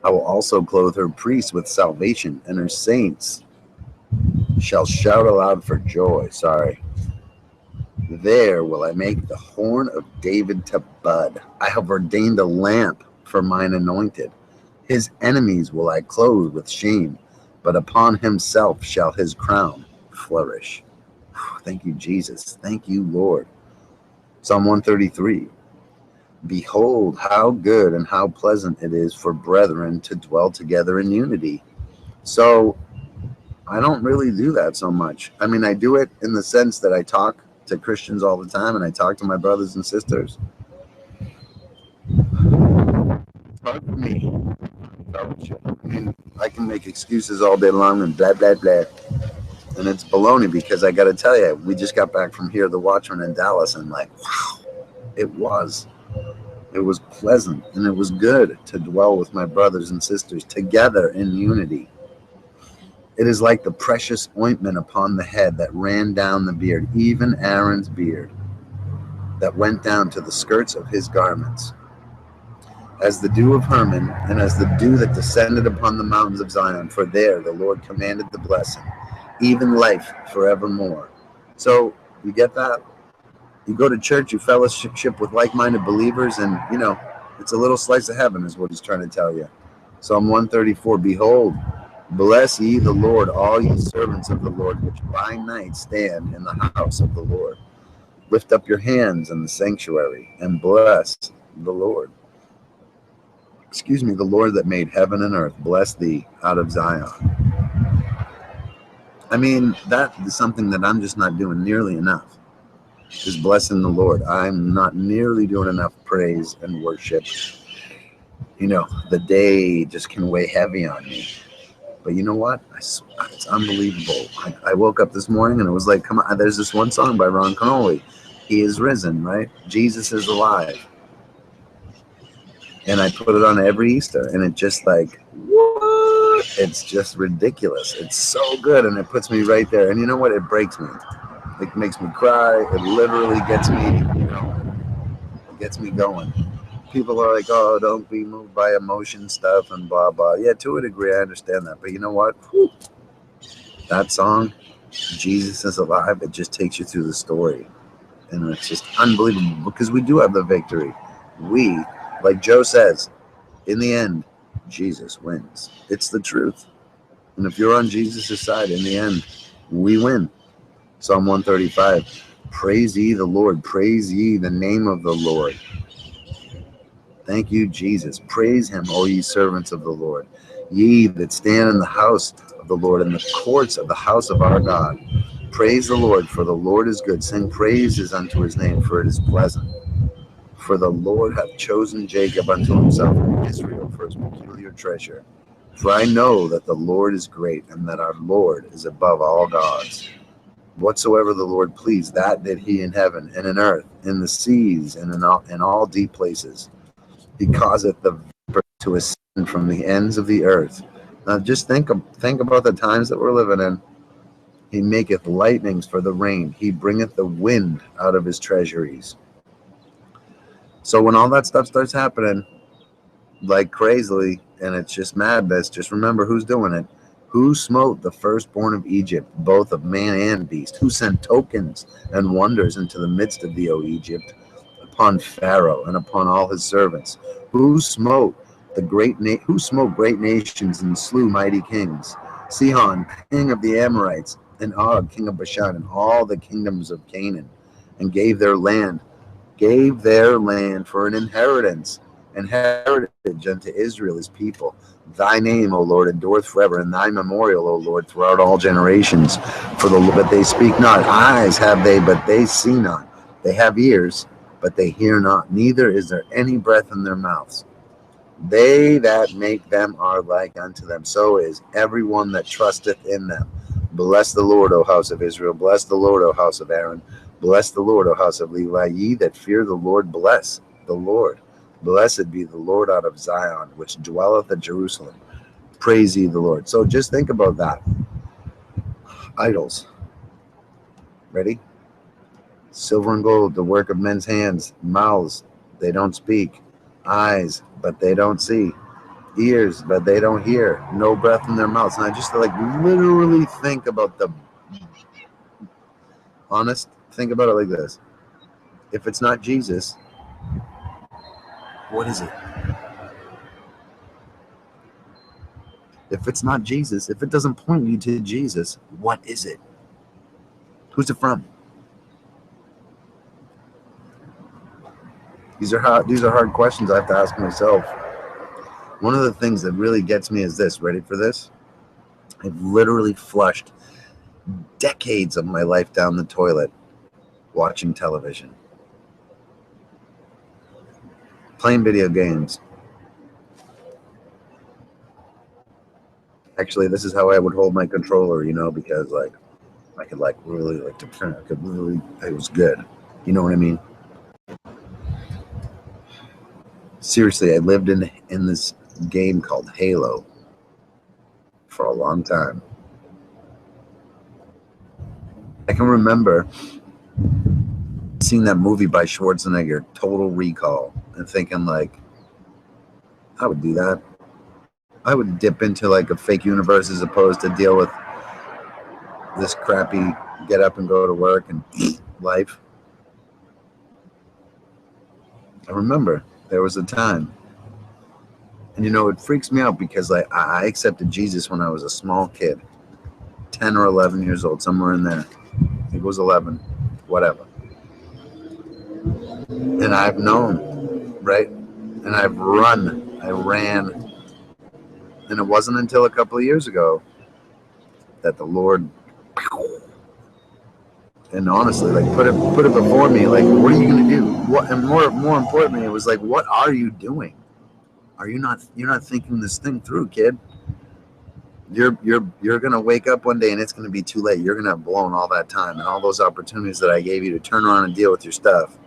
I will also clothe her priests with salvation, and her saints shall shout aloud for joy. Sorry. There will I make the horn of David to bud. I have ordained a lamp for mine anointed. His enemies will I clothe with shame, but upon himself shall his crown flourish. Thank you, Jesus. Thank you, Lord. Psalm 133. Behold, how good and how pleasant it is for brethren to dwell together in unity. So I don't really do that so much. I mean, I do it in the sense that I talk to Christians all the time, and I talk to my brothers and sisters. It's hard for me. I mean, I can make excuses all day long and blah, blah, blah. And it's baloney, because I got to tell you, we just got back from here, the Watchman in Dallas, and like, wow, it was pleasant, and it was good to dwell with my brothers and sisters together in unity. It is like the precious ointment upon the head that ran down the beard, even Aaron's beard, that went down to the skirts of his garments, as the dew of Hermon, and as the dew that descended upon the mountains of Zion. For there the Lord commanded the blessing, even life forevermore. So you get that? You go to church, you fellowship with like-minded believers, and, you know, it's a little slice of heaven is what he's trying to tell you. Psalm 134, behold, bless ye the Lord, all ye servants of the Lord, which by night stand in the house of the Lord. Lift up your hands in the sanctuary, and bless the Lord. Excuse me, the Lord that made heaven and earth. Bless thee out of Zion. I mean, that is something that I'm just not doing nearly enough. Just blessing the Lord. I'm not nearly doing enough praise and worship. You know, the day just can weigh heavy on me. But you know what? It's unbelievable. I woke up this morning and it was like, come on, there's this one song by Ron Connolly. He is risen, right? Jesus is alive. And I put it on every Easter, and it just like, what? It's just ridiculous. It's so good, and it puts me right there. And you know what? It breaks me. It makes me cry. It literally gets me, you know, it gets me going. People are like, oh, don't be moved by emotion stuff and blah, blah. Yeah, to a degree, I understand that. But you know what? Whew. That song, Jesus is alive, it just takes you through the story. And it's just unbelievable, because we do have the victory. We, like Joe says, in the end, Jesus wins. It's the truth. And if you're on Jesus' side, in the end, we win. Psalm 135, praise ye the Lord, praise ye the name of the Lord. Thank you, Jesus. Praise him, O ye servants of the Lord, ye that stand in the house of the Lord, in the courts of the house of our God. Praise the Lord, for the Lord is good. Sing praises unto his name, for it is pleasant. For the Lord hath chosen Jacob unto himself, and Israel for his peculiar treasure. For I know that the Lord is great, and that our Lord is above all gods. Whatsoever the Lord pleased, that did he in heaven and in earth, in the seas, and in all deep places. He causeth the vapor to ascend from the ends of the earth. Now just think about the times that we're living in. He maketh lightnings for the rain. He bringeth the wind out of his treasuries. So when all that stuff starts happening like crazily, and it's just madness, just remember who's doing it. Who smote the firstborn of Egypt, both of man and beast? Who sent tokens and wonders into the midst of thee, O Egypt, upon Pharaoh and upon all his servants? Who smote who smote great nations and slew mighty kings? Sihon, king of the Amorites, and Og, king of Bashan, and all the kingdoms of Canaan, and gave their land for an inheritance and heritage unto Israel his people. Thy name, O Lord, endureth forever, and thy memorial, O Lord, throughout all generations. But they speak not. Eyes have they, but they see not. They have ears, but they hear not. Neither is there any breath in their mouths. They that make them are like unto them. So is everyone that trusteth in them. Bless the Lord, O house of Israel. Bless the Lord, O house of Aaron. Bless the Lord, O house of Levi. Ye that fear the Lord, bless the Lord. Blessed be the Lord out of Zion, which dwelleth at Jerusalem. Praise ye the Lord. So just think about that. Idols. Ready? Silver and gold, the work of men's hands. Mouths, they don't speak. Eyes, but they don't see. ears, but they don't hear, no breath in their mouths. And I just like literally think about think about it like this. If it's not Jesus, what is it? If it's not Jesus, if it doesn't point you to Jesus, what is it? Who's it from? These are hard questions I have to ask myself. One of the things that really gets me is this. Ready for this? I've literally flushed decades of my life down the toilet watching television, playing video games. Actually, this is how I would hold my controller, because like I could like really like to print. I could really, it was good. You know what I mean? Seriously, I lived in this game called Halo for a long time. I can remember seeing that movie by Schwarzenegger, Total Recall, and thinking like, I would do that. I would dip into like a fake universe as opposed to deal with this crappy get up and go to work and life. I remember there was a time, and it freaks me out because like I accepted Jesus when I was a small kid, 10 or 11 years old, somewhere in there. I think it was 11, whatever. And I've known, right? And I ran. And it wasn't until a couple of years ago that the Lord, and honestly, like put it before me, like, what are you gonna do? What, and more importantly, it was like, what are you doing? You're not thinking this thing through, kid. You're gonna wake up one day and it's gonna be too late. You're gonna have blown all that time and all those opportunities that I gave you to turn around and deal with your stuff.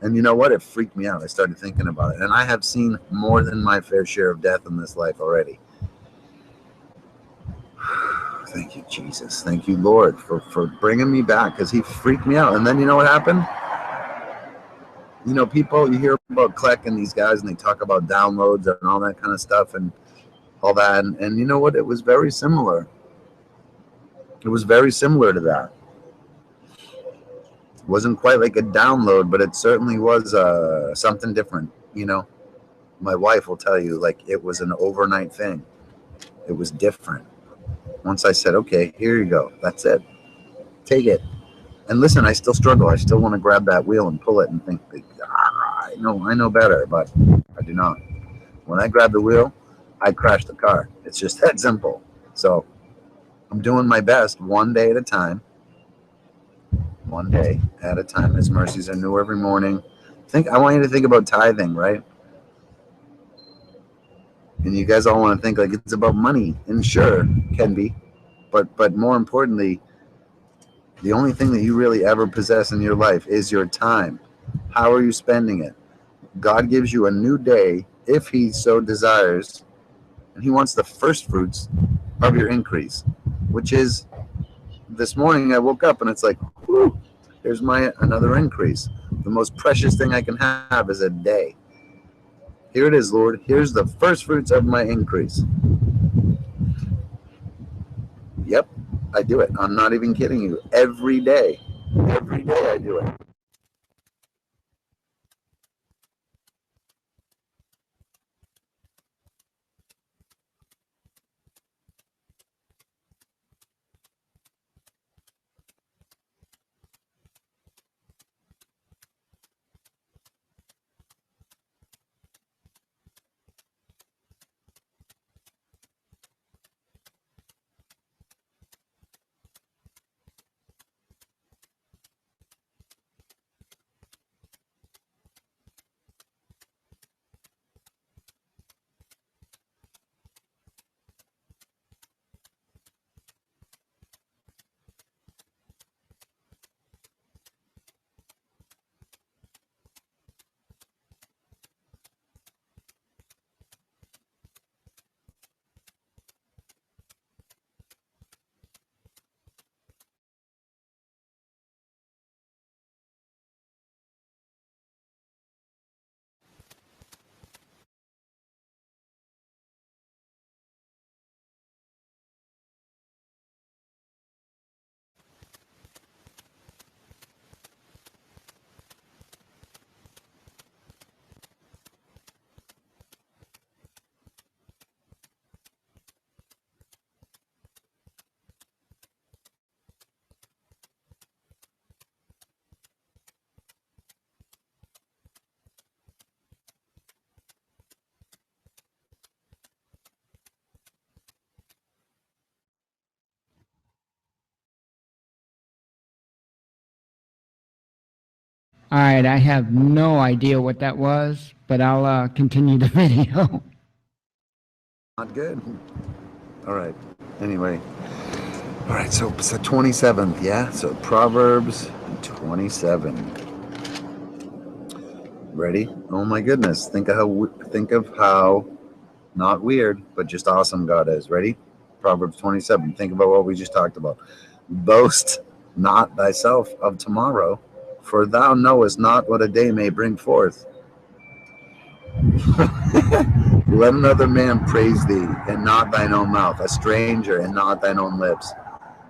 And you know what? It freaked me out. I started thinking about it, and I have seen more than my fair share of death in this life already. Thank you, Jesus. Thank you, Lord, for bringing me back, because he freaked me out. And then you know what happened? People, you hear about ℊvõ and these guys, and they talk about downloads and all that kind of stuff and all that. And you know what? It was very similar. It was very similar to that. It wasn't quite like a download, but it certainly was something different. My wife will tell you, like, it was an overnight thing. It was different. Once I said, okay, here you go. That's it. Take it. And listen, I still struggle. I still want to grab that wheel and pull it and think, I know better, but I do not. When I grab the wheel, I crash the car. It's just that simple. So I'm doing my best one day at a time. One day at a time. His mercies are new every morning. I want you to think about tithing, right? And you guys all want to think like it's about money, and sure, can be, but more importantly, the only thing that you really ever possess in your life is your time. How are you spending it? God gives you a new day if he so desires, and he wants the first fruits of your increase, which is this morning I woke up and it's like, whew, here's my another increase. The most precious thing I can have is a day. Here it is, Lord. Here's the first fruits of my increase. Yep, I do it. I'm not even kidding you. Every day. Every day I do it. All right, I have no idea what that was, but I'll continue the video. Not good. All right. Anyway. All right, so it's the 27th, yeah? So Proverbs 27. Ready? Oh my goodness. Think of how not weird, but just awesome God is. Ready? Proverbs 27. Think about what we just talked about. Boast not thyself of tomorrow, for thou knowest not what a day may bring forth. Let another man praise thee, and not thine own mouth, a stranger, and not thine own lips.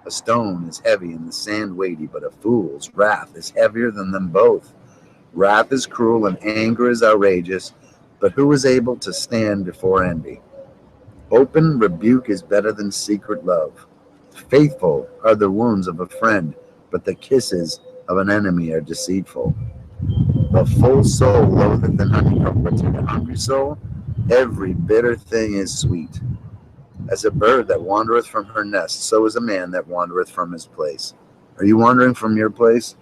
A stone is heavy and the sand weighty, but a fool's wrath is heavier than them both. Wrath is cruel and anger is outrageous, but who is able to stand before envy? Open rebuke is better than secret love. Faithful are the wounds of a friend, but the kisses of an enemy are deceitful. The full soul loatheth the honeycomb, but to the hungry soul every bitter thing is sweet. As a bird that wandereth from her nest, so is a man that wandereth from his place. Are you wandering from your place?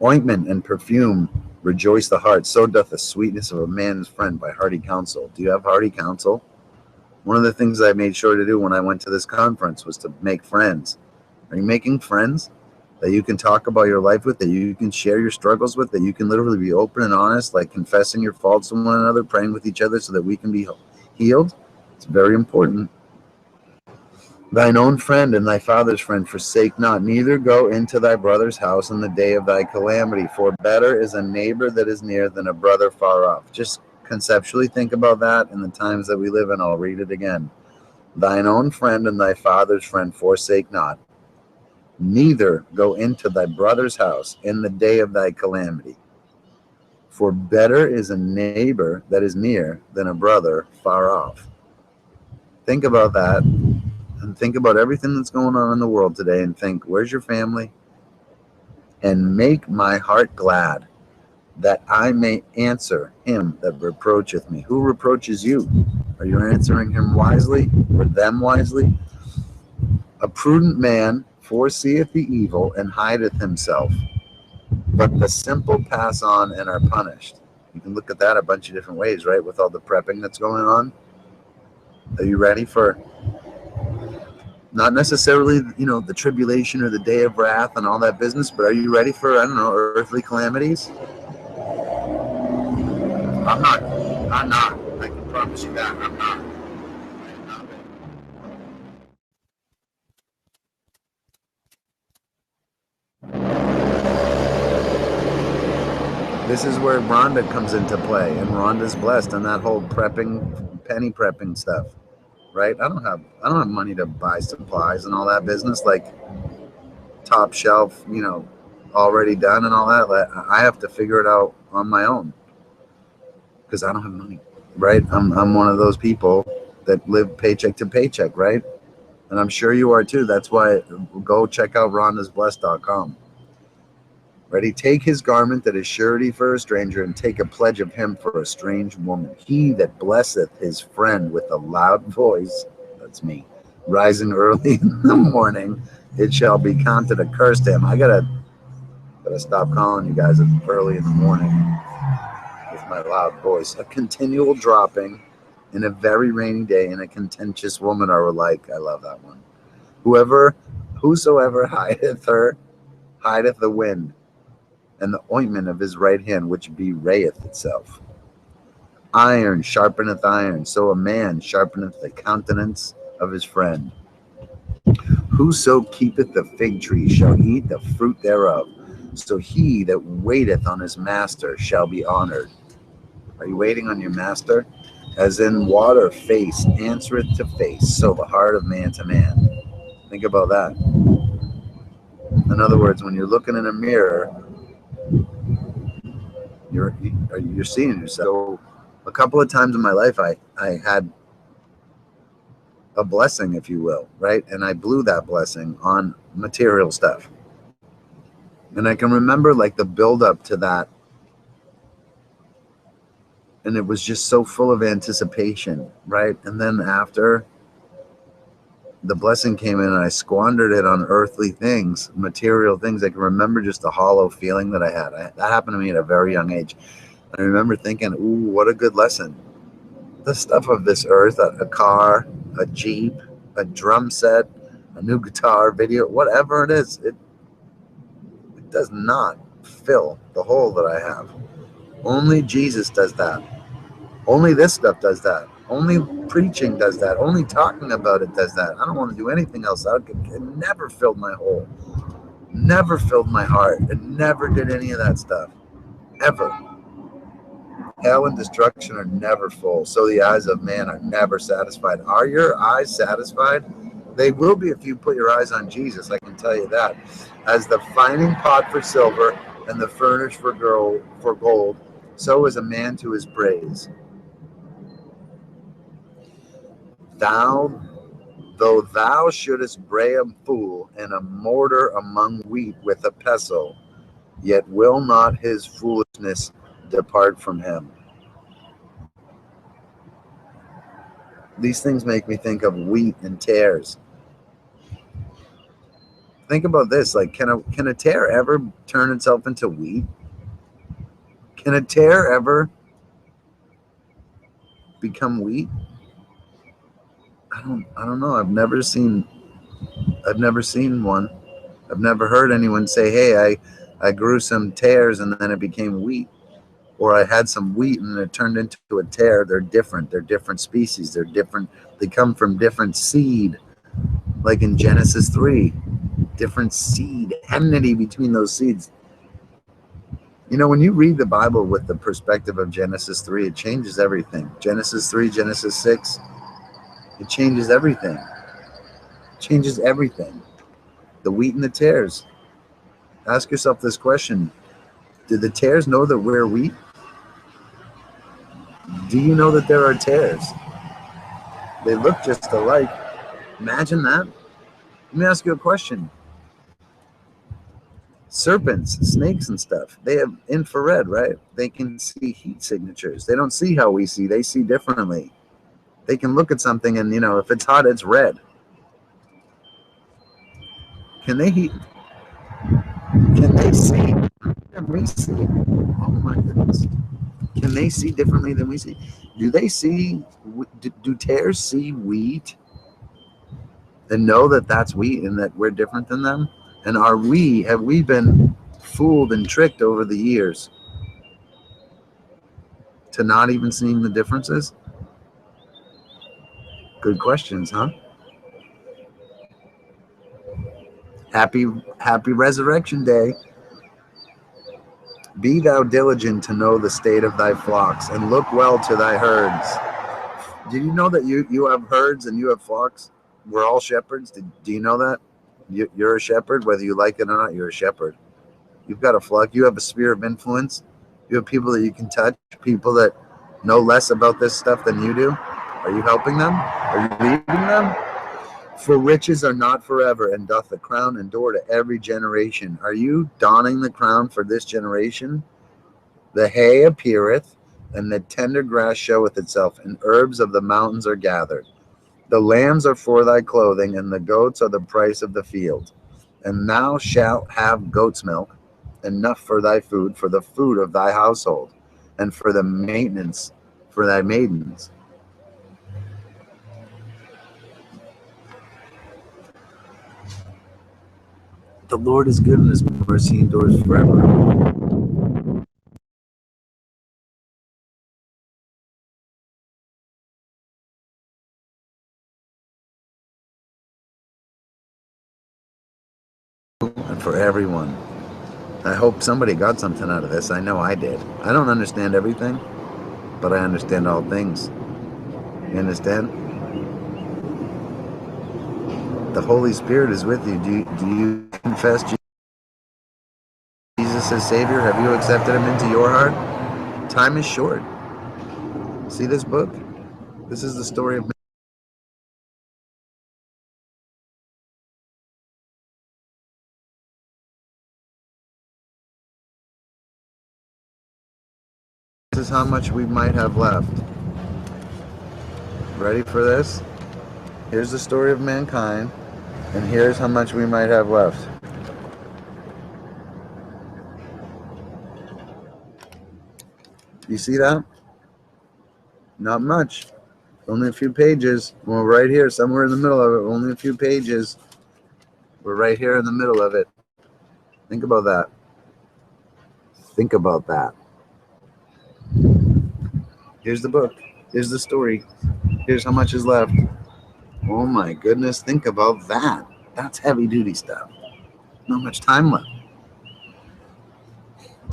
Ointment and perfume rejoice the heart, so doth the sweetness of a man's friend by hearty counsel. Do you have hearty counsel? One of the things I made sure to do when I went to this conference was to make friends. Are you making friends that you can talk about your life with, that you can share your struggles with, that you can literally be open and honest, like confessing your faults to one another, praying with each other so that we can be healed? It's very important. Thine own friend and thy father's friend forsake not, neither go into thy brother's house in the day of thy calamity, for better is a neighbor that is near than a brother far off. Just conceptually think about that in the times that we live in. I'll read it again. Thine own friend and thy father's friend forsake not, neither go into thy brother's house in the day of thy calamity. For better is a neighbor that is near than a brother far off. Think about that, and think about everything that's going on in the world today, and think, where's your family? And make my heart glad, that I may answer him that reproacheth me. Who reproaches you? Are you answering him wisely, or them wisely? A prudent man foreseeth the evil and hideth himself, but the simple pass on and are punished. You can look at that a bunch of different ways, right? With all the prepping that's going on. Are you ready for not necessarily, the tribulation or the day of wrath and all that business, but are you ready for, I don't know, earthly calamities? I'm not. I'm not. I can promise you that. I'm not. This is where Rhonda comes into play, and Rhonda's blessed on that whole prepping, penny prepping stuff, right? I don't have money to buy supplies and all that business, like top shelf, already done and all that. I have to figure it out on my own because I don't have money, right? I'm one of those people that live paycheck to paycheck, right? And I'm sure you are too. That's why go check out rondasblessed.com. Ready? Take his garment that is surety for a stranger, and take a pledge of him for a strange woman. He that blesseth his friend with a loud voice, that's me, rising early in the morning, it shall be counted a curse to him. I gotta stop calling you guys early in the morning with my loud voice. A continual dropping in a very rainy day, and a contentious woman are alike. I love that one. Whosoever hideth her, hideth the wind, and the ointment of his right hand, which bewrayeth itself. Iron sharpeneth iron, so a man sharpeneth the countenance of his friend. Whoso keepeth the fig tree shall eat the fruit thereof, so he that waiteth on his master shall be honored. Are you waiting on your master? As in water face answereth to face, so the heart of man to man. Think about that. In other words, when you're looking in a mirror, you're seeing yourself. So a couple of times in my life, I had a blessing, if you will, right? And I blew that blessing on material stuff. And I can remember like the build up to that. And it was just so full of anticipation, right? And then after, the blessing came in and I squandered it on earthly things, material things. I can remember just a hollow feeling that I had. That happened to me at a very young age. I remember thinking, ooh, what a good lesson. The stuff of this earth, a car, a Jeep, a drum set, a new guitar, video, whatever it is, it does not fill the hole that I have. Only Jesus does that. Only this stuff does that. Only preaching does that. Only talking about it does that. I don't want to do anything else. It never filled my hole. Never filled my heart. It never did any of that stuff. Ever. Hell and destruction are never full. So the eyes of man are never satisfied. Are your eyes satisfied? They will be if you put your eyes on Jesus, I can tell you that. As the fining pot for silver and the furnace for gold, so is a man to his praise. Though thou shouldest bray a fool and a mortar among wheat with a pestle, yet will not his foolishness depart from him. These things make me think of wheat and tares. Think about this, like, can a tare ever turn itself into wheat? Can a tare ever become wheat? I don't know. I've never seen one. I've never heard anyone say, hey, I grew some tares and then it became wheat. Or I had some wheat and it turned into a tare. They're different. They're different species. They're different. They come from different seed. Like in Genesis 3, different seed, enmity between those seeds. You know, when you read the Bible with the perspective of Genesis 3, it changes everything. Genesis 3, Genesis 6, it changes everything. It changes everything. The wheat and the tares. Ask yourself this question. Did the tares know that we're wheat? Do you know that there are tares? They look just alike. Imagine that. Let me ask you a question. Serpents, snakes and stuff, they have infrared, right? They can see heat signatures. They don't see how we see. They see differently. They can look at something and, you know, if it's hot, it's red. Can they see than we see? Oh my goodness. Can they see differently than we see? Do they see, do tares see wheat and know that that's wheat and that we're different than them? And have we been fooled and tricked over the years to not even seeing the differences? Good questions, huh? Happy Resurrection Day. Be thou diligent to know the state of thy flocks, and look well to thy herds. Did you know that you have herds and you have flocks? We're all shepherds. Do you know that? You're a shepherd, whether you like it or not. You're a shepherd. You've got a flock. You have a sphere of influence. You have people that you can touch, people that know less about this stuff than you do. Are you helping them? Are you leading them? For riches are not forever, and doth the crown endure to every generation. Are you donning the crown for this generation? The hay appeareth, and the tender grass showeth itself, and herbs of the mountains are gathered. The lambs are for thy clothing, and the goats are the price of the field. And thou shalt have goat's milk, enough for thy food, for the food of thy household, and for the maintenance for thy maidens. The Lord is good, and his mercy endures forever. And for everyone. I hope somebody got something out of this. I know I did. I don't understand everything, but I understand all things. You understand? The Holy Spirit is with you. Do you confess Jesus as Savior? Have you accepted him into your heart? Time is short. See this book? This is the story of this is how much we might have left. Ready for this? Here's the story of mankind, and here's how much we might have left. You see that? Not much. Only a few pages. We're right here, somewhere in the middle of it. Only a few pages. We're right here in the middle of it. Think about that. Think about that. Here's the book. Here's the story. Here's how much is left. Oh my goodness, think about that. That's heavy duty stuff. Not much time left.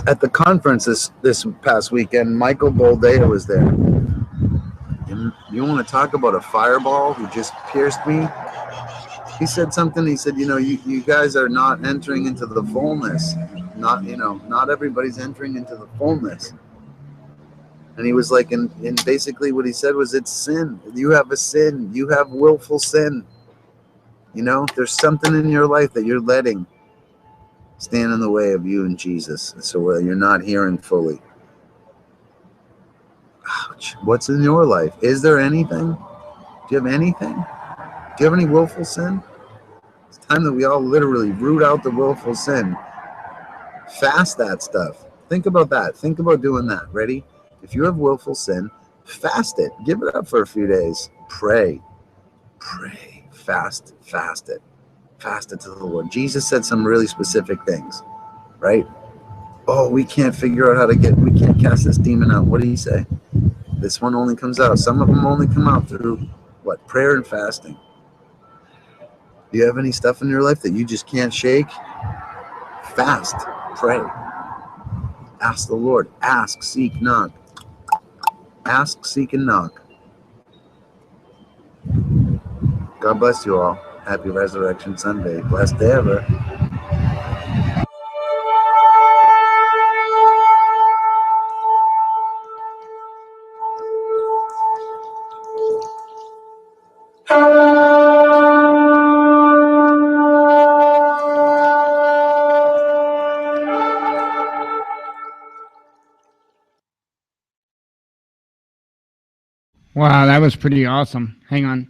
At the conference this past weekend, Michael Boldea was there. And you want to talk about a fireball who just pierced me? He said something. He said, you guys are not entering into the fullness. Not everybody's entering into the fullness. And he was like, and basically what he said was, it's sin. You have a sin. You have willful sin. There's something in your life that you're letting stand in the way of you and Jesus. So you're not hearing fully. Ouch. What's in your life? Is there anything? Do you have anything? Do you have any willful sin? It's time that we all literally root out the willful sin. Fast that stuff. Think about that. Think about doing that. Ready? If you have willful sin, fast it. Give it up for a few days. Pray. Pray. Fast it. Fast it to the Lord. Jesus said some really specific things, right? Oh, we can't figure out we can't cast this demon out. What did he say? This one only comes out. Some of them only come out through what? Prayer and fasting. Do you have any stuff in your life that you just can't shake? Fast. Pray. Ask the Lord. Ask, seek, knock. Ask, seek, and knock. God bless you all. Happy Resurrection Sunday. Blessed day ever. Wow, that was pretty awesome. Hang on.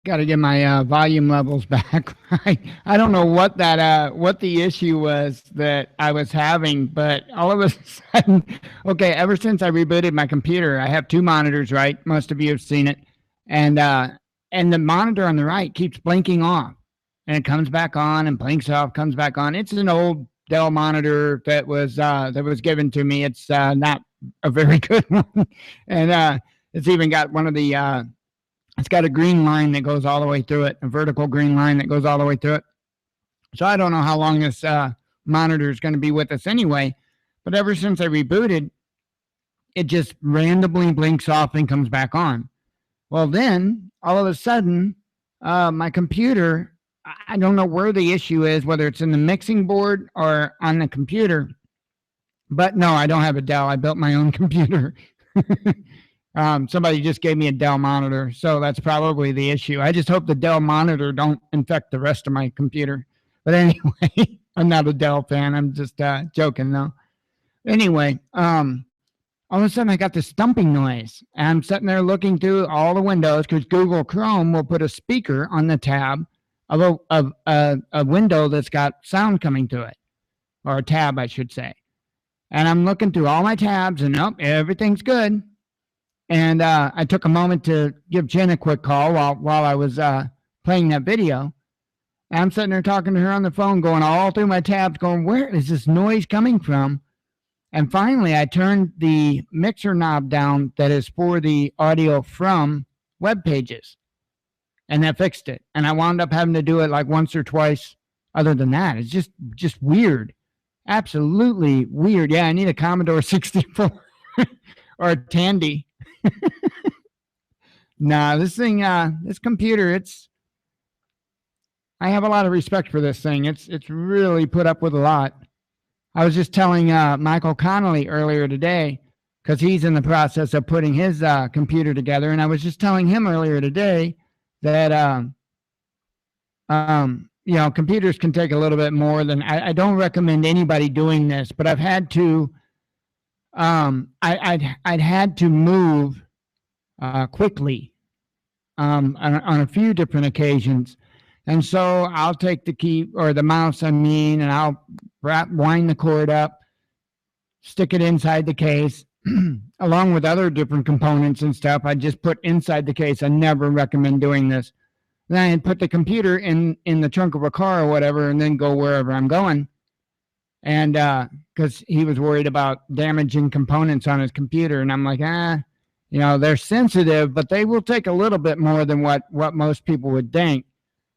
Got to get my volume levels back. I don't know what the issue was that I was having, but all of a sudden, okay, ever since I rebooted my computer, I have two monitors, right? Most of you have seen it. And the monitor on the right keeps blinking off, and it comes back on and blinks off, comes back on. It's an old Dell monitor that was given to me. It's not a very good one. And it's even got one of the it's got a green line that goes all the way through it, a vertical green line that goes all the way through it. So I don't know how long this monitor is going to be with us anyway, but ever since I rebooted, it just randomly blinks off and comes back on. Well, then all of a sudden, my computer, I don't know where the issue is, whether it's in the mixing board or on the computer, but no, I don't have a Dell. I built my own computer. Somebody just gave me a Dell monitor, so that's probably the issue. I just hope the Dell monitor don't infect the rest of my computer. But anyway, I'm not a Dell fan. I'm just joking, though. Anyway, all of a sudden I got this thumping noise. And I'm sitting there looking through all the windows because Google Chrome will put a speaker on the tab of a window that's got sound coming to it, or a tab, I should say. And I'm looking through all my tabs, and nope, everything's good. And I took a moment to give Jen a quick call while I was playing that video. And I'm sitting there talking to her on the phone, going all through my tabs, going, where is this noise coming from? And finally, I turned the mixer knob down that is for the audio from web pages. And that fixed it. And I wound up having to do it like once or twice. Other than that, it's just weird. Absolutely weird. Yeah, I need a Commodore 64 or a Tandy. Nah, this thing, this computer, I have a lot of respect for this thing. It's really put up with a lot. I was just telling Michael Connolly earlier today, because he's in the process of putting his computer together, and I was just telling him earlier today that computers can take a little bit more than I don't recommend anybody doing this, but I've had to I'd had to move quickly on a few different occasions. And so I'll take the key or the mouse, and I'll wind the cord up, stick it inside the case, along with other different components and stuff. I just put inside the case. I never recommend doing this. Then I'd put the computer in the trunk of a car or whatever, and then go wherever I'm going. And because he was worried about damaging components on his computer, and I'm like, they're sensitive, but they will take a little bit more than what most people would think.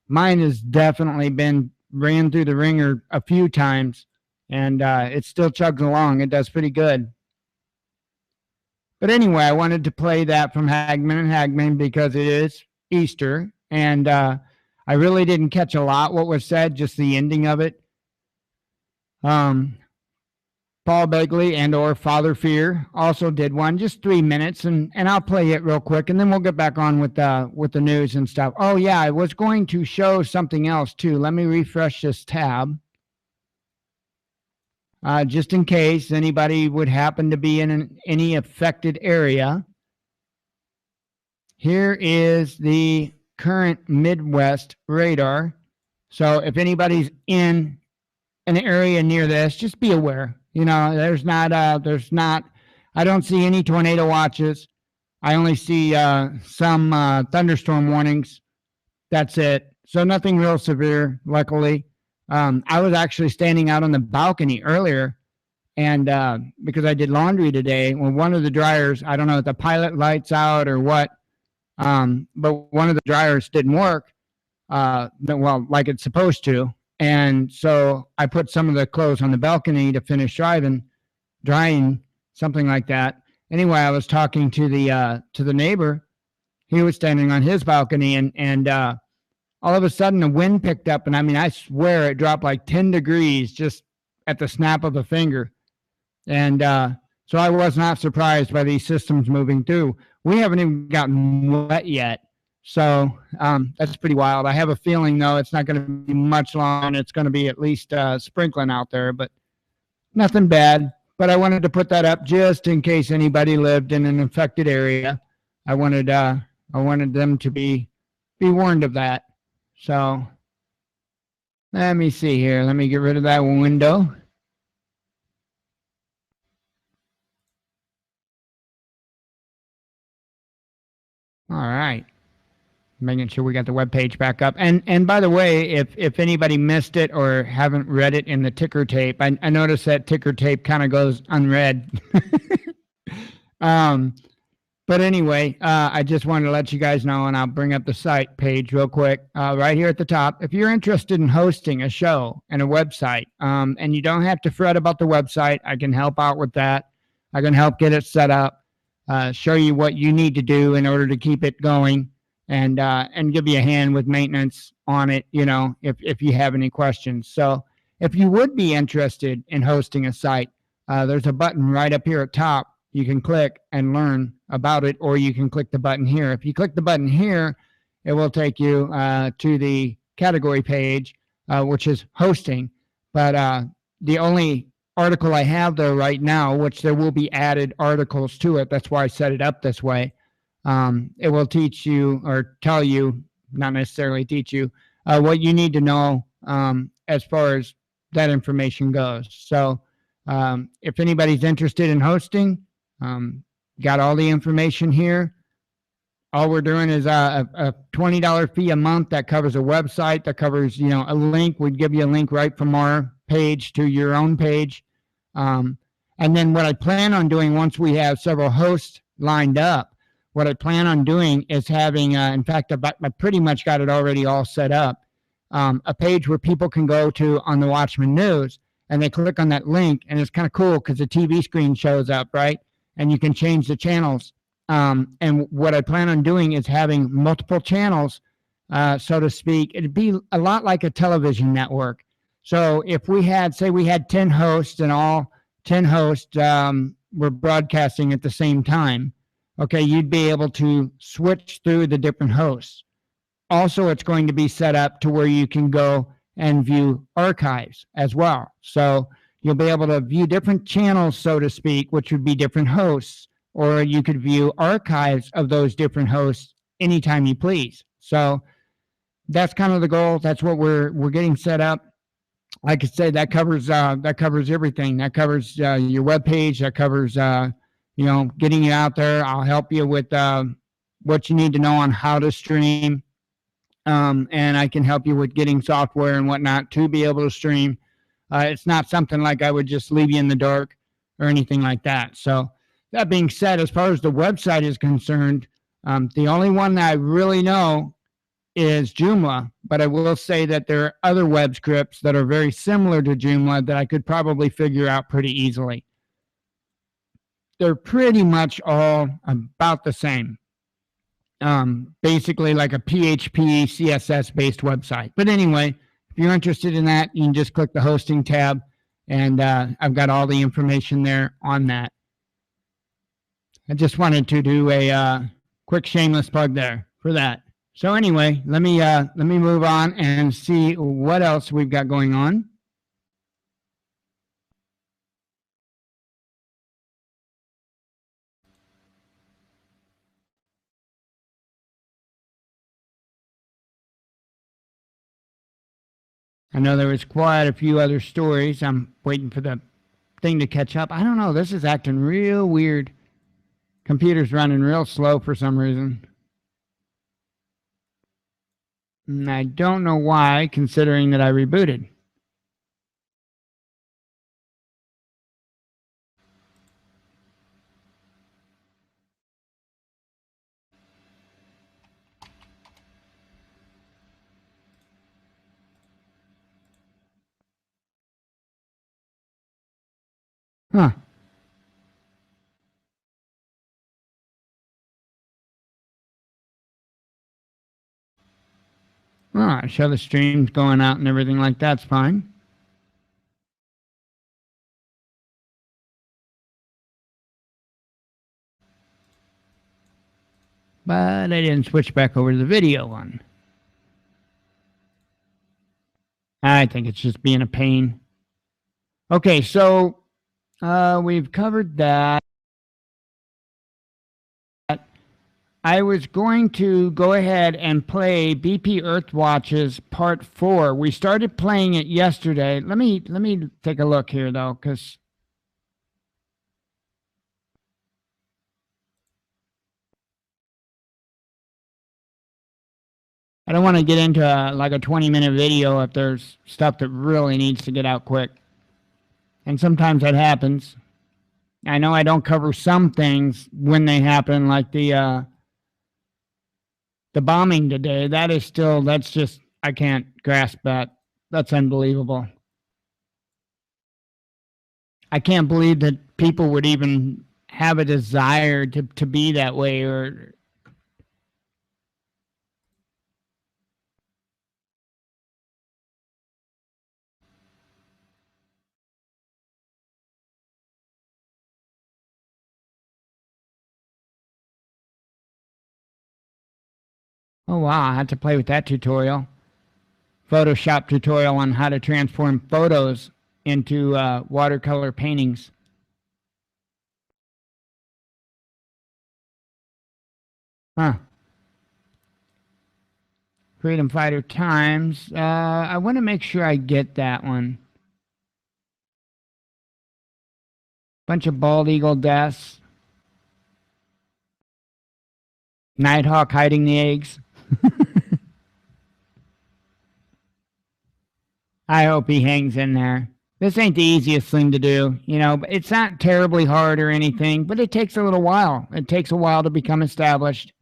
Mine has definitely been ran through the ringer a few times, and it still chugs along. It does pretty good. But anyway, I wanted to play that from Hagman and Hagman because it is Easter, and I really didn't catch a lot what was said, just the ending of it. Paul Begley and or Father Fear also did one, just 3 minutes, and I'll play it real quick, and then we'll get back on with the news and stuff. Oh yeah, I was going to show something else too. Let me refresh this tab. Just in case anybody would happen to be in any affected area. Here is the current Midwest radar. So if anybody's in an area near this, just be aware. There's not, I don't see any tornado watches. I only see some thunderstorm warnings. That's it. So nothing real severe, luckily. I was actually standing out on the balcony earlier, and because I did laundry today, well, one of the dryers, I don't know if the pilot light's out or what, but one of the dryers didn't work, well, like it's supposed to. And so I put some of the clothes on the balcony to finish drying, something like that. Anyway, I was talking to the neighbor. He was standing on his balcony, and all of a sudden the wind picked up, and I swear it dropped like 10 degrees just at the snap of a finger. And so I was not surprised by these systems moving through. We haven't even gotten wet yet. So that's pretty wild. I have a feeling, though, it's not going to be much longer. It's going to be at least sprinkling out there, but nothing bad. But I wanted to put that up just in case anybody lived in an affected area. I wanted them to be warned of that. So let me see here. Let me get rid of that window. All right. Making sure we got the web page back up. And by the way, if anybody missed it or haven't read it in the ticker tape, I noticed that ticker tape kind of goes unread. But anyway, I just wanted to let you guys know, and I'll bring up the site page real quick right here at the top. If you're interested in hosting a show and a website, and you don't have to fret about the website, I can help out with that. I can help get it set up, show you what you need to do in order to keep it going, and give you a hand with maintenance on it, if you have any questions. So if you would be interested in hosting a site, there's a button right up here at top. You can click and learn about it, or you can click the button here. If you click the button here, it will take you to the category page, which is hosting. But the only article I have there right now, which there will be added articles to it, that's why I set it up this way. It will teach you or tell you, not necessarily teach you, what you need to know as far as that information goes. So if anybody's interested in hosting, got all the information here. All we're doing is a $20 fee a month that covers a website, that covers, a link. We'd give you a link right from our page to your own page. And then what I plan on doing once we have several hosts lined up, what I plan on doing is having, in fact, I pretty much got it already all set up, a page where people can go to on the Watchman News, and they click on that link, and it's kind of cool because the TV screen shows up, right? And you can change the channels. And what I plan on doing is having multiple channels, so to speak. It'd be a lot like a television network. So if we had, say we had 10 hosts, and all 10 hosts were broadcasting at the same time, okay, you'd be able to switch through the different hosts. Also, it's going to be set up to where you can go and view archives as well. So You'll be able to view different channels, so to speak, which would be different hosts, or you could view archives of those different hosts anytime you please. So that's kind of the goal. That's what we're getting set up. Like I said, that covers everything. That covers your web page. That covers getting you out there. I'll help you with what you need to know on how to stream, and I can help you with getting software and whatnot to be able to stream. It's not something like I would just leave you in the dark or anything like that. So that being said, as far as the website is concerned, the only one that I really know is Joomla, but I will say that there are other web scripts that are very similar to Joomla that I could probably figure out pretty easily. They're pretty much all about the same. Basically like a PHP, CSS-based website. But anyway, if you're interested in that, you can just click the hosting tab, and I've got all the information there on that. I just wanted to do a quick shameless plug there for that. So anyway, let me move on and see what else we've got going on. I know there was quite a few other stories. I'm waiting for the thing to catch up. I don't know. This is acting real weird. Computer's running real slow for some reason. And I don't know why, considering that I rebooted. Huh. Oh, show the streams going out and everything like that's fine. But I didn't switch back over to the video one. I think it's just being a pain. Okay, so we've covered that. I was going to go ahead and play BP Earthwatch's Part 4. We started playing it yesterday. Let me take a look here, though, because I don't want to get into like a 20-minute video if there's stuff that really needs to get out quick. And sometimes that happens. I know I don't cover some things when they happen, like the bombing today. That's just, I can't grasp that. That's unbelievable. I can't believe that people would even have a desire to be that way, or oh wow, I had to play with that tutorial. Photoshop tutorial on how to transform photos into watercolor paintings. Huh. Freedom Fighter Times. I want to make sure I get that one. Bunch of bald eagle deaths. Nighthawk hiding the eggs. I hope he hangs in there. This ain't the easiest thing to do, but it's not terribly hard or anything, but it takes a little while. It takes a while to become established.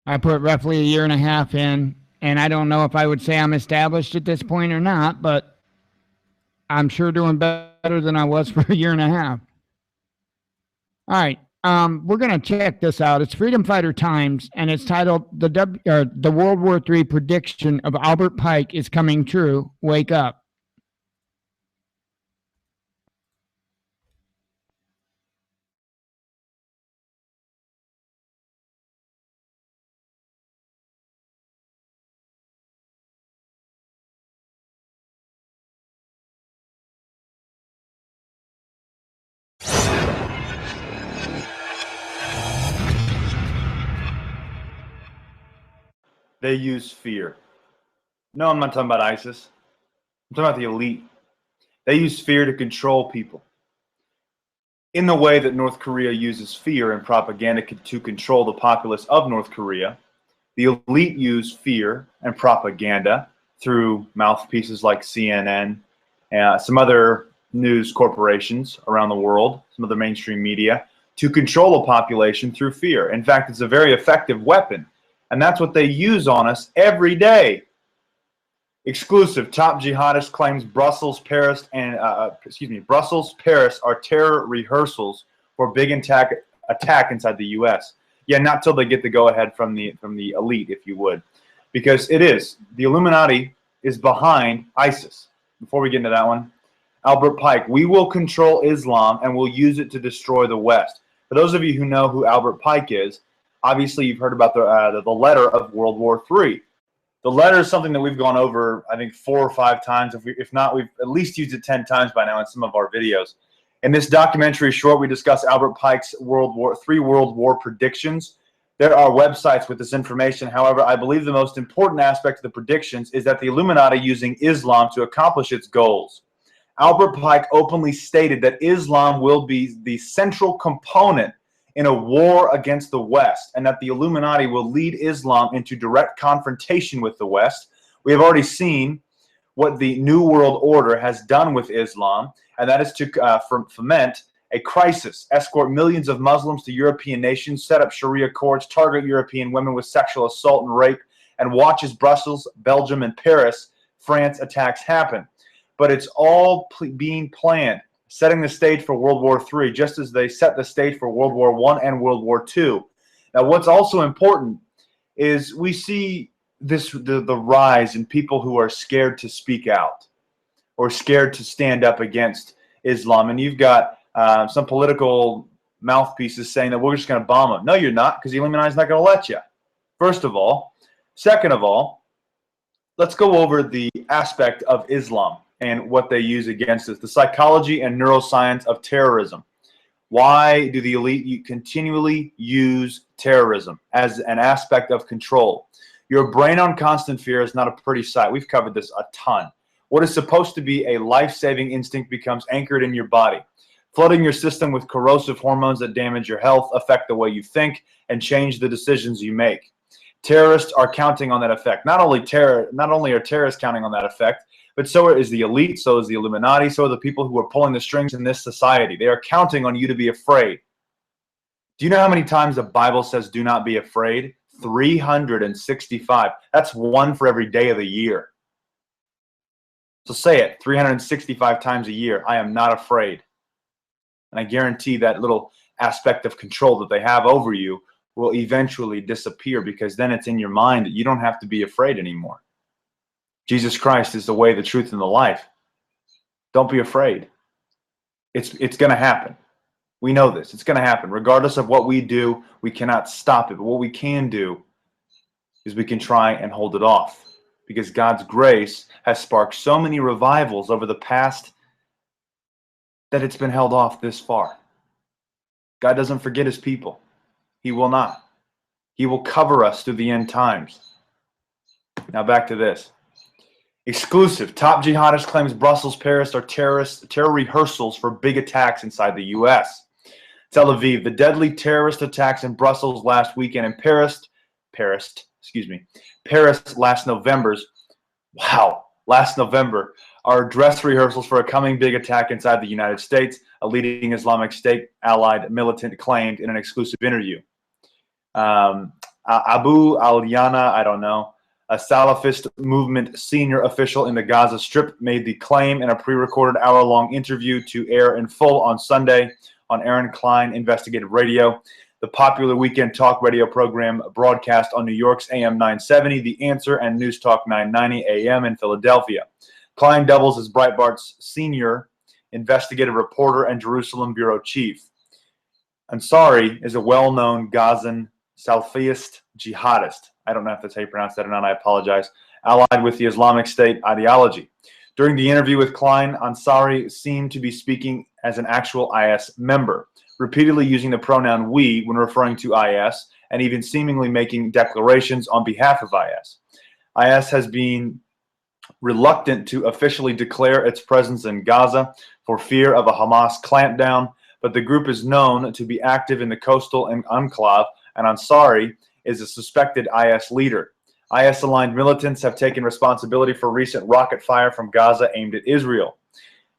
I put roughly a year and a half in, and I don't know if I would say I'm established at this point or not, but I'm sure doing better than I was for a year and a half. All right. We're going to check this out. It's Freedom Fighter Times, and it's titled The World War III Prediction of Albert Pike is Coming True. Wake up. they use fear. No, I'm not talking about ISIS. I'm talking about the elite. They use fear to control people. In the way that North Korea uses fear and propaganda to control the populace of North Korea, the elite use fear and propaganda through mouthpieces like CNN, some other news corporations around the world, some other mainstream media, to control a population through fear. In fact, it's a very effective weapon, and that's what they use on us every day. Exclusive: top jihadist claims Brussels, Paris, and Brussels, Paris are terror rehearsals for big attack inside the U.S. Yeah, not till they get the go-ahead from the elite, if you would, because it is the Illuminati is behind ISIS. Before we get into that one, Albert Pike: we will control Islam and we'll use it to destroy the West. For those of you who know who Albert Pike is, obviously you've heard about the letter of World War III. The letter is something that we've gone over, I think, 4 or 5 times. If not, we've at least used it 10 times by now in some of our videos. In this documentary short, we discuss Albert Pike's World War predictions. There are websites with this information. However, I believe the most important aspect of the predictions is that the Illuminati using Islam to accomplish its goals. Albert Pike openly stated that Islam will be the central component in a war against the West, and that the Illuminati will lead Islam into direct confrontation with the West. We have already seen what the New World Order has done with Islam, and that is to foment a crisis, escort millions of Muslims to European nations, set up Sharia courts, target European women with sexual assault and rape, and watch as Brussels, Belgium, and Paris, France attacks happen. But it's all being planned, setting the stage for World War III, just as they set the stage for World War I and World War II. Now, what's also important is we see the rise in people who are scared to speak out or scared to stand up against Islam. And you've got some political mouthpieces saying that we're just going to bomb them. No, you're not, because the Illuminati's not going to let you, first of all. Second of all, let's go over the aspect of Islam and what they use against us, the psychology and neuroscience of terrorism. Why do the elite continually use terrorism as an aspect of control? Your brain on constant fear is not a pretty sight. We've covered this a ton. What is supposed to be a life-saving instinct becomes anchored in your body, flooding your system with corrosive hormones that damage your health, affect the way you think, and change the decisions you make. Terrorists are counting on that effect. Not only are terrorists counting on that effect, but so is the elite, so is the Illuminati, so are the people who are pulling the strings in this society. They are counting on you to be afraid. Do you know how many times the Bible says do not be afraid? 365. That's 1 for every day of the year. So say it 365 times a year. I am not afraid. And I guarantee that little aspect of control that they have over you will eventually disappear, because then it's in your mind that you don't have to be afraid anymore. Jesus Christ is the way, the truth, and the life. Don't be afraid. It's going to happen. We know this. It's going to happen. Regardless of what we do, we cannot stop it. But what we can do is we can try and hold it off, because God's grace has sparked so many revivals over the past that it's been held off this far. God doesn't forget his people. He will not. He will cover us through the end times. Now back to this. Exclusive: top jihadist claims Brussels, Paris are terror rehearsals for big attacks inside the U.S. Tel Aviv: the deadly terrorist attacks in Brussels last weekend and Paris last November are dress rehearsals for a coming big attack inside the United States, a leading Islamic State allied militant claimed in an exclusive interview. Abu al-Yana, I don't know, a Salafist movement senior official in the Gaza Strip, made the claim in a pre-recorded hour-long interview to air in full on Sunday on Aaron Klein Investigative Radio, the popular weekend talk radio program broadcast on New York's AM 970, The Answer, and News Talk 990 AM in Philadelphia. Klein doubles as Breitbart's senior investigative reporter and Jerusalem bureau chief. Ansari is a well-known Gazan Salafist jihadist. I don't know if that's how you pronounce that or not. I apologize. Allied with the Islamic State ideology. During the interview with Klein, Ansari seemed to be speaking as an actual IS member, repeatedly using the pronoun we when referring to IS, and even seemingly making declarations on behalf of IS. IS has been reluctant to officially declare its presence in Gaza for fear of a Hamas clampdown, but the group is known to be active in the coastal enclave, and Ansari is a suspected IS leader. IS-aligned militants have taken responsibility for recent rocket fire from Gaza aimed at Israel.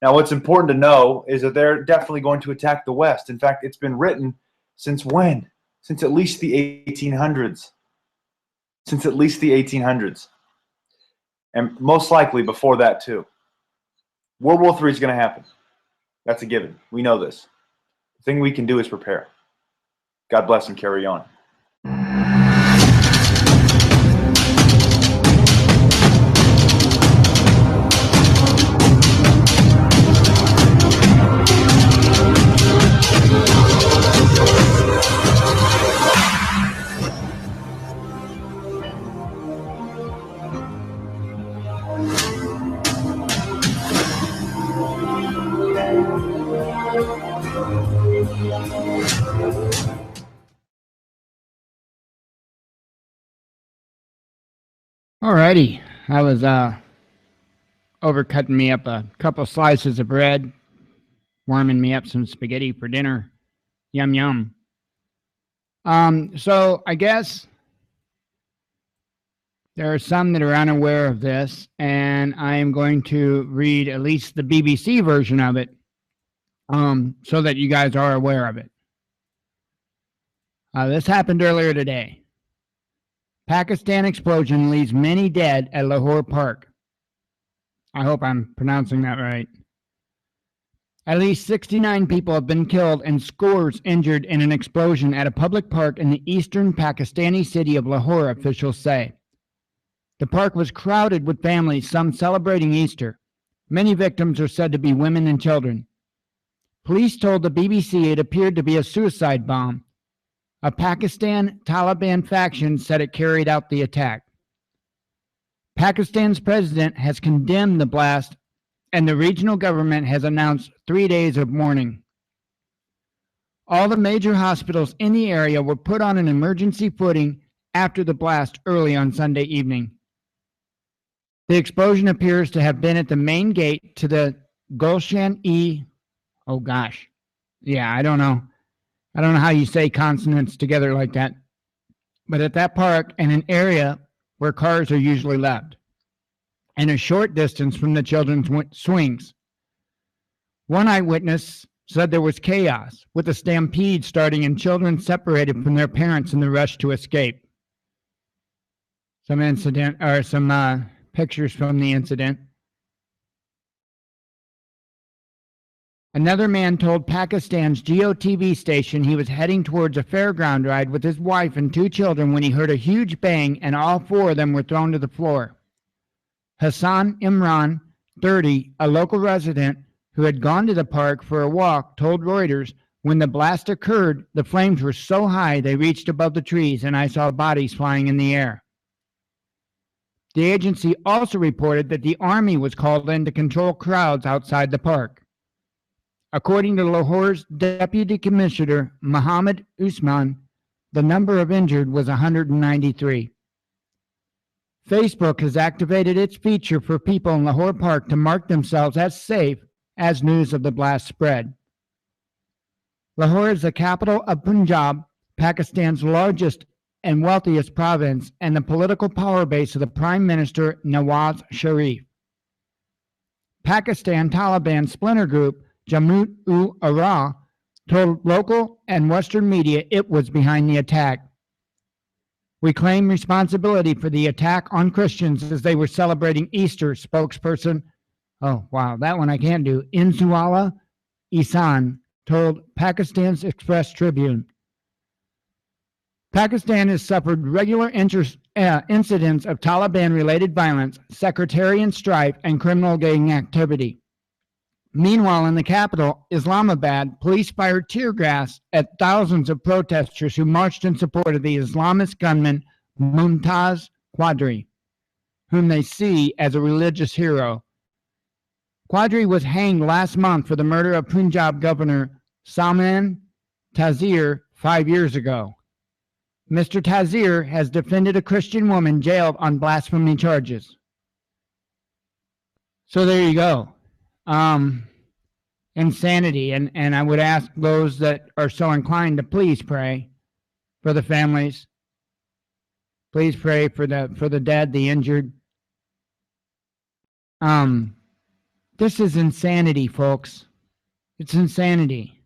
Now, what's important to know is that they're definitely going to attack the West. In fact, it's been written since when? Since at least the 1800s. Since at least the 1800s. And most likely before that, too. World War III is going to happen. That's a given. We know this. The thing we can do is prepare. God bless and carry on. Alrighty, I was overcutting me up a couple slices of bread, warming me up some spaghetti for dinner. Yum yum. So I guess there are some that are unaware of this, and I am going to read at least the BBC version of it, so that you guys are aware of it. This happened earlier today. Pakistan explosion leaves many dead at Lahore Park. I hope I'm pronouncing that right. At least 69 people have been killed and scores injured in an explosion at a public park in the eastern Pakistani city of Lahore, officials say. The park was crowded with families, some celebrating Easter. Many victims are said to be women and children. Police told the BBC it appeared to be a suicide bomb. A Pakistan Taliban faction said it carried out the attack. Pakistan's president has condemned the blast, and the regional government has announced 3 days of mourning. All the major hospitals in the area were put on an emergency footing after the blast early on Sunday evening. The explosion appears to have been at the main gate to the Gulshan-e. Oh gosh. Yeah, I don't know how you say consonants together like that. But at that park, in an area where cars are usually left, and a short distance from the children's swings. One eyewitness said there was chaos, with a stampede starting and children separated from their parents in the rush to escape. Some pictures from the incident. Another man told Pakistan's GOTV station he was heading towards a fairground ride with his wife and 2 children when he heard a huge bang and all 4 of them were thrown to the floor. Hassan Imran, 30, a local resident who had gone to the park for a walk, told Reuters, when the blast occurred, the flames were so high they reached above the trees and I saw bodies flying in the air. The agency also reported that the army was called in to control crowds outside the park. According to Lahore's Deputy Commissioner, Muhammad Usman, the number of injured was 193. Facebook has activated its feature for people in Lahore Park to mark themselves as safe as news of the blast spread. Lahore is the capital of Punjab, Pakistan's largest and wealthiest province, and the political power base of the Prime Minister Nawaz Sharif. Pakistan Taliban splinter group J-ul-Ahrar told local and Western media it was behind the attack. We claim responsibility for the attack on Christians as they were celebrating Easter, spokesperson, Insuala Ihsan told Pakistan's Express Tribune. Pakistan has suffered regular incidents of Taliban-related violence, sectarian strife, and criminal gang activity. Meanwhile, in the capital, Islamabad, police fired tear gas at thousands of protesters who marched in support of the Islamist gunman Mumtaz Qadri, whom they see as a religious hero. Qadri was hanged last month for the murder of Punjab Governor Salman Taseer 5 years ago. Mr. Tazir has defended a Christian woman jailed on blasphemy charges. So there you go. Insanity. And I would ask those that are so inclined to please pray for the families. Please pray for the dead, the injured. This is insanity, folks. It's insanity.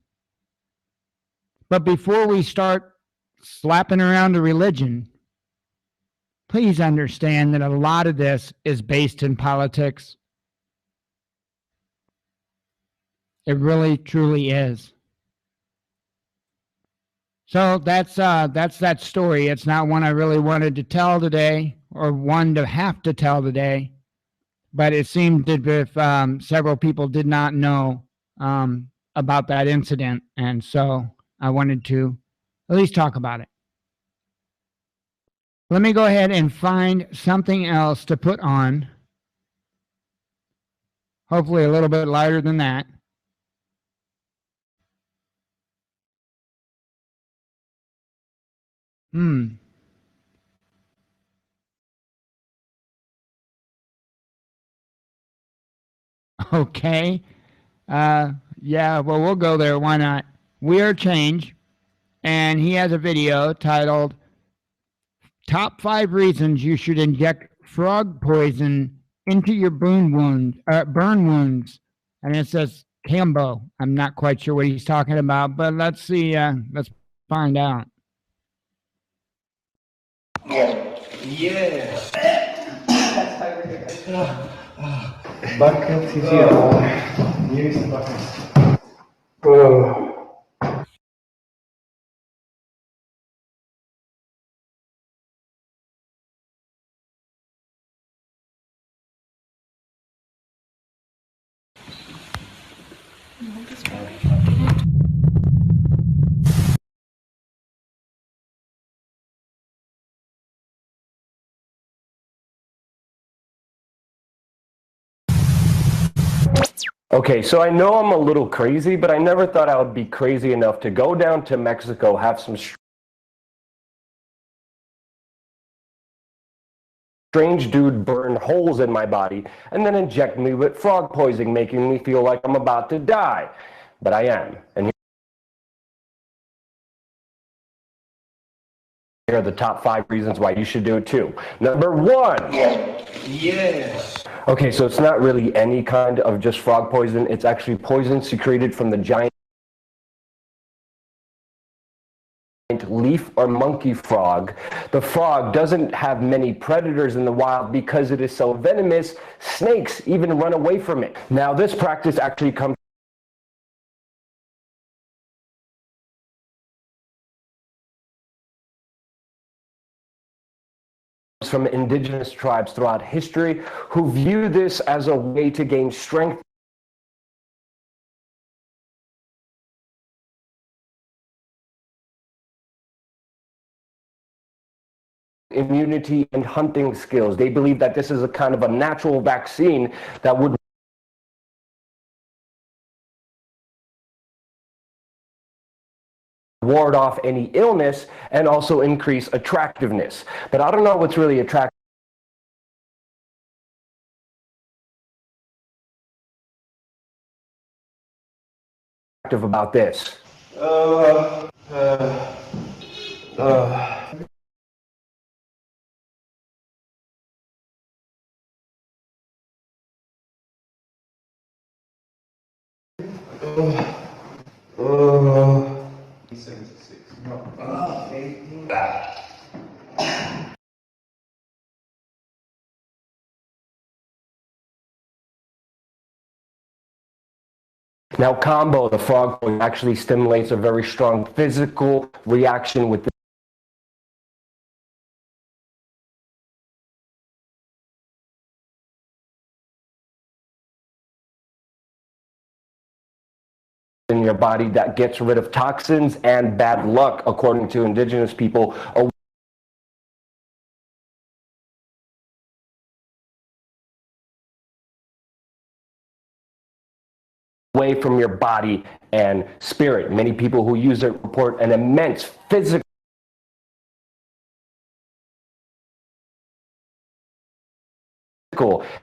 But before we start slapping around a religion, please understand that a lot of this is based in politics. It really, truly is. So that's that story. It's not one I really wanted to tell today, or one to have to tell today, but it seemed that if several people did not know about that incident, and so I wanted to at least talk about it. Let me go ahead and find something else to put on. Hopefully a little bit lighter than that. Okay. Yeah, well, we'll go there. Why not? We Are Change. And he has a video titled Top 5 Reasons You Should Inject Frog Poison into Your Burn Wounds. And it says Cambo. I'm not quite sure what he's talking about, but let's see. Let's find out. Yeah. Buckets is here. Use the buckets. Oh. Okay, so I know I'm a little crazy, but I never thought I would be crazy enough to go down to Mexico, have some strange dude burn holes in my body, and then inject me with frog poison, making me feel like I'm about to die. But I am. And here are the top 5 reasons why you should do it too. Number 1. Yeah. Okay, so it's not really any kind of just frog poison. It's actually poison secreted from the giant leaf or monkey frog. The frog doesn't have many predators in the wild because it is so venomous. Snakes even run away from it. Now, this practice actually comes from indigenous tribes throughout history who view this as a way to gain strength immunity and hunting skills. They believe that this is a kind of a natural vaccine that would ward off any illness and also increase attractiveness. But I don't know what's really attractive about this. Now, combo, the frog poison actually stimulates a very strong physical reaction with in your body that gets rid of toxins and bad luck, according to indigenous people. Away from your body and spirit. Many people who use it report an immense physical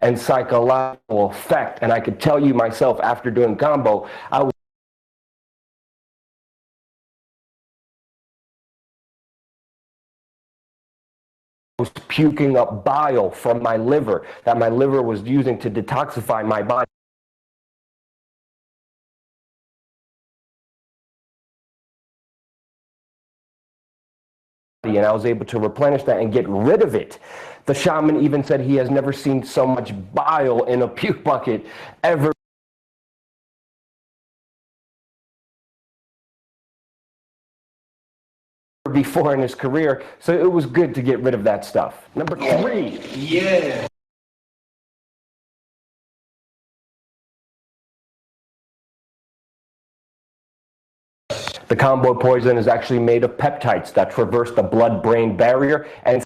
and psychological effect. And I could tell you myself, after doing combo, I was puking up bile from my liver that my liver was using to detoxify my body. And I was able to replenish that and get rid of it. The shaman even said he has never seen so much bile in a puke bucket ever before in his career, so it was good to get rid of that stuff. Number 3. Yeah. The combo poison is actually made of peptides that traverse the blood-brain barrier and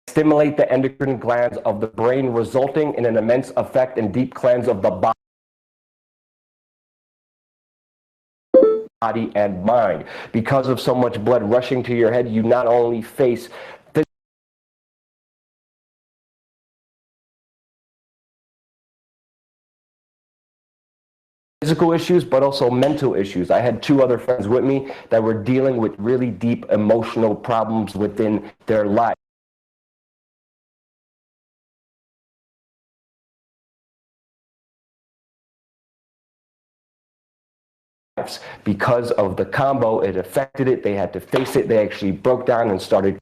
stimulate the endocrine glands of the brain, resulting in an immense effect and deep cleanse of the body and mind. Because of so much blood rushing to your head, you not only face physical issues, but also mental issues. I had 2 other friends with me that were dealing with really deep emotional problems within their life. Because of the combo, it affected it. They had to face it. They actually broke down and started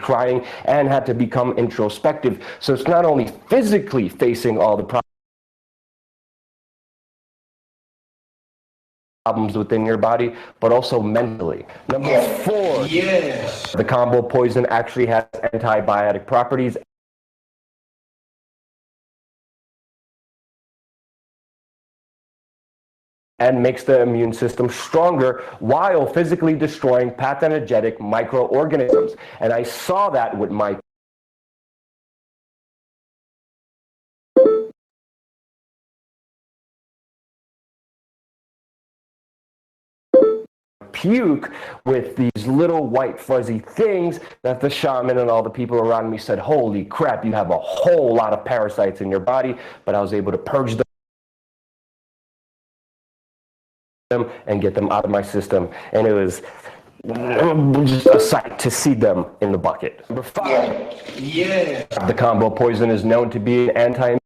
crying and had to become introspective. So it's not only physically facing all the problems within your body, but also mentally. Number 4, the combo poison actually has antibiotic properties and makes the immune system stronger while physically destroying pathogenic microorganisms. And I saw that with my puke with these little white fuzzy things that the shaman and all the people around me said, holy crap, you have a whole lot of parasites in your body. But I was able to purge them and get them out of my system, and it was just a sight to see them in the bucket. Number 5, the combo poison is known to be an anti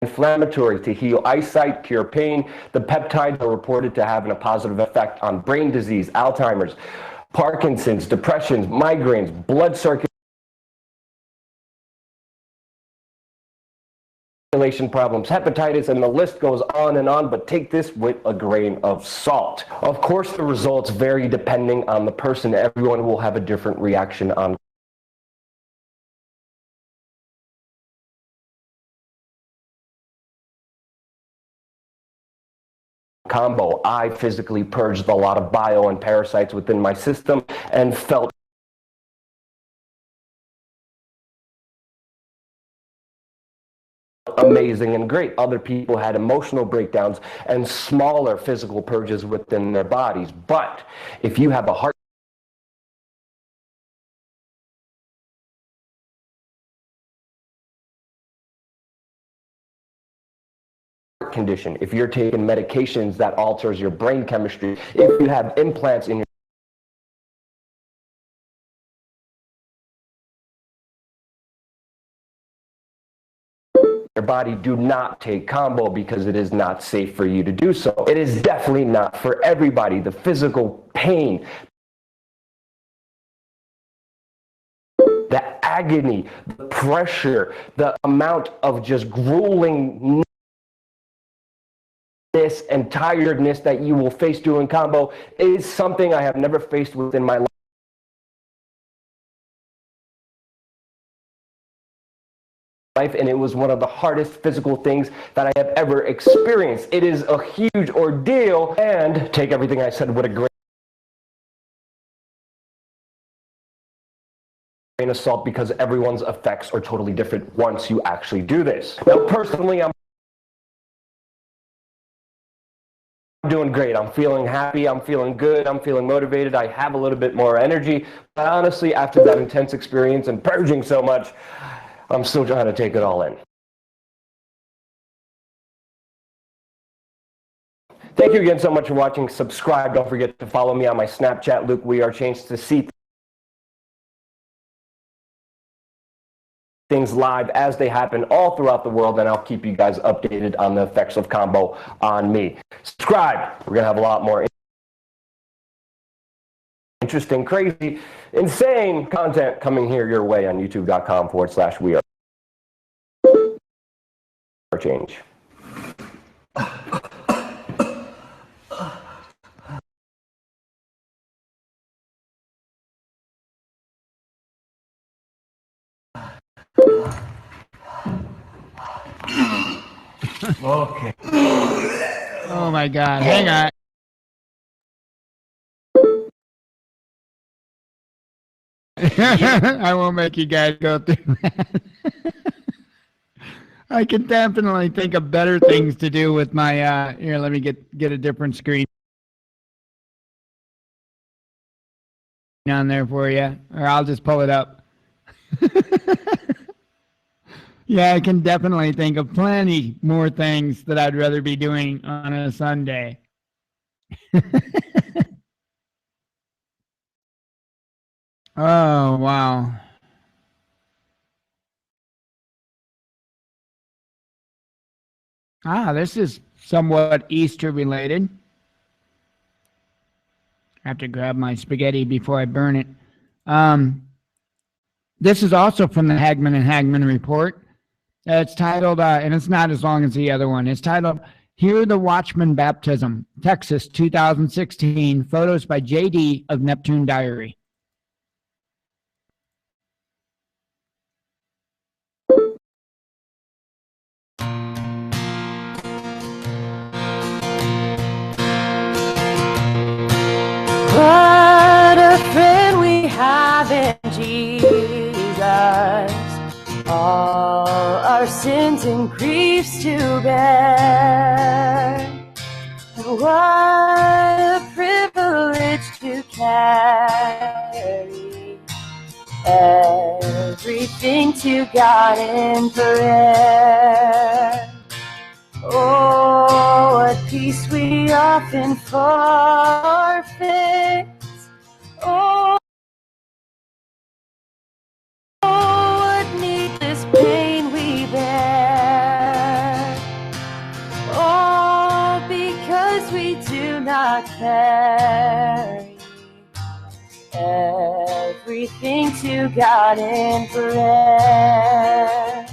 inflammatory, to heal eyesight, cure pain. The peptides are reported to have a positive effect on brain disease, Alzheimer's, Parkinson's, depressions, migraines, blood circulation problems, hepatitis, and the list goes on and on, but take this with a grain of salt. Of course, the results vary depending on the person. Everyone will have a different reaction on combo. I physically purged a lot of bile and parasites within my system and felt amazing and great. Other people had emotional breakdowns and smaller physical purges within their bodies. But if you have a heart condition, if you're taking medications that alters your brain chemistry, if you have implants in your body, do not take combo because it is not safe for you to do so. It is definitely not for everybody. The physical pain, the agony, the pressure, the amount of just grueling and tiredness that you will face doing combo is something I have never faced within my life, and it was one of the hardest physical things that I have ever experienced. It is a huge ordeal, and take everything I said with a grain grain of salt because everyone's effects are totally different once you actually do this. Now, personally, I'm doing great. I'm feeling happy. I'm feeling good. I'm feeling motivated. I have a little bit more energy. But honestly, after that intense experience and purging so much, I'm still trying to take it all in. Thank you again so much for watching. Subscribe. Don't forget to follow me on my Snapchat, ℊʊℯwania, to see things live as they happen all throughout the world, and I'll keep you guys updated on the effects of combo on me. Subscribe. We're going to have a lot more interesting, crazy, insane content coming here your way on youtube.com/wearechange. Okay. Oh my God, hang on. I won't make you guys go through that. I can definitely think of better things to do with my, here, let me get a different screen on there for you, or I'll just pull it up. Yeah, I can definitely think of plenty more things that I'd rather be doing on a Sunday. Oh, wow. Ah, this is somewhat Easter related. I have to grab my spaghetti before I burn it. This is also from the Hagman and Hagman report. It's titled, and it's not as long as the other one. It's titled, Hear the Watchman Baptism, Texas 2016, photos by JD of Neptune Diary. What a friend we have in Jesus. All our sins and griefs to bear. And what a privilege to carry everything to God in prayer. Oh, what peace we often forfeit. Oh, what needless pain we bear. Oh, because we do not carry everything to God in prayer.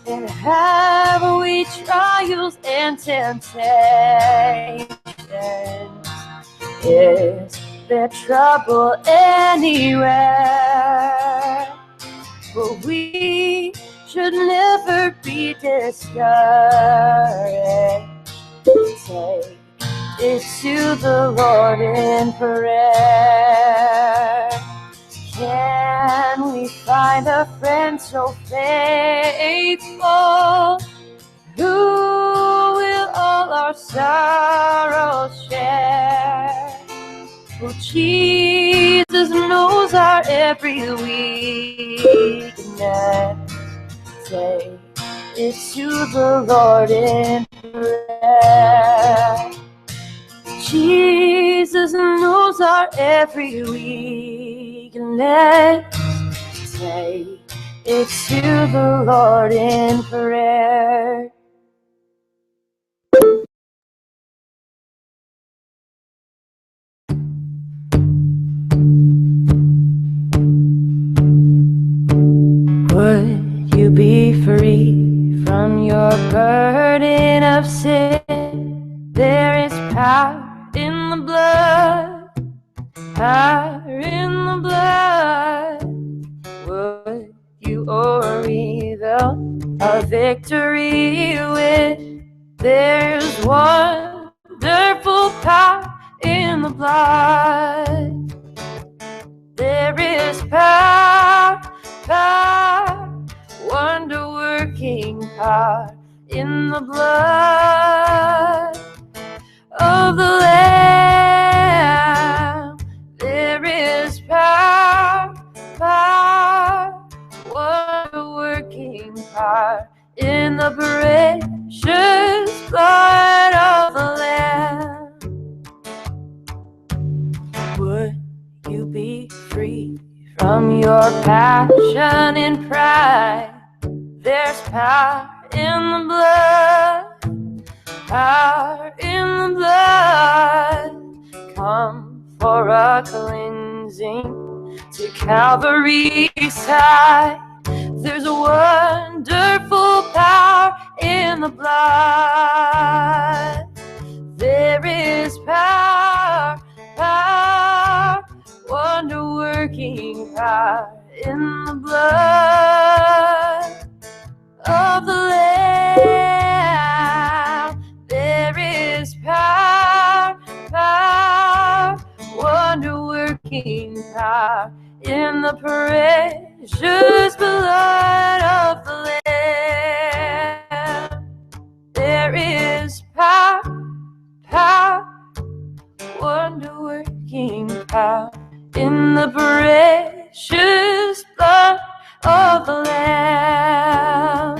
And have we trials and temptations? Is there trouble anywhere? But we should never be discouraged. Take it to the Lord in prayer. Can we find a friend so faithful who will all our sorrows share? Oh, Jesus knows our every weakness. Take it to the Lord in prayer. Jesus knows our every weakness. Take it to the Lord in prayer. Would you be free from your burden of sin? There is power in the blood, power in the blood. Would you or reveal a victory with? There's wonderful power in the blood. There is power working power in the blood of the Lamb. There is power, power, wonder-working power in the precious blood of the Lamb. Would you be free from your passion and pride? There's power in the blood, power in the blood. Come for a cleansing to Calvary's side. There's a wonderful power in the blood. There is power, power, wonder-working power in the blood of the Lamb. There is power, power, wonder-working power in the precious blood of the Lamb. There is power, power, wonder-working power in the precious blood of the Lamb.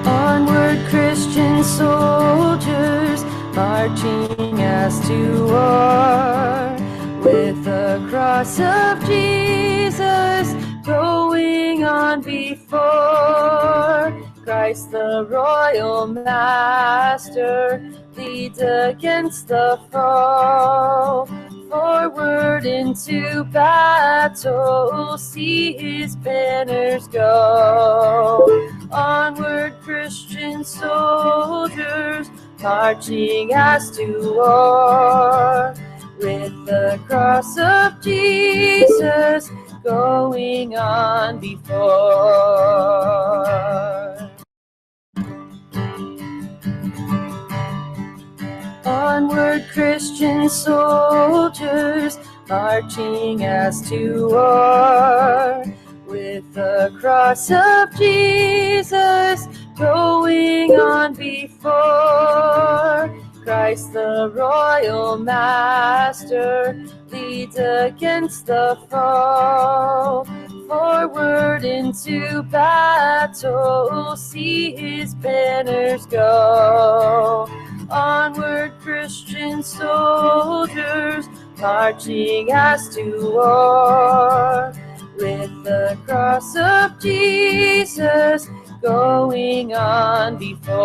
Onward, Christian soldiers, marching as to war, with the cross of Jesus going on before. Christ the royal master leads against the foe. Forward into battle, see his banners go. Onward, Christian soldiers, marching as to war, with the cross of Jesus going on before. Onward, Christian soldiers, marching as to war, with the cross of Jesus going on before. Christ the royal master leads against the foe. Forward into battle, see his banners go. Onward, Christian soldiers, marching as to war, with the cross of Jesus going on before.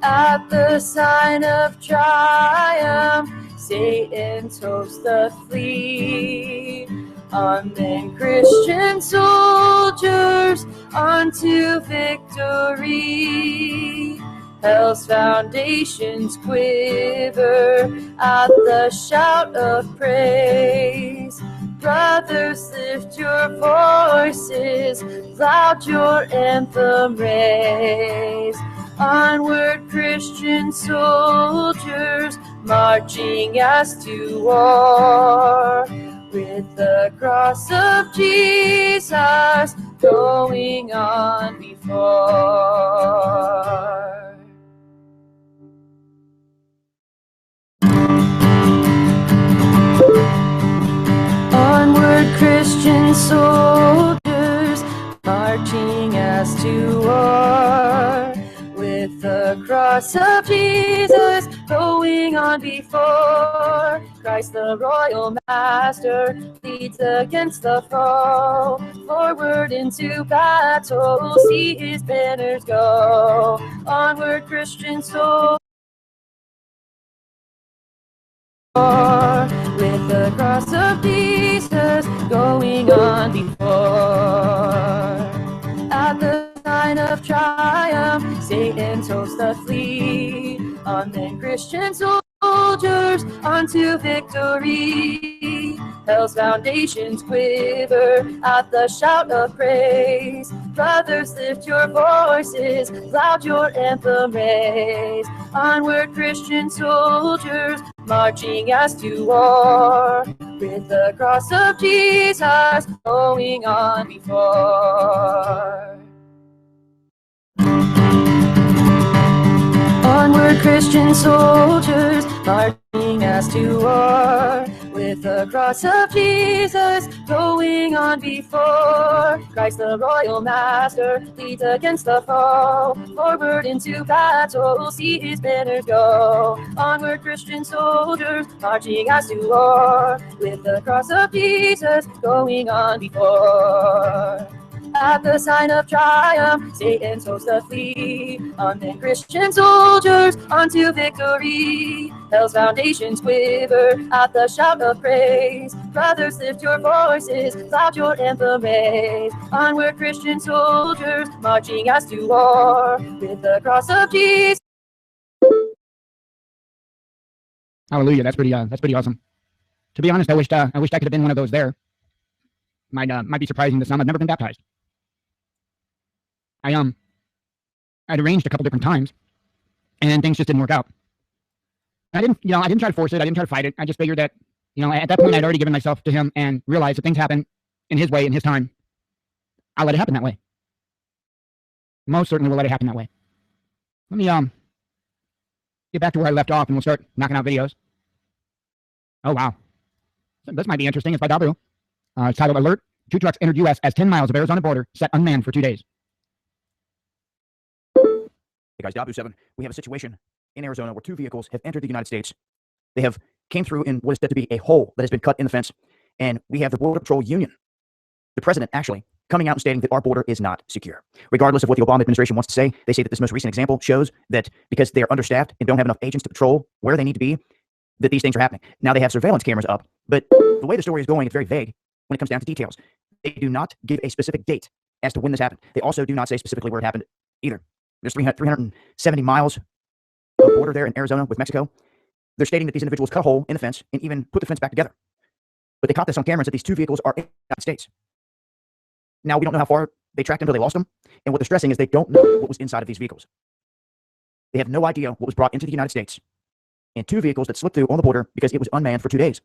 At the sign of triumph, Satan's host doth flee. On then, Christian soldiers, unto victory. Hell's foundations quiver at the shout of praise. Brothers, lift your voices, loud your anthem raise. Onward, Christian soldiers, marching as to war, with the cross of Jesus going on before. Onward, Christian soldiers, marching as to war, with the cross of Jesus going on before. Christ the royal master leads against the foe. Forward into battle, see his banners go. Onward, Christian soldiers, with the cross of Jesus going on before. At the sign of triumph, Satan's host doth flee. On then, Christian soldiers, unto victory. Hell's foundations quiver at the shout of praise. Brothers, lift your voices, loud your anthem raise. Onward, Christian soldiers, marching as to war, with the cross of Jesus going on before. Onward, Christian soldiers, marching as to war, with the cross of Jesus going on before. Christ the royal master leads against the foe, forward into battle, see his banners go. Onward, Christian soldiers, marching as to war, with the cross of Jesus going on before. At the sign of triumph, Satan's host doth flee. On then, Christian soldiers, unto victory. Hell's foundations quiver at the shout of praise. Brothers, lift your voices, loud your anthem raise. Onward, Christian soldiers, marching as to war, with the cross of Jesus. Hallelujah. That's pretty awesome. To be honest, I wished I could have been one of those there. Might be surprising to some. I've never been baptized. I'd arranged a couple different times, and things just didn't work out. I didn't try to force it. I didn't try to fight it. I just figured that, at that point I'd already given myself to him and realized that things happen in his way, in his time. I'll let it happen that way. Most certainly will let it happen that way. Let me get back to where I left off, and we'll start knocking out videos. Oh wow, this might be interesting. It's by Rubio. It's titled "Alert: 2 trucks entered U.S. as 10 miles of Arizona border set unmanned for 2 days." Hey guys, ℊ{W7} we have a situation in Arizona where 2 vehicles have entered the United States. They have came through in what is said to be a hole that has been cut in the fence, and we have the Border Patrol Union, the president actually, coming out and stating that our border is not secure. Regardless of what the Obama administration wants to say, they say that this most recent example shows that because they are understaffed and don't have enough agents to patrol where they need to be, that these things are happening. Now they have surveillance cameras up, but the way the story is going, it's very vague when it comes down to details. They do not give a specific date as to when this happened. They also do not say specifically where it happened either. There's 370 miles of border there in Arizona with Mexico. They're stating that these individuals cut a hole in the fence and even put the fence back together. But they caught this on cameras that these 2 vehicles are in the United States. Now, we don't know how far they tracked them until they lost them. And what they're stressing is they don't know what was inside of these vehicles. They have no idea what was brought into the United States. And 2 vehicles that slipped through on the border because it was unmanned for 2 days.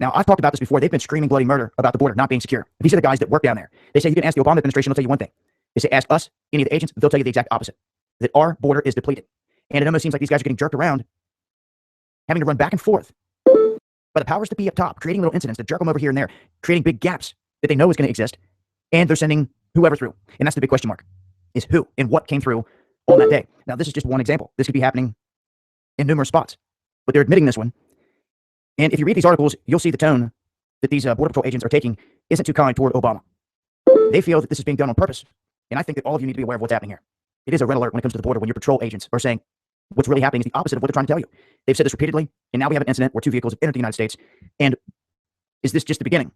Now, I've talked about this before. They've been screaming bloody murder about the border not being secure. These are the guys that work down there. They say you can ask the Obama administration, they'll tell you one thing. They say ask us, any of the agents, they'll tell you the exact opposite. That our border is depleted. And it almost seems like these guys are getting jerked around, having to run back and forth by the powers that be up top, creating little incidents that jerk them over here and there, creating big gaps that they know is going to exist, and they're sending whoever through. And that's the big question mark, is who and what came through on that day. Now, this is just one example. This could be happening in numerous spots, but they're admitting this one. And if you read these articles, you'll see the tone that these Border Patrol agents are taking isn't too kind toward Obama. They feel that this is being done on purpose. And I think that all of you need to be aware of what's happening here. It is a red alert when it comes to the border when your patrol agents are saying what's really happening is the opposite of what they're trying to tell you. They've said this repeatedly, and now we have an incident where 2 vehicles have entered the United States. And is this just the beginning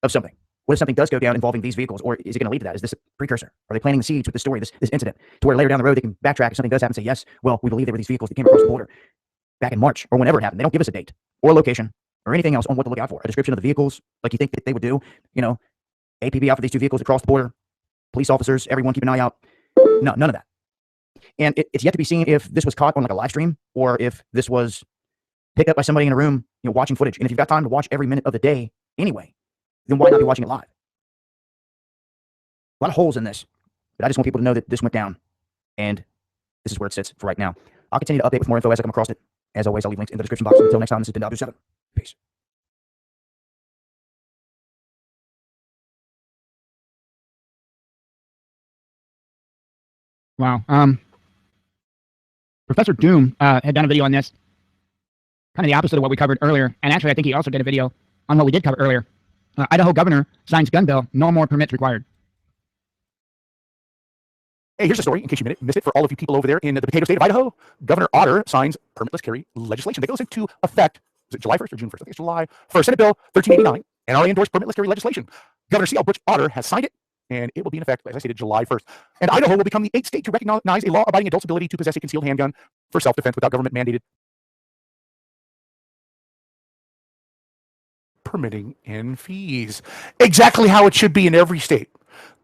of something? What if something does go down involving these vehicles, or is it going to lead to that? Is this a precursor? Are they planting the seeds with this story, this incident, to where later down the road they can backtrack if something does happen and say, yes, well, we believe there were these vehicles that came across the border back in March or whenever it happened. They don't give us a date or a location or anything else on what to look out for. A description of the vehicles, like you think that they would do, APB out for these 2 vehicles across the border, police officers, everyone keep an eye out. No, none of that. And it's yet to be seen if this was caught on like a live stream or if this was picked up by somebody in a room, watching footage. And if you've got time to watch every minute of the day anyway, then why not be watching it live? A lot of holes in this, but I just want people to know that this went down, and this is where it sits for right now. I'll continue to update with more info as I come across it. As always, I'll leave links in the description box. Until next time, this has been ℊ{W7}. Peace. Wow. Professor Doom had done a video on this, kind of the opposite of what we covered earlier. And actually, I think he also did a video on what we did cover earlier. Idaho governor signs gun bill, no more permits required. Hey, here's a story, in case you missed it, for all of you people over there in the potato state of Idaho. Governor Otter signs permitless carry legislation that goes into effect, is it July 1st or June 1st? I think it's July, for Senate Bill 1389, and already endorsed permitless carry legislation. Governor C.L. Butch Otter has signed it, and it will be in effect, as I stated, July 1st. And Idaho will become the 8th state to recognize a law-abiding adult's ability to possess a concealed handgun for self-defense without government-mandated permitting and fees. Exactly how it should be in every state.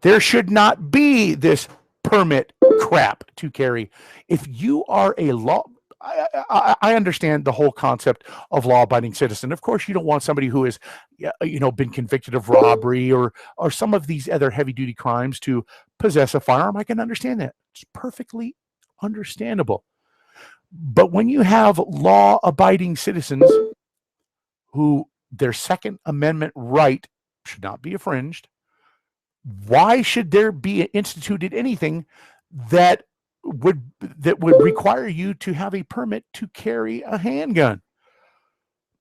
There should not be this permit crap to carry. If you are a law, I understand the whole concept of law-abiding citizen. Of course, you don't want somebody who has, been convicted of robbery or some of these other heavy-duty crimes to possess a firearm. I can understand that. It's perfectly understandable. But when you have law-abiding citizens who their Second Amendment right should not be infringed, why should there be instituted anything that would require you to have a permit to carry a handgun?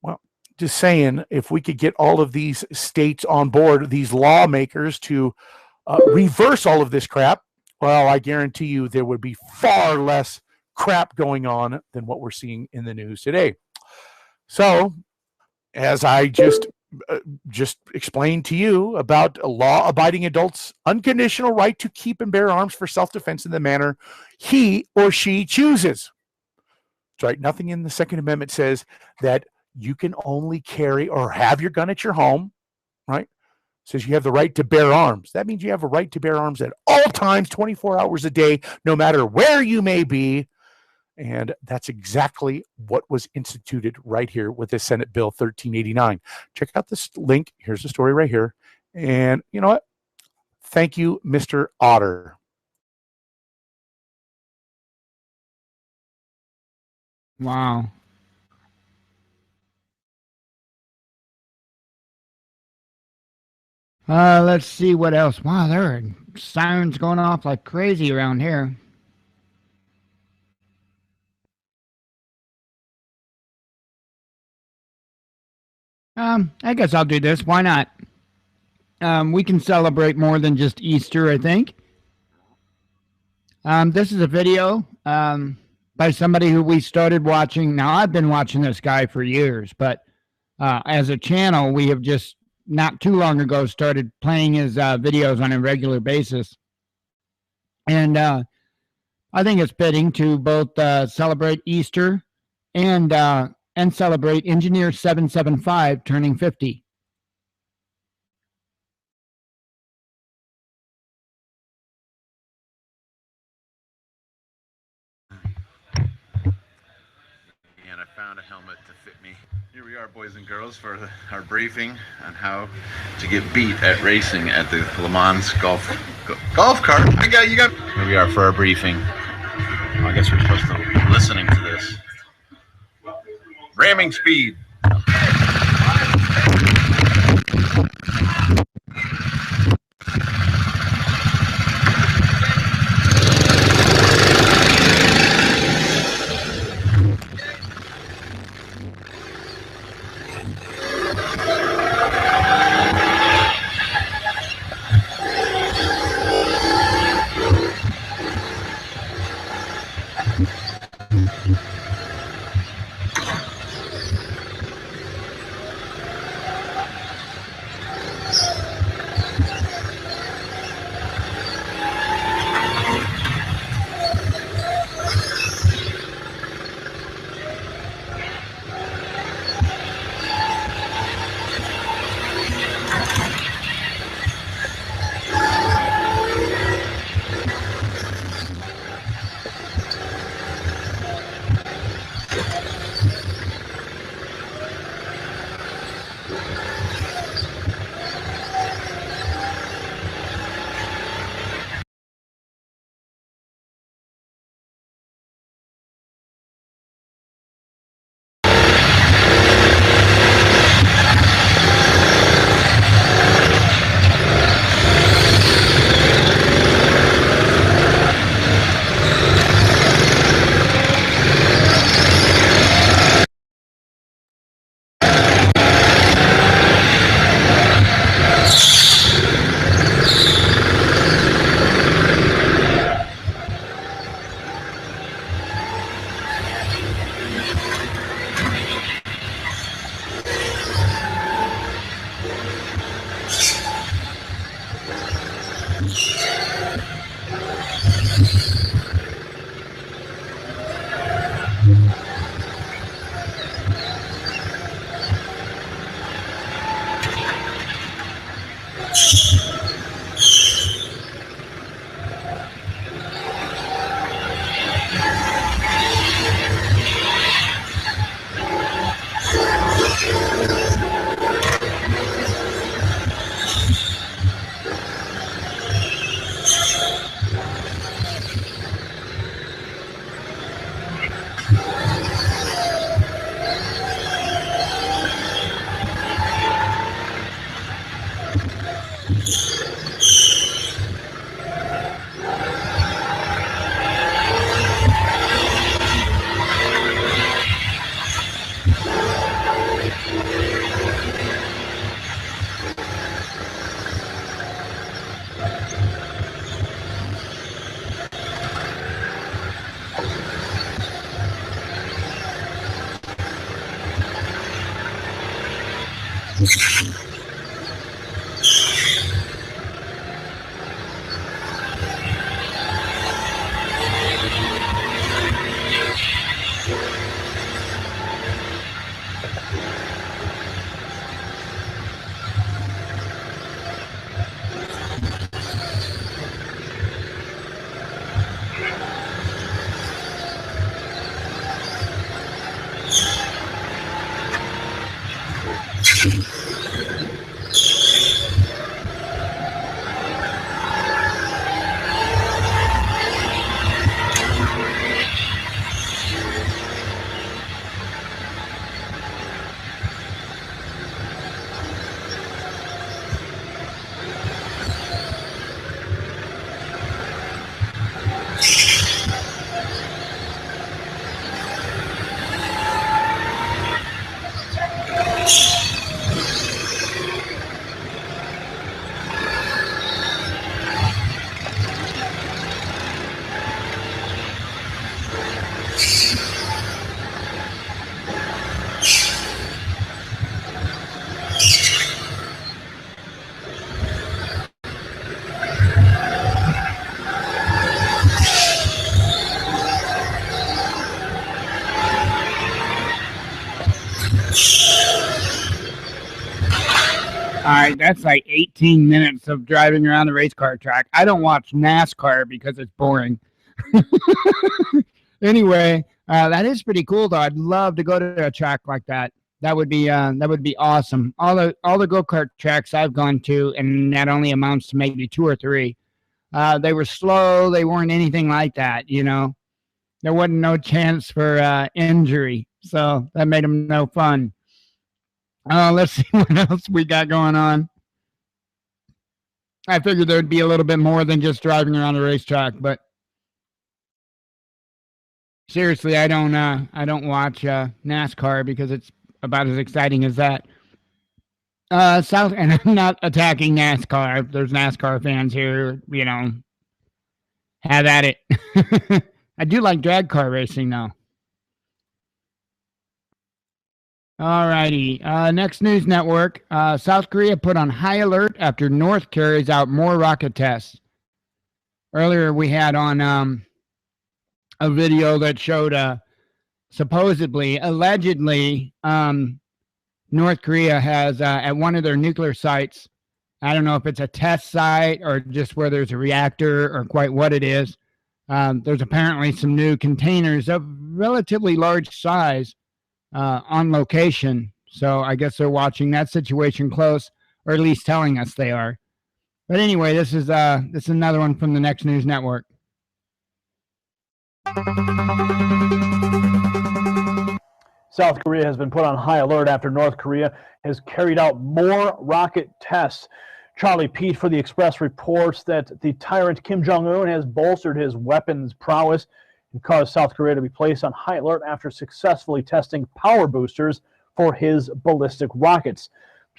Well, just saying, if we could get all of these states on board, these lawmakers, to reverse all of this crap, well, I guarantee you there would be far less crap going on than what we're seeing in the news today. So, as I just explained to you about a law-abiding adult's unconditional right to keep and bear arms for self-defense in the manner he or she chooses. That's right. Nothing in the Second Amendment says that you can only carry or have your gun at your home, right? It says you have the right to bear arms. That means you have a right to bear arms at all times, 24 hours a day, no matter where you may be. And that's exactly what was instituted right here with this Senate Bill 1389. Check out this link. Here's the story right here. And you know what? Thank you, Mr. Otter. Wow. Let's see what else. Wow, there are sirens going off like crazy around here. I guess I'll do this. Why not? We can celebrate more than just Easter, I think. This is a video by somebody who we started watching. Now, I've been watching this guy for years, but as a channel, we have just not too long ago started playing his videos on a regular basis. And I think it's fitting to both celebrate Easter and celebrate Engineer 775 turning 50. And I found a helmet to fit me. Here we are, boys and girls, for our briefing on how to get beat at racing at the Le Mans golf cart. Here we are for our briefing. I guess we're supposed to be listening to this. Ramming speed. All right, that's like 18 minutes of driving around the race car track. I don't watch NASCAR because it's boring. Anyway, that is pretty cool, though. I'd love to go to a track like that. That would be awesome. All the go-kart tracks I've gone to, and that only amounts to maybe 2 or 3. They were slow. They weren't anything like that. You know, there wasn't no chance for injury, so that made them no fun. Let's see what else we got going on. I figured there'd be a little bit more than just driving around a racetrack, but seriously, I don't watch NASCAR because it's about as exciting as that. South, and I'm not attacking NASCAR. If there's NASCAR fans here, you know, have at it. I do like drag car racing, though. All righty. Next news network. South Korea put on high alert after North carries out more rocket tests. Earlier we had on a video that showed allegedly, North Korea has at one of their nuclear sites, I don't know if it's a test site or just where there's a reactor or quite what it is. There's apparently some new containers of relatively large size on location. So I guess they're watching that situation close, or at least telling us they are. But anyway, this is another one from the Next News Network. South Korea has been put on high alert after North Korea has carried out more rocket tests. Charlie Pete for the Express reports that the tyrant Kim Jong-un has bolstered his weapons prowess and caused South Korea to be placed on high alert after successfully testing power boosters for his ballistic rockets.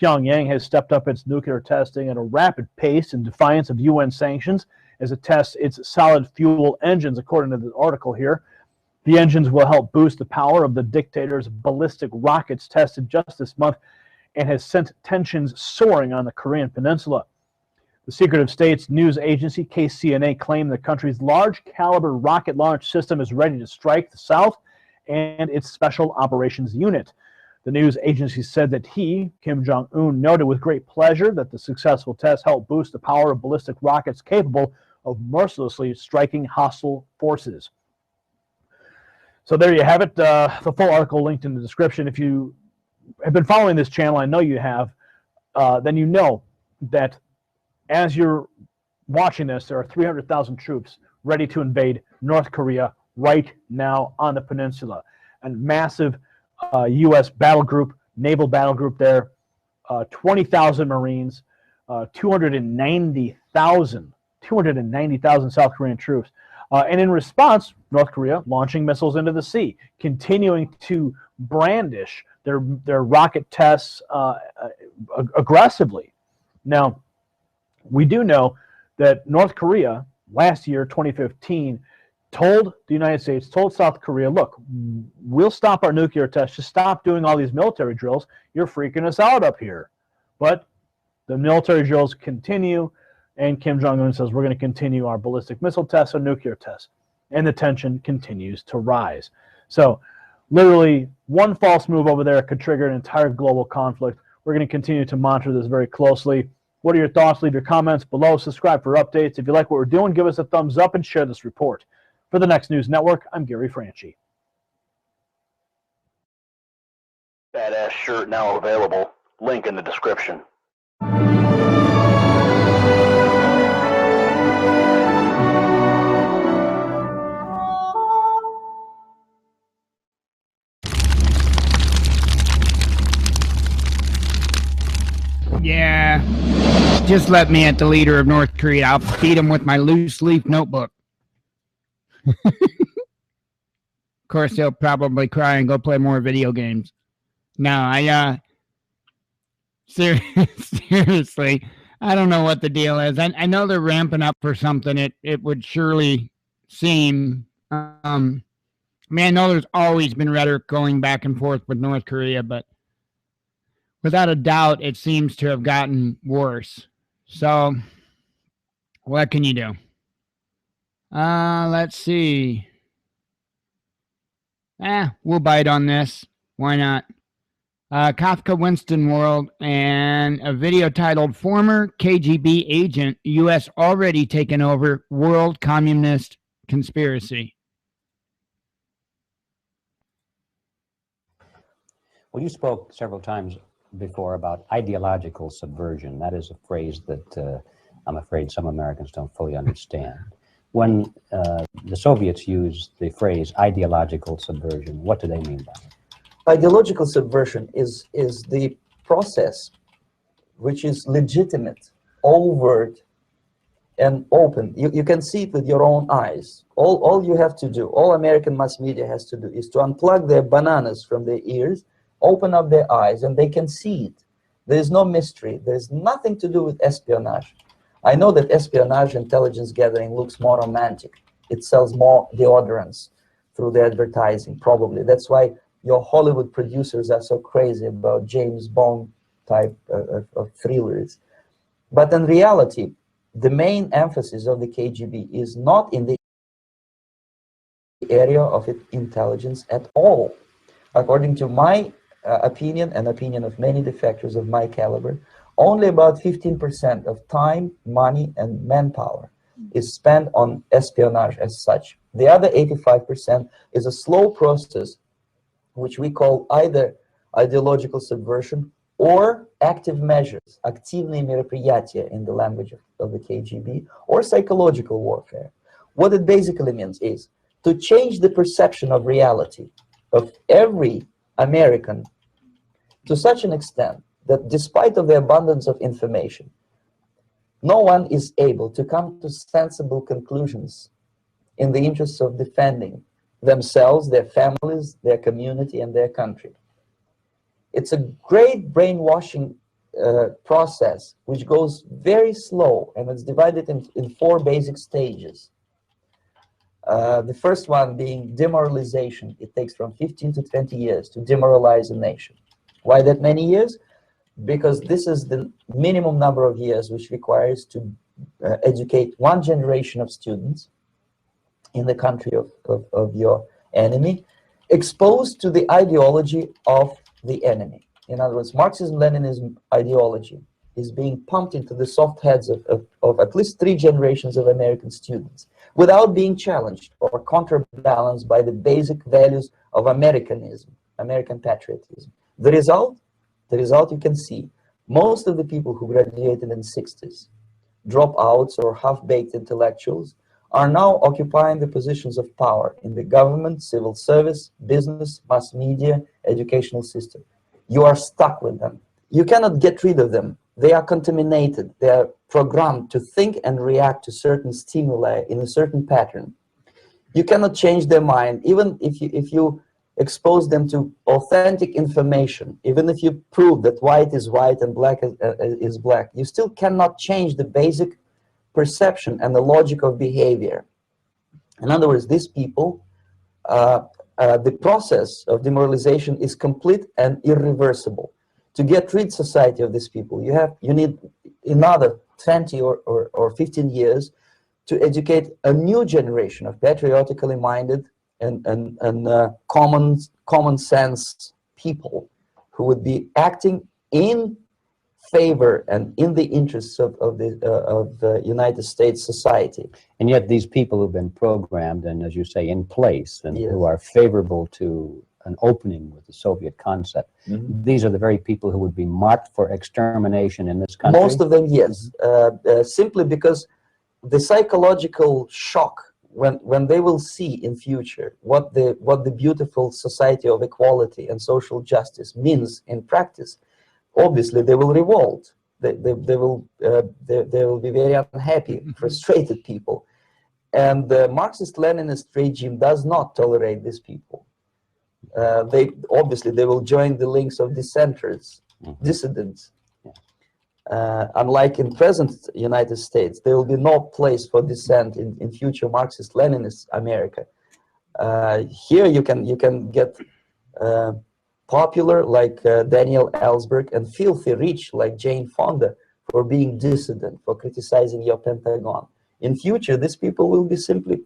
Pyongyang has stepped up its nuclear testing at a rapid pace in defiance of UN sanctions as it tests its solid fuel engines, according to the article here. The engines will help boost the power of the dictator's ballistic rockets tested just this month and has sent tensions soaring on the Korean peninsula. The Secret of State's news agency, KCNA, claimed the country's large-caliber rocket launch system is ready to strike the South and its Special Operations Unit. The news agency said that he, Kim Jong-un, noted with great pleasure that the successful test helped boost the power of ballistic rockets capable of mercilessly striking hostile forces. So there you have it. The full article linked in the description. If you have been following this channel, I know you have, then you know that as you're watching this, there are 300,000 troops ready to invade North Korea right now on the peninsula. A massive U.S. battle group, naval battle group there, 20,000 Marines, 290,000 South Korean troops. And in response, North Korea launching missiles into the sea, continuing to brandish their rocket tests aggressively. Now, we do know that North Korea last year, 2015, told the United States, told South Korea, look, we'll stop our nuclear tests. Just stop doing all these military drills. You're freaking us out up here. But the military drills continue, and Kim Jong-un says we're going to continue our ballistic missile tests and nuclear tests. And the tension continues to rise. So literally one false move over there could trigger an entire global conflict. We're going to continue to monitor this very closely. What are your thoughts? Leave your comments below. Subscribe for updates. If you like what we're doing, give us a thumbs up and share this report. For the Next News Network, I'm Gary Franchi. Badass shirt now available. Link in the description. Yeah, just let me at the leader of North Korea. I'll feed him with my loose leaf notebook. Of course, he'll probably cry and go play more video games. No, seriously, I don't know what the deal is. I know they're ramping up for something. It would surely seem. I mean, I know there's always been rhetoric going back and forth with North Korea, but without a doubt, it seems to have gotten worse. So, what can you do? Let's see. We'll bite on this. Why not? Kafka Winston World and a video titled Former KGB Agent, U.S. Already Taken Over, World Communist Conspiracy. Well, you spoke several times before about ideological subversion. That is a phrase that I'm afraid some Americans don't fully understand. When the Soviets used the phrase ideological subversion, what do they mean by it? Ideological subversion is the process which is legitimate, overt, and open. You can see it with your own eyes. All you have to do, all American mass media has to do, is to unplug their bananas from their ears, open up their eyes, and they can see it. There is no mystery. There is nothing to do with espionage. I know that espionage, intelligence gathering, looks more romantic. It sells more deodorants through the advertising, probably. That's why your Hollywood producers are so crazy about James Bond type of thrillers. But in reality, the main emphasis of the KGB is not in the area of intelligence at all. According to my opinion and opinion of many defectors of my caliber, only about 15% of time, money, and manpower is spent on espionage as such. The other 85% is a slow process which we call either ideological subversion or active measures, активные мероприятия in the language of the KGB, or psychological warfare. What it basically means is to change the perception of reality of every American to such an extent that despite of the abundance of information, no one is able to come to sensible conclusions in the interests of defending themselves, their families, their community, and their country. It's a great brainwashing process which goes very slow, and it's divided in 4 basic stages. The first one being demoralization. It takes from 15 to 20 years to demoralize a nation. Why that many years? Because this is the minimum number of years which requires to educate one generation of students in the country of your enemy, exposed to the ideology of the enemy. In other words, Marxism-Leninism ideology is being pumped into the soft heads of at least 3 generations of American students without being challenged or counterbalanced by the basic values of Americanism, American patriotism. The result you can see. Most of the people who graduated in the 60s, dropouts or half-baked intellectuals, are now occupying the positions of power in the government, civil service, business, mass media, educational system. You are stuck with them. You cannot get rid of them. They are contaminated. They are programmed to think and react to certain stimuli in a certain pattern. You cannot change their mind, even if you expose them to authentic information, even if you prove that white is white and black is black, you still cannot change the basic perception and the logic of behavior. In other words, these people, the process of demoralization is complete and irreversible. To get rid society of these people, you need another 20 or 15 years to educate a new generation of patriotically minded and common sense people who would be acting in favor and in the interests of the United States society. And yet these people who've been programmed and, as you say, in place, and Yes. who are favorable to an opening with the Soviet concept, these are the very people who would be marked for extermination in this country? Most of them, yes. Simply because the psychological shock when they will see in future what the beautiful society of equality and social justice means in practice, obviously they will revolt. They will be very unhappy, frustrated people. And the Marxist-Leninist regime does not tolerate these people. They will join the links of dissenters, dissidents. Unlike in present United States, there will be no place for dissent in future Marxist-Leninist America. Here you can get popular like Daniel Ellsberg and filthy rich like Jane Fonda for being dissident, for criticizing your Pentagon. In future, these people will be simply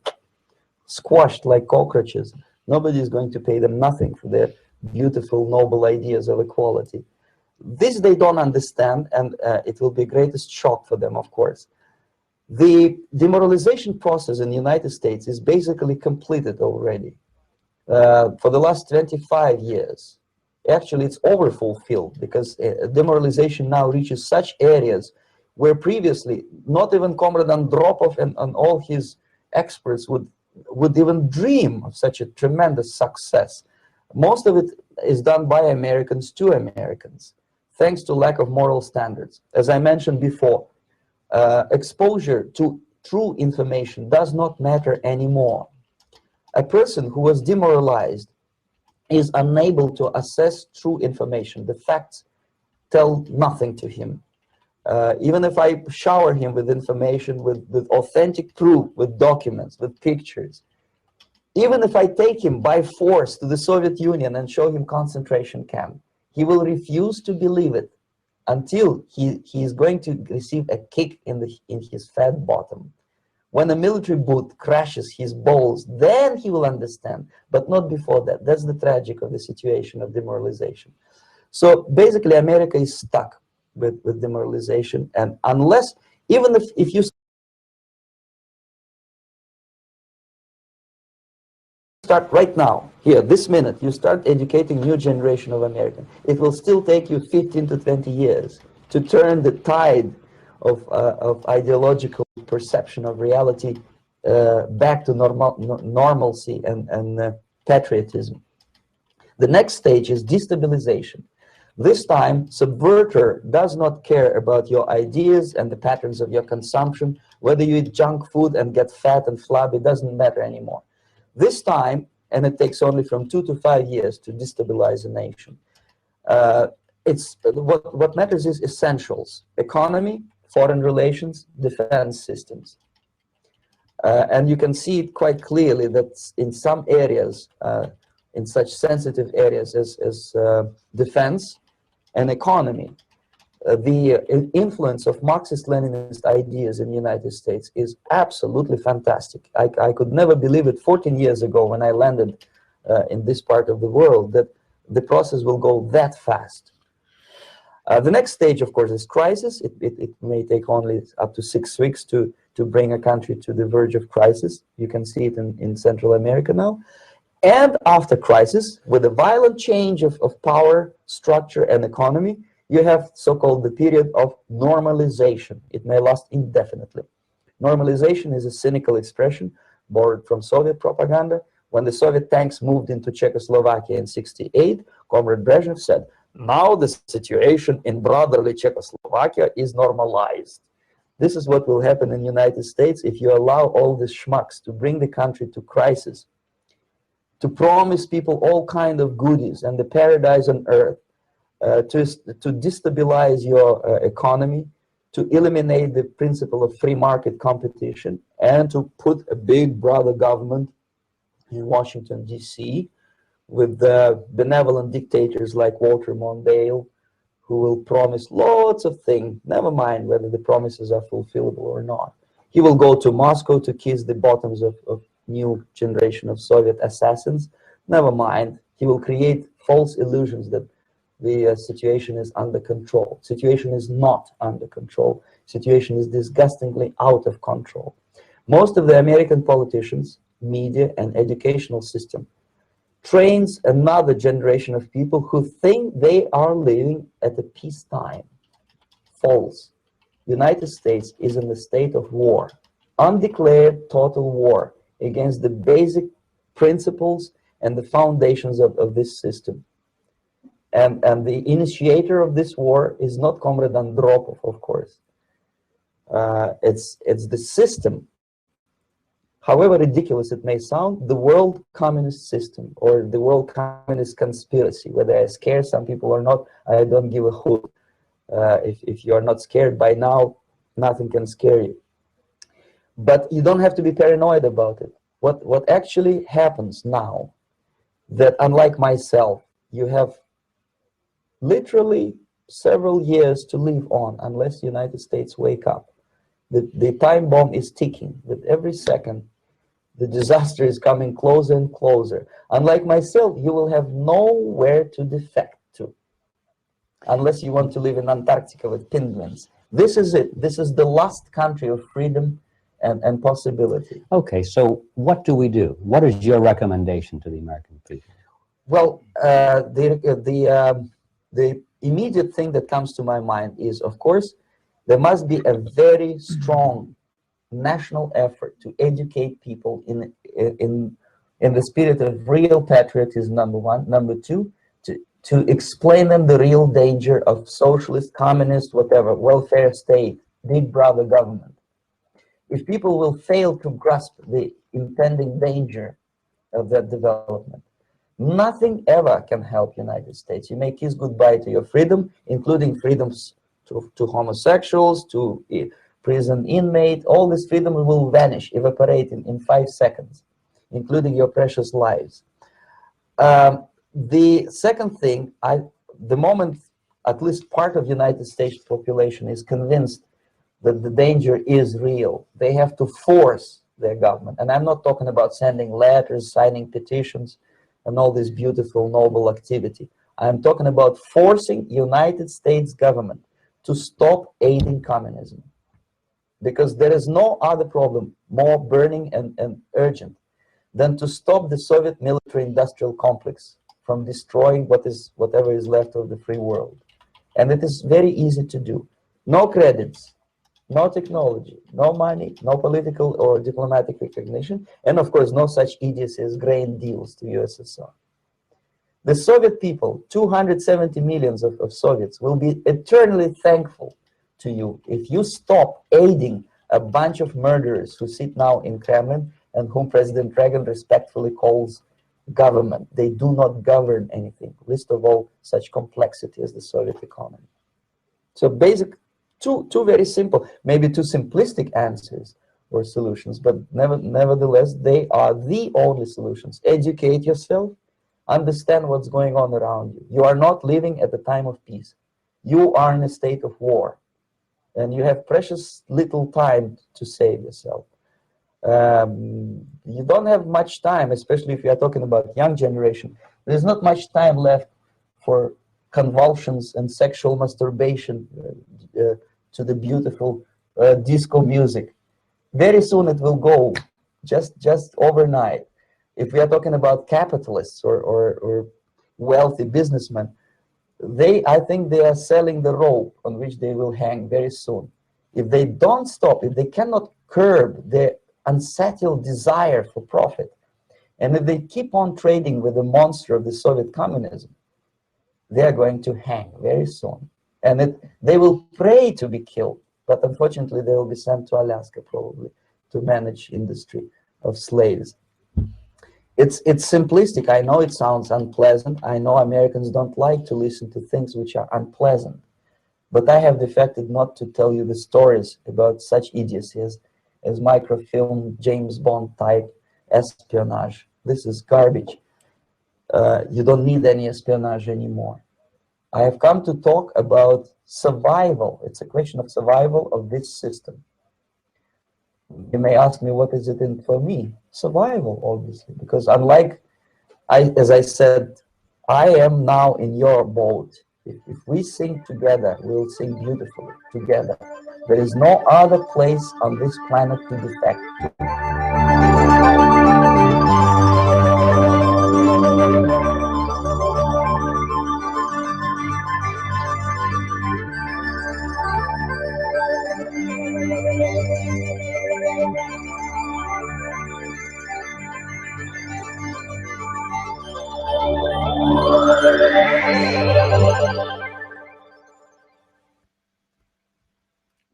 squashed like cockroaches. Nobody is going to pay them nothing for their beautiful, noble ideas of equality. This they don't understand, and it will be the greatest shock for them, of course. The demoralization process in the United States is basically completed already. For the last 25 years. Actually, it's overfulfilled because demoralization now reaches such areas where previously not even Comrade Andropov and all his experts would even dream of such a tremendous success. Most of it is done by Americans to Americans, thanks to lack of moral standards. As I mentioned before, exposure to true information does not matter anymore. A person who was demoralized is unable to assess true information. The facts tell nothing to him. Even if I shower him with information, with authentic proof, with documents, with pictures, even if I take him by force to the Soviet Union and show him concentration camp, he will refuse to believe it until he is going to receive a kick in his fat bottom. When a military boot crashes his balls, then he will understand, but not before that. That's the tragic of the situation of demoralization. So basically, America is stuck with demoralization, and unless, even if you start right now, here, this minute, you start educating new generation of Americans, it will still take you 15 to 20 years to turn the tide of ideological perception of reality back to normalcy and patriotism. The next stage is destabilization. This time, subverter does not care about your ideas and the patterns of your consumption. Whether you eat junk food and get fat and flabby, doesn't matter anymore. This time, and it takes only from 2 to 5 years to destabilize a nation. What matters is essentials: economy, foreign relations, defense systems. And you can see it quite clearly that in some areas, in such sensitive areas as defense and economy, the influence of Marxist-Leninist ideas in the United States is absolutely fantastic. I could never believe it 14 years ago when I landed in this part of the world that the process will go that fast. The next stage, of course, is crisis. It may take only up to 6 weeks to bring a country to the verge of crisis. You can see it in Central America now. And after crisis, with a violent change of power, structure, and economy, you have so-called the period of normalization. It may last indefinitely. Normalization is a cynical expression borrowed from Soviet propaganda. When the Soviet tanks moved into Czechoslovakia in '68, Comrade Brezhnev said, "Now the situation in brotherly Czechoslovakia is normalized." This is what will happen in the United States if you allow all these schmucks to bring the country to crisis, to promise people all kind of goodies and the paradise on earth, to destabilize your economy, to eliminate the principle of free market competition and to put a big brother government in Washington, D.C., with the benevolent dictators like Walter Mondale, who will promise lots of things, never mind whether the promises are fulfillable or not. He will go to Moscow to kiss the bottoms of new generation of Soviet assassins, never mind. He will create false illusions that the situation is under control. Situation is not under control. Situation is disgustingly out of control. Most of the American politicians, media, and educational system trains another generation of people who think they are living at a peacetime. False. The United States is in a state of war, undeclared total war against the basic principles and the foundations of this system. And the initiator of this war is not Comrade Andropov, of course. It's the system. However ridiculous it may sound, the world communist system or the world communist conspiracy, whether I scare some people or not, I don't give a hoot. If you are not scared by now, nothing can scare you. But you don't have to be paranoid about it. What actually happens now, that unlike myself, you have literally several years to live on unless the United States wake up. The time bomb is ticking. With every second, the disaster is coming closer and closer. Unlike myself, you will have nowhere to defect to, unless you want to live in Antarctica with penguins. This is it. This is the last country of freedom and possibility. Okay, so what do we do? What is your recommendation to the American people? Well, the immediate thing that comes to my mind is, of course, there must be a very strong national effort to educate people in the spirit of real patriotism, number one. Number two, to explain them the real danger of socialist, communist, whatever, welfare state, big brother government. If people will fail to grasp the impending danger of that development, nothing ever can help United States. You may kiss goodbye to your freedom, including freedoms to homosexuals, to prison inmate. All this freedom will vanish, evaporate in 5 seconds, including your precious lives. The second thing, the moment at least part of United States population is convinced that the danger is real, they have to force their government. And I'm not talking about sending letters, signing petitions, and all this beautiful, noble activity. I'm talking about forcing United States government to stop aiding communism. Because there is no other problem more burning and urgent than to stop the Soviet military-industrial complex from destroying whatever is left of the free world. And it is very easy to do. No credits, no technology, no money, no political or diplomatic recognition, and of course no such idiocy as grain deals to USSR. The Soviet people, 270 millions of Soviets, will be eternally thankful to you if you stop aiding a bunch of murderers who sit now in Kremlin and whom President Reagan respectfully calls government. They do not govern anything, least of all such complexity as the Soviet economy. So basic, two very simple, maybe too simplistic answers or solutions, but nevertheless, they are the only solutions. Educate yourself, understand what's going on around you. You are not living at the time of peace. You are in a state of war, and you have precious little time to save yourself. You don't have much time, especially if you are talking about young generation. There's not much time left for convulsions and sexual masturbation to the beautiful disco music. Very soon it will go, just overnight. If we are talking about capitalists or wealthy businessmen, I think they are selling the rope on which they will hang very soon. If they don't stop, if they cannot curb their unsettled desire for profit, and if they keep on trading with the monster of the Soviet communism, they are going to hang very soon. And they will pray to be killed, but unfortunately they will be sent to Alaska probably to manage industry of slaves. It's simplistic. I know it sounds unpleasant. I know Americans don't like to listen to things which are unpleasant. But I have defected not to tell you the stories about such idiocies as microfilm, James Bond type espionage. This is garbage. You don't need any espionage anymore. I have come to talk about survival. It's a question of survival of this system. You may ask me, what is it in for me? Survival, obviously, because unlike, as I said, I am now in your boat. If we sing together, we'll sing beautifully together. There is no other place on this planet to defect to.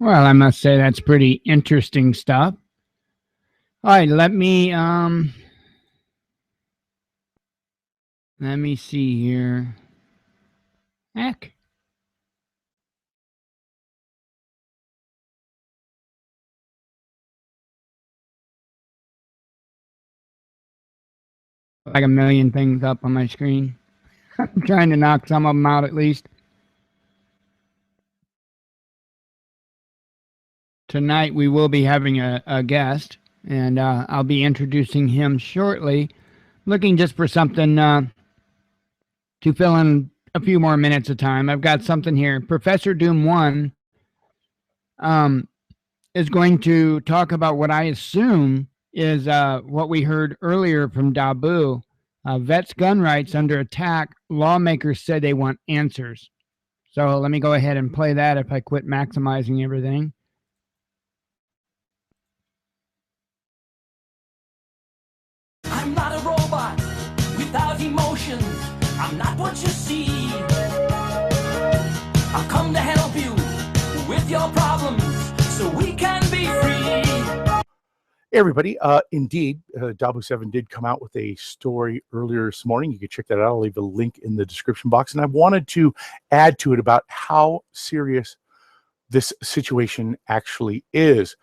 Well, I must say that's pretty interesting stuff. All right, let me see here. Heck. Like a million things up on my screen. I'm trying to knock some of them out at least. Tonight we will be having a guest, and I'll be introducing him shortly. Looking just for something to fill in a few more minutes of time. I've got something here. Professor Doom 1 is going to talk about what I assume is what we heard earlier from Dabu. Vets' gun rights under attack. Lawmakers said they want answers. So let me go ahead and play that if I quit maximizing everything. I'm not a robot without emotions. I'm not what you see. I've come to help you with your problems so we can be free. Hey everybody, indeed, Dabu7 did come out with a story earlier this morning. You can check that out. I'll leave a link in the description box. And I wanted to add to it about how serious this situation actually is.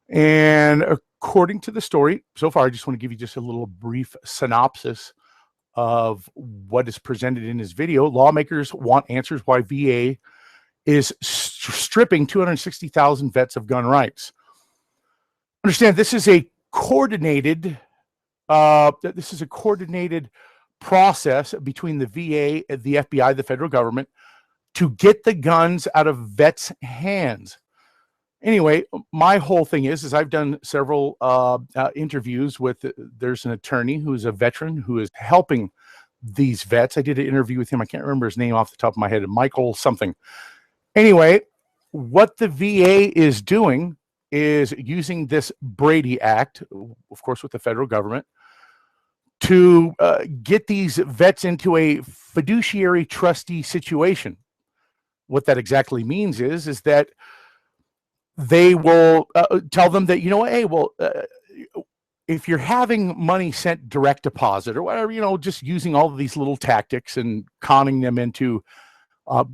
And according to the story, so far, I just want to give you just a little brief synopsis of what is presented in his video. Lawmakers want answers why VA is stripping 260,000 vets of gun rights. Understand, this is a coordinated process between the VA, the FBI, the federal government, to get the guns out of vets' hands. Anyway, my whole thing is I've done several interviews with, there's an attorney who's a veteran who is helping these vets. I did an interview with him. I can't remember his name off the top of my head. Michael something. Anyway, what the VA is doing is using this Brady Act, of course, with the federal government, to get these vets into a fiduciary trustee situation. What that exactly means is that they will tell them that, you know, hey, well, if you're having money sent direct deposit or whatever, you know, just using all of these little tactics and conning them into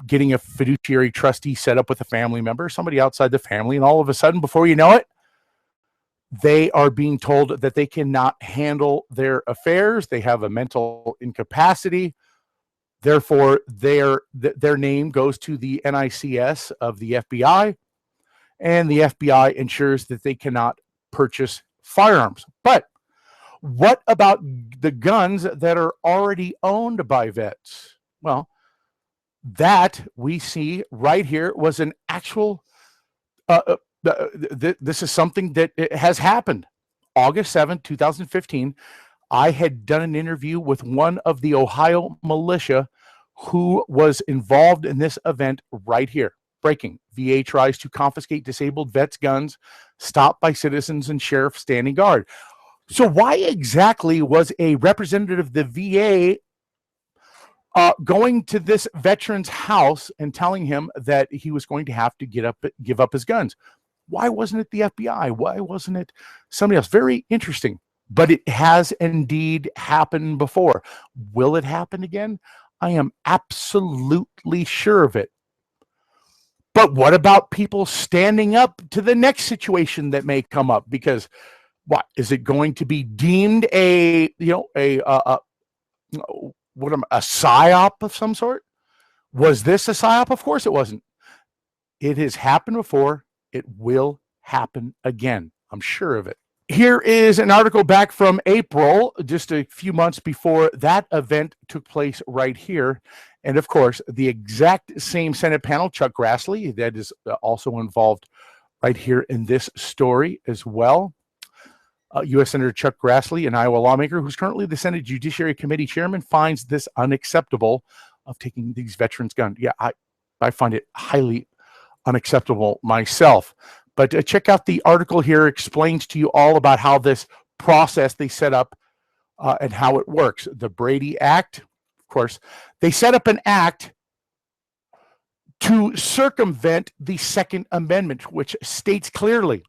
getting a fiduciary trustee set up with a family member, somebody outside the family, and all of a sudden, before you know it, they are being told that they cannot handle their affairs. They have a mental incapacity. Therefore, their name goes to the NICS of the FBI, and the FBI ensures that they cannot purchase firearms. But what about the guns that are already owned by vets? Well, that we see right here was an actual, this is something that has happened. August 7th, 2015, I had done an interview with one of the Ohio militia who was involved in this event right here. Breaking. VA tries to confiscate disabled vets' guns, stopped by citizens and sheriff standing guard. So why exactly was a representative of the VA going to this veteran's house and telling him that he was going to have to give up his guns? Why wasn't it the FBI? Why wasn't it somebody else? Very interesting. But it has indeed happened before. Will it happen again? I am absolutely sure of it. But what about people standing up to the next situation that may come up? Because what is it going to be deemed a psyop of some sort? Was this a psyop? Of course it wasn't. It has happened before. It will happen again. I'm sure of it. Here is an article back from April, just a few months before that event took place right here. And of course, the exact same Senate panel, Chuck Grassley, that is also involved right here in this story as well. U.S. Senator Chuck Grassley, an Iowa lawmaker who's currently the Senate Judiciary Committee chairman, finds this unacceptable of taking these veterans' guns. Yeah, I find it highly unacceptable myself. But check out the article here. Explains to you all about how this process they set up and how it works. The Brady Act, of course, they set up an act to circumvent the Second Amendment, which states clearly,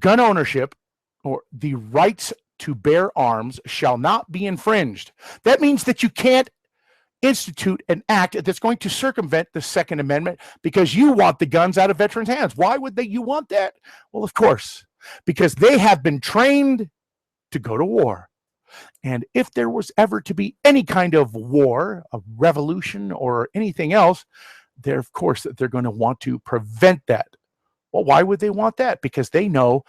gun ownership or the rights to bear arms shall not be infringed. That means that you can't institute an act that's going to circumvent the Second Amendment because you want the guns out of veterans' hands. Why would you want that? Well, of course, because they have been trained to go to war. And if there was ever to be any kind of war, a revolution, or anything else, they're going to want to prevent that. Well, why would they want that? Because they know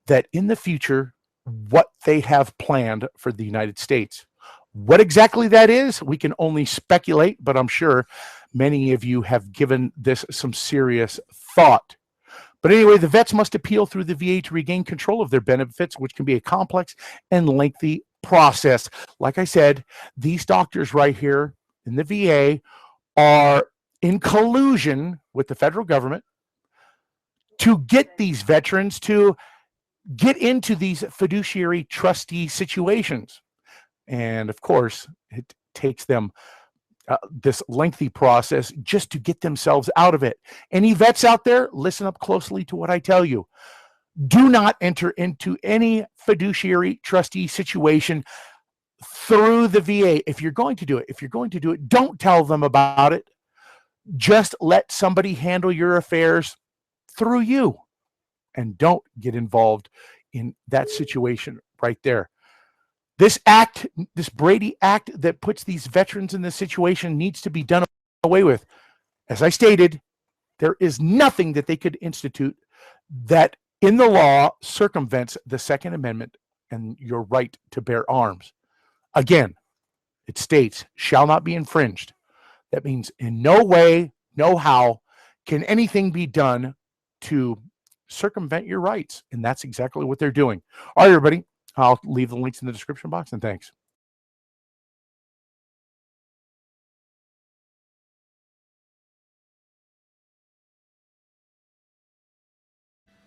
that in the future, what they have planned for the United States. What exactly that is, we can only speculate, but I'm sure many of you have given this some serious thought. But anyway, the vets must appeal through the VA to regain control of their benefits, which can be a complex and lengthy process. Like I said, these doctors right here in the VA are in collusion with the federal government to get these veterans to get into these fiduciary trustee situations. And of course, it takes them this lengthy process just to get themselves out of it. Any vets out there, listen up closely to what I tell you. Do not enter into any fiduciary trustee situation through the VA. If you're going to do it, don't tell them about it. Just let somebody handle your affairs through you, and don't get involved in that situation right there. This act, this Brady Act that puts these veterans in this situation needs to be done away with. As I stated, there is nothing that they could institute that in the law circumvents the Second Amendment and your right to bear arms. Again, it states, shall not be infringed. That means in no way, no how can anything be done to circumvent your rights. And that's exactly what they're doing. All right, everybody. I'll leave the links in the description box, and thanks.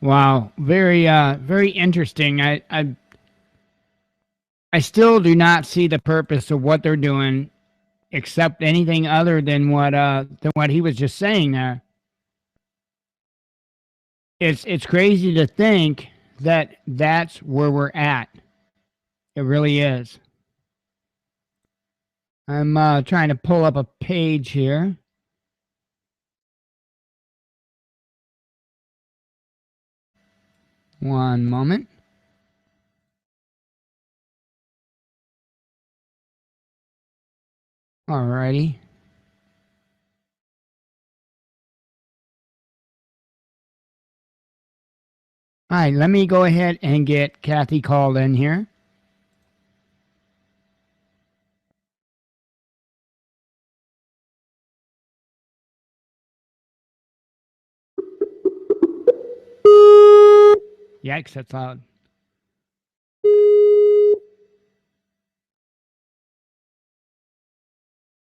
Wow, very interesting. I still do not see the purpose of what they're doing, except anything other than what he was just saying there. It's crazy to think that that's where we're at. It really is. I'm trying to pull up a page here. One moment. Alrighty. All right, let me go ahead and get Kathy called in here. Yikes, that's loud.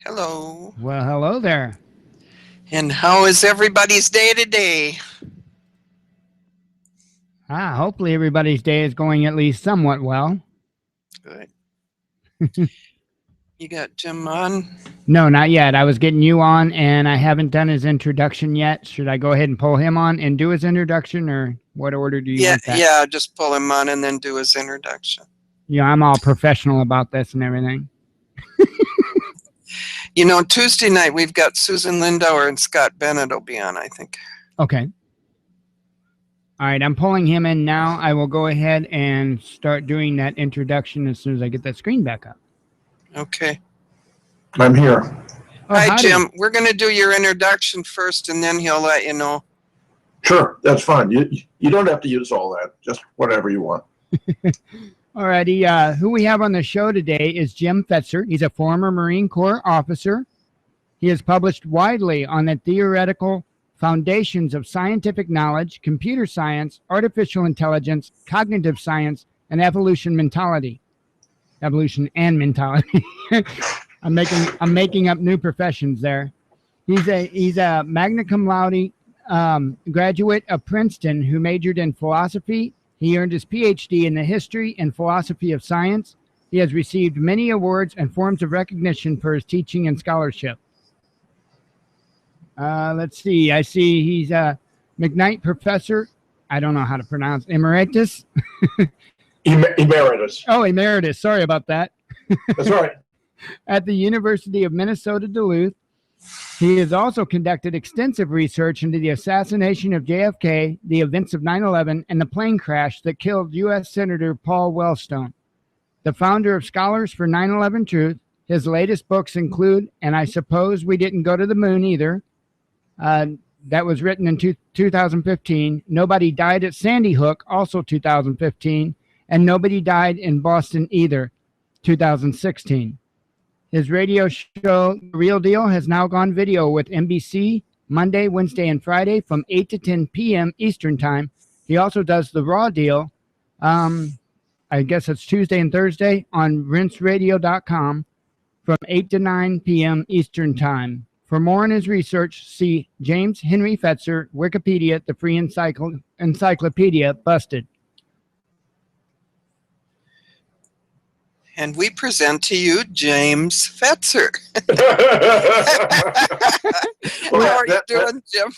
Hello. Well, hello there. And how is everybody's day today? Hopefully everybody's day is going at least somewhat well. Good. You got Jim on? No, not yet. I was getting you on, and I haven't done his introduction yet. Should I go ahead and pull him on and do his introduction, or what order do you want that? Yeah, just pull him on and then do his introduction. Yeah, I'm all professional about this and everything. You know, Tuesday night we've got Susan Lindauer and Scott Bennett will be on, I think. Okay. All right, I'm pulling him in now. I will go ahead and start doing that introduction as soon as I get that screen back up. Okay. I'm here. Oh, Hi, howdy. Jim. We're going to do your introduction first, and then he'll let you know. Sure, that's fine. You don't have to use all that. Just whatever you want. All righty. Who we have on the show today is Jim Fetzer. He's a former Marine Corps officer. He has published widely on the theoretical foundations of scientific knowledge, computer science, artificial intelligence, cognitive science, and evolution mentality. Evolution and mentality. I'm making up new professions there. He's a magna cum laude graduate of Princeton who majored in philosophy. He earned his PhD in the history and philosophy of science. He has received many awards and forms of recognition for his teaching and scholarship. Let's see. I see he's a McKnight professor. I don't know how to pronounce emeritus. Emeritus. Oh, emeritus. Sorry about that. That's all right. At the University of Minnesota Duluth. He has also conducted extensive research into the assassination of JFK, the events of 9/11, and the plane crash that killed U.S. Senator Paul Wellstone. The founder of Scholars for 9/11 Truth. His latest books include, and I suppose we didn't go to the moon either. That was written in 2015. Nobody Died at Sandy Hook, also 2015. And Nobody Died in Boston either, 2016. His radio show, The Real Deal, has now gone video with NBC Monday, Wednesday, and Friday from 8 to 10 p.m. Eastern Time. He also does The Raw Deal, I guess it's Tuesday and Thursday, on rinseradio.com from 8 to 9 p.m. Eastern Time. For more on his research, see James Henry Fetzer, Wikipedia, the free encyclopedia, Busted. And we present to you James Fetzer. How are you doing, Jim?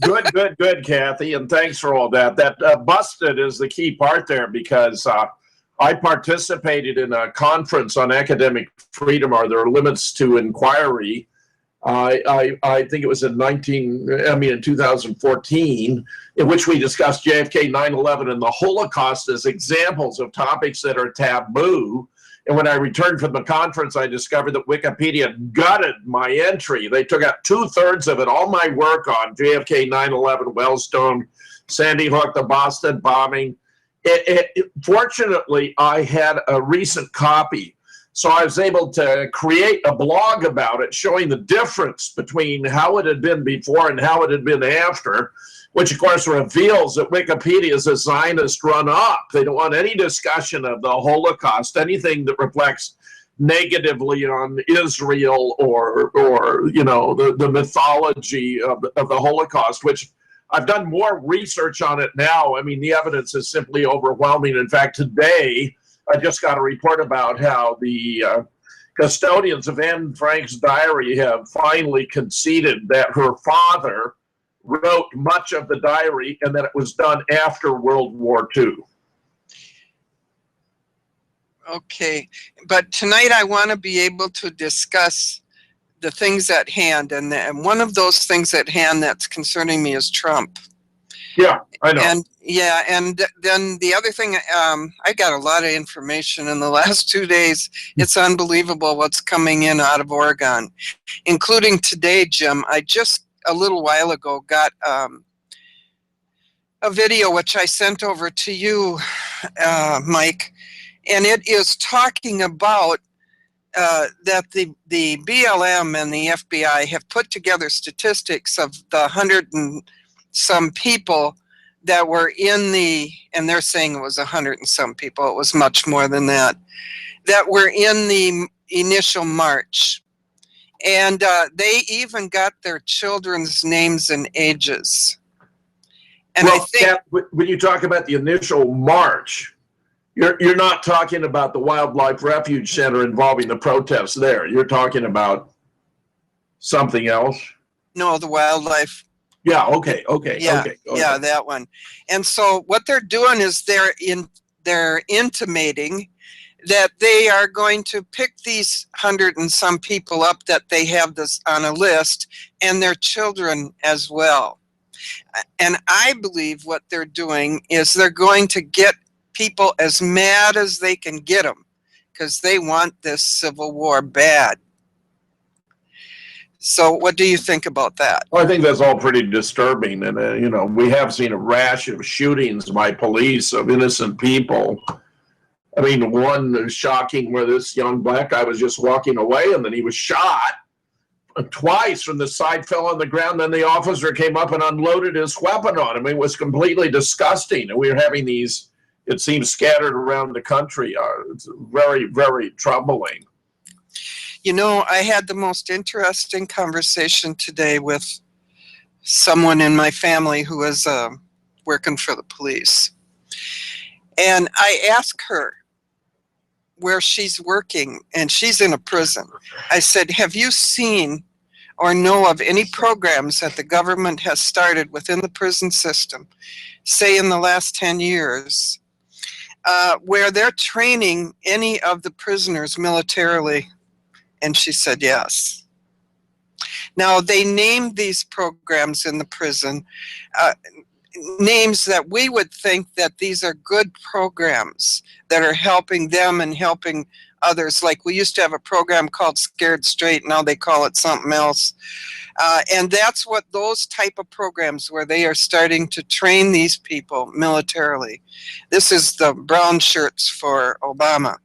Good, Kathy, and thanks for all that. That busted is the key part there because I participated in a conference on academic freedom. Are there limits to inquiry? I think it was in 2014, in which we discussed JFK, 9/11, and the Holocaust as examples of topics that are taboo. And when I returned from the conference, I discovered that Wikipedia gutted my entry. They took out 2/3 of it, all my work on JFK, 9/11, Wellstone, Sandy Hook, the Boston bombing. Fortunately, I had a recent copy. So I was able to create a blog about it, showing the difference between how it had been before and how it had been after, which of course reveals that Wikipedia is a Zionist run-up. They don't want any discussion of the Holocaust, anything that reflects negatively on Israel or you know, the mythology of the Holocaust, which I've done more research on it now. I mean, the evidence is simply overwhelming. In fact, today, I just got a report about how the custodians of Anne Frank's diary have finally conceded that her father wrote much of the diary and that it was done after World War II. Okay, but tonight I want to be able to discuss the things at hand, and one of those things at hand that's concerning me is Trump. Yeah, I know. And yeah, and then the other thing, I got a lot of information in the last 2 days. It's unbelievable what's coming in out of Oregon, including today, Jim. I just a little while ago got a video which I sent over to you, Mike, and it is talking about that the BLM and the FBI have put together statistics of the 100 and some people that were in the, and they're saying it was 100 and some people, it was much more than that, that were in the initial march. And they even got their children's names and ages. And well, I think when you talk about the initial march, you're not talking about the Wildlife Refuge Center involving the protests there. You're talking about something else? No, the wildlife. Yeah, okay. Yeah, okay. yeah, that one. And so what they're doing is they're intimating that they are going to pick these 100 and some people up that they have this on a list, and their children as well. And I believe what they're doing is they're going to get people as mad as they can get them, because they want this civil war bad. So what do you think about that? Well, I think that's all pretty disturbing. And, you know, we have seen a rash of shootings by police of innocent people. I mean, one shocking where this young black guy was just walking away and then he was shot twice from the side, fell on the ground. Then the officer came up and unloaded his weapon on him. It was completely disgusting. And we were having these, it seems, scattered around the country. It's very, very troubling. You know, I had the most interesting conversation today with someone in my family who is working for the police. And I asked her where she's working, and she's in a prison. I said, have you seen or know of any programs that the government has started within the prison system, say in the last 10 years, where they're training any of the prisoners militarily? And she said yes. Now, they named these programs in the prison names that we would think that these are good programs that are helping them and helping others. Like we used to have a program called Scared Straight, now they call it something else. And that's what those type of programs where they are starting to train these people militarily. This is the brown shirts for Obama.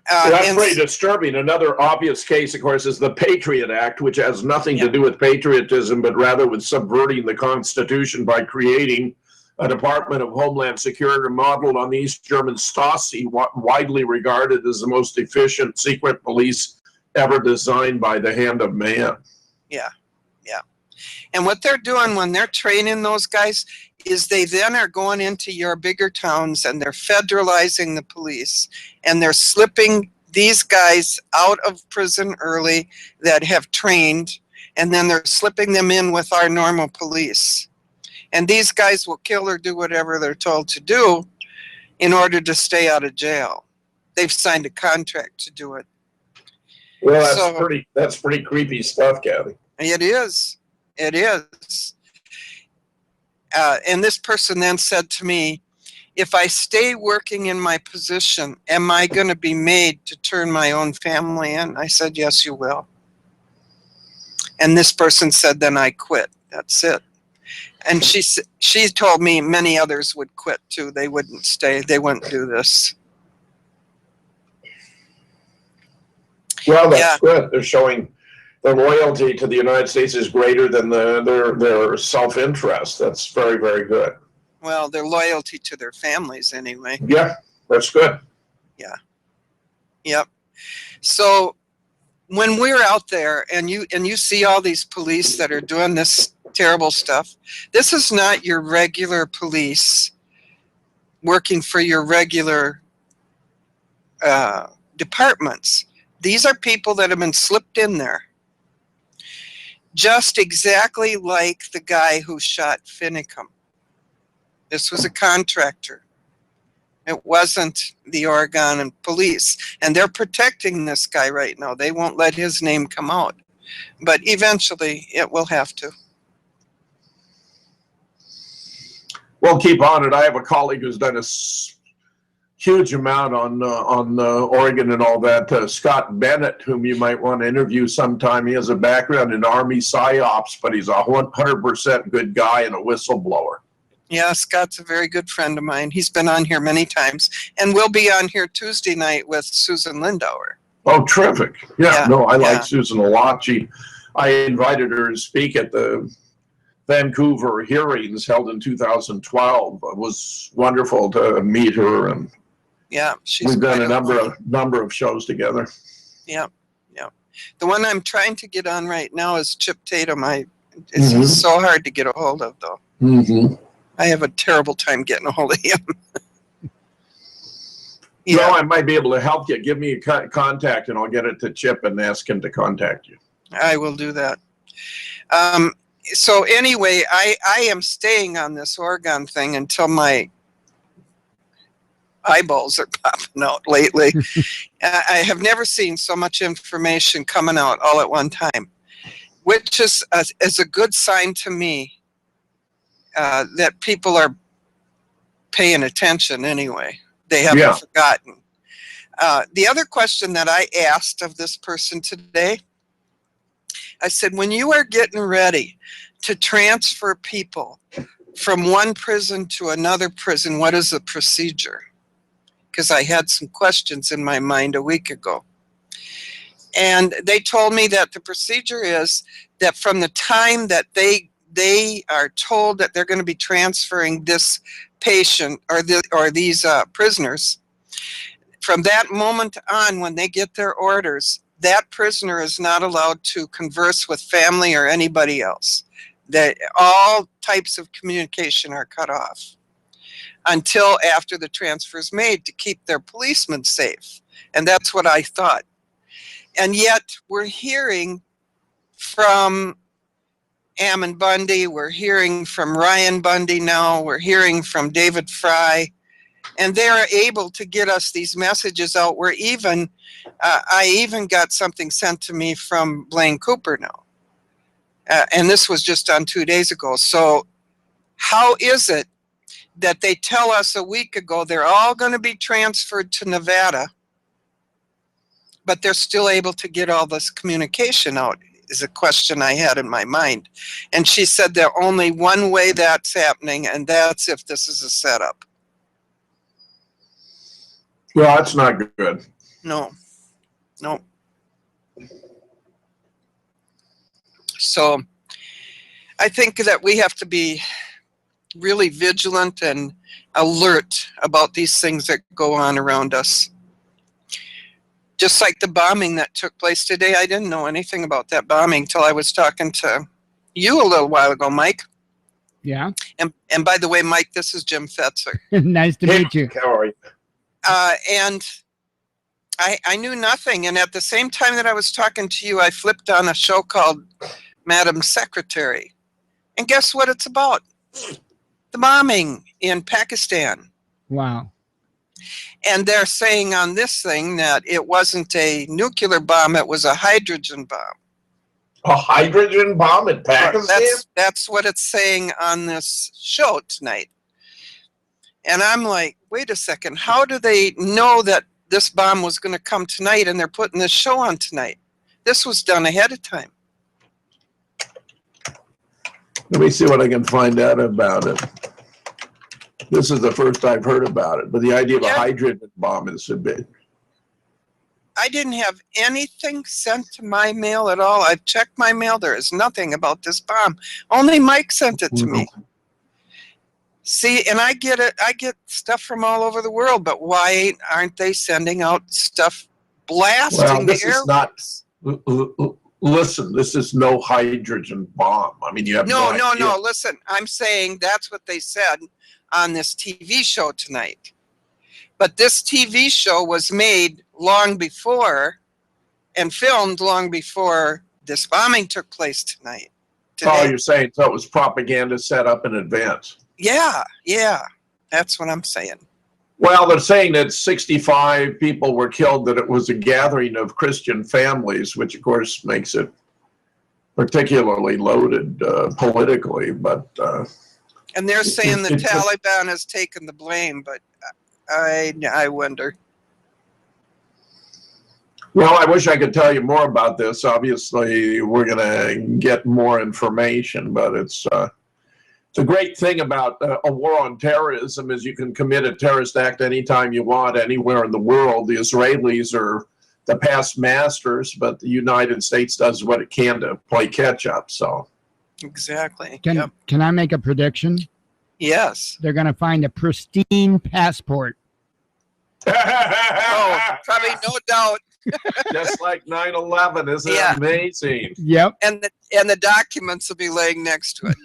Well, that's pretty disturbing. Another obvious case, of course, is the Patriot Act, which has nothing to do with patriotism, but rather with subverting the Constitution by creating a Department of Homeland Security modeled on the East German Stasi, widely regarded as the most efficient secret police ever designed by the hand of man. Yeah, yeah. And what they're doing when they're training those guys is they then are going into your bigger towns and they're federalizing the police, and they're slipping these guys out of prison early that have trained, and then they're slipping them in with our normal police. And these guys will kill or do whatever they're told to do in order to stay out of jail. They've signed a contract to do it. Well, that's pretty creepy stuff, Kathy. It is. It is. And this person then said to me, if I stay working in my position, am I going to be made to turn my own family in? I said, yes, you will. And this person said, then I quit. That's it. And she told me many others would quit too. They wouldn't stay. They wouldn't do this. Well, that's good. They're showing their loyalty to the United States is greater than their self-interest. That's very, very good. Well, their loyalty to their families anyway. Yeah, that's good. Yeah. Yep. So when we're out there and you see all these police that are doing this terrible stuff, this is not your regular police working for your regular departments. These are people that have been slipped in there. Just exactly like the guy who shot Finicum. This was a contractor. It wasn't the Oregon police. And they're protecting this guy right now. They won't let his name come out. But eventually it will have to. Well, keep on it. I have a colleague who's done a huge amount on Oregon and all that. Scott Bennett, whom you might want to interview sometime. He has a background in Army PSYOPs, but he's a 100% good guy and a whistleblower. Yeah, Scott's a very good friend of mine. He's been on here many times, and we'll be on here Tuesday night with Susan Lindauer. Oh, terrific. Yeah, no, I like Susan a lot. I invited her to speak at the Vancouver hearings held in 2012. It was wonderful to meet her, and yeah, we've done a number of shows together. Yeah, yeah. The one I'm trying to get on right now is Chip Tatum. It's so hard to get a hold of, though. I have a terrible time getting a hold of him. Well, I might be able to help you. Give me a contact, and I'll get it to Chip and ask him to contact you. I will do that. So anyway, I am staying on this Oregon thing until my eyeballs are popping out lately. I have never seen so much information coming out all at one time, which is a good sign to me that people are paying attention anyway. They haven't forgotten. The other question that I asked of this person today, I said, when you are getting ready to transfer people from one prison to another prison, what is the procedure? Because I had some questions in my mind a week ago. And they told me that the procedure is that from the time that they are told that they're going to be transferring this patient or these prisoners, from that moment on, when they get their orders, that prisoner is not allowed to converse with family or anybody else. That all types of communication are cut off until after the transfer is made to keep their policemen safe. And that's what I thought. And yet we're hearing from Ammon Bundy, we're hearing from Ryan Bundy now, we're hearing from David Fry, and they are able to get us these messages out. Where even, I even got something sent to me from Blaine Cooper now. And this was just on 2 days ago. So how is it that they tell us a week ago they're all going to be transferred to Nevada, but they're still able to get all this communication out, is a question I had in my mind. And she said there's only one way that's happening, and that's if this is a setup. Well, that's not good. No. No. So I think that we have to be really vigilant and alert about these things that go on around us. Just like the bombing that took place today, I didn't know anything about that bombing till I was talking to you a little while ago, Mike. Yeah. And by the way, Mike, this is Jim Fetzer. Nice to meet you. How are you? And I knew nothing. And at the same time that I was talking to you, I flipped on a show called Madam Secretary. And guess what it's about? The bombing in Pakistan. Wow. And they're saying on this thing that it wasn't a nuclear bomb, it was a hydrogen bomb. A hydrogen bomb in Pakistan? That's what it's saying on this show tonight. And I'm like, wait a second, how do they know that this bomb was going to come tonight and they're putting this show on tonight? This was done ahead of time. Let me see what I can find out about it. This is the first I've heard about it, but the idea of a hydrogen bomb is a bit. I didn't have anything sent to my mail at all. I've checked my mail. There is nothing about this bomb. Only Mike sent it to me. See, and I get it. I get stuff from all over the world, but why aren't they sending out stuff blasting the air? Is not. Listen, this is no hydrogen bomb. I mean, you have no. idea. Listen, I'm saying that's what they said on this TV show tonight. But this TV show was made long before and filmed long before this bombing took place tonight. Oh, you're saying so it was propaganda set up in advance? Yeah, that's what I'm saying. Well, they're saying that 65 people were killed, that it was a gathering of Christian families, which of course makes it particularly loaded politically. But and they're saying the Taliban has taken the blame, but I wonder. Well, I wish I could tell you more about this. Obviously, we're going to get more information, but it's the great thing about a war on terrorism is you can commit a terrorist act anytime you want, anywhere in the world. The Israelis are the past masters, but the United States does what it can to play catch up. So exactly. Can I make a prediction? Yes. They're going to find a pristine passport. Oh, probably no doubt. Just like 9/11, isn't it amazing? Yep. And the documents will be laying next to it.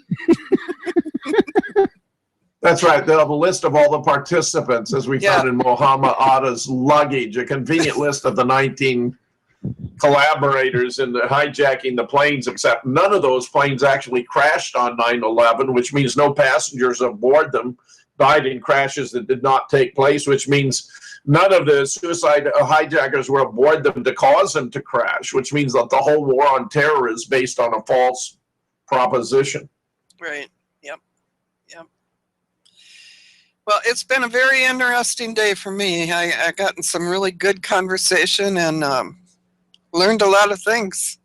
That's right. They'll have a list of all the participants, as we found in Muhammad Atta's luggage, a convenient list of the 19 collaborators in the hijacking the planes, except none of those planes actually crashed on 9/11, which means no passengers aboard them. died in crashes that did not take place, which means none of the suicide hijackers were aboard them to cause them to crash, which means that the whole war on terror is based on a false proposition. Right. Yep. Yep. Well, it's been a very interesting day for me. I gotten some really good conversation and learned a lot of things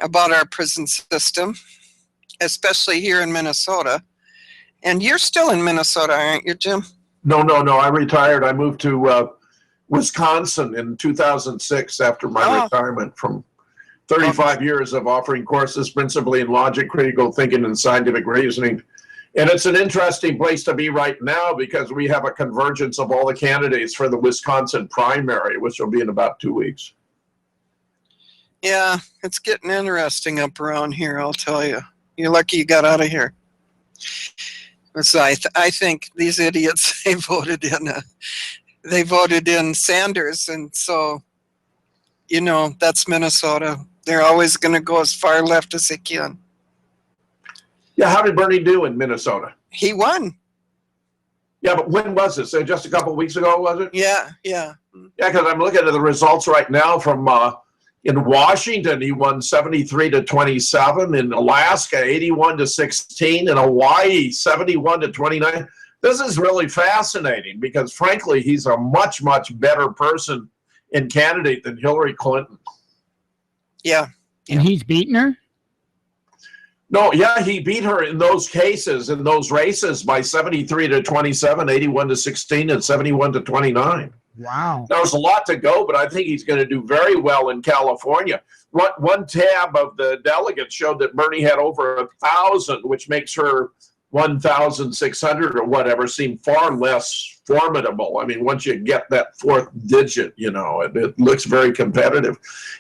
about our prison system, especially here in Minnesota. And you're still in Minnesota, aren't you, Jim? No. I retired. I moved to Wisconsin in 2006 after my retirement from 35 years of offering courses principally in logic, critical thinking, and scientific reasoning. And it's an interesting place to be right now because we have a convergence of all the candidates for the Wisconsin primary, which will be in about 2 weeks. Yeah, it's getting interesting up around here, I'll tell you. You're lucky you got out of here. So I think these idiots, they voted in Sanders, and so, you know, that's Minnesota. They're always going to go as far left as they can. Yeah, how did Bernie do in Minnesota? He won. Yeah, but when was this? Just a couple of weeks ago, was it? Yeah. Yeah, because I'm looking at the results right now from in Washington, he won 73-27. In Alaska, 81-16. In Hawaii, 71-29. This is really fascinating because, frankly, he's a much, much better person and candidate than Hillary Clinton. Yeah. And he's beaten her? No, yeah, he beat her in those cases, in those races by 73-27, 81-16, and 71-29. Wow. There's a lot to go, but I think he's going to do very well in California. One tab of the delegates showed that Bernie had over 1,000, which makes her 1,600 or whatever seem far less formidable. I mean, once you get that fourth digit, you know, it looks very competitive.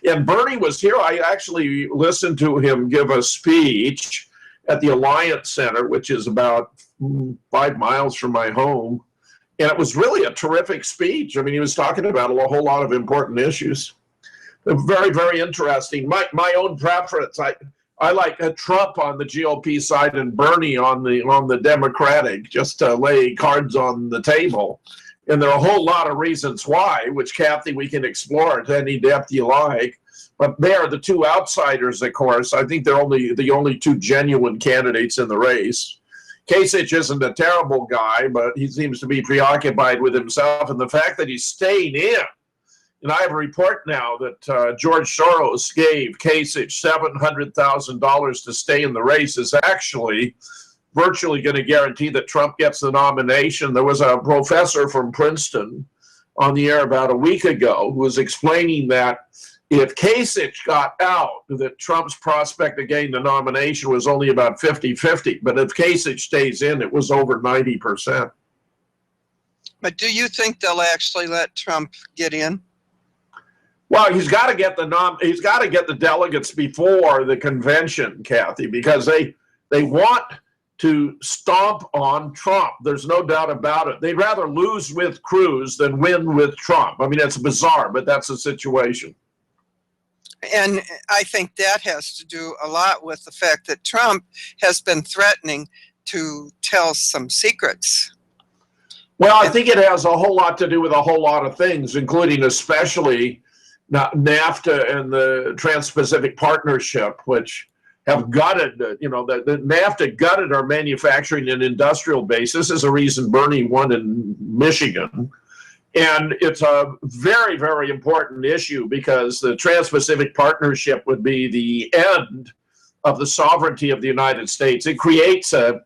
And Bernie was here. I actually listened to him give a speech at the Alliance Center, which is about 5 miles from my home. And it was really a terrific speech. I mean, he was talking about a whole lot of important issues. Very, very interesting. My own preference, I like Trump on the GOP side and Bernie on the Democratic, just to lay cards on the table. And there are a whole lot of reasons why, which, Kathy, we can explore to any depth you like. But they are the two outsiders, of course. I think they're the only two genuine candidates in the race. Kasich isn't a terrible guy, but he seems to be preoccupied with himself. And the fact that he's staying in, and I have a report now that George Soros gave Kasich $700,000 to stay in the race is actually virtually going to guarantee that Trump gets the nomination. There was a professor from Princeton on the air about a week ago who was explaining that if Kasich got out, that Trump's prospect to gain the nomination was only about 50-50. But if Kasich stays in, it was over 90%. But do you think they'll actually let Trump get in? Well, he's got to get the delegates before the convention, Kathy, because they want to stomp on Trump. There's no doubt about it. They'd rather lose with Cruz than win with Trump. I mean, it's bizarre, but that's the situation. And I think that has to do a lot with the fact that Trump has been threatening to tell some secrets. Well, I think it has a whole lot to do with a whole lot of things, including especially NAFTA and the Trans-Pacific Partnership, which have gutted, the NAFTA gutted our manufacturing and industrial base. This is a reason Bernie won in Michigan. And it's a very, very important issue because the Trans-Pacific Partnership would be the end of the sovereignty of the United States. It creates a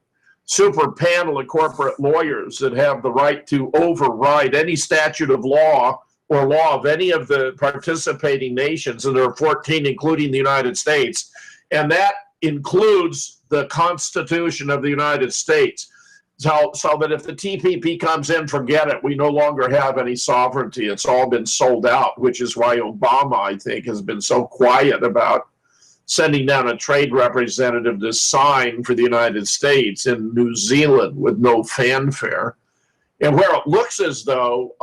super panel of corporate lawyers that have the right to override any statute of law or law of any of the participating nations, and there are 14, including the United States. And that includes the Constitution of the United States. So that if the TPP comes in, forget it. We no longer have any sovereignty. It's all been sold out, which is why Obama, I think, has been so quiet about sending down a trade representative to sign for the United States in New Zealand with no fanfare. And where it looks as though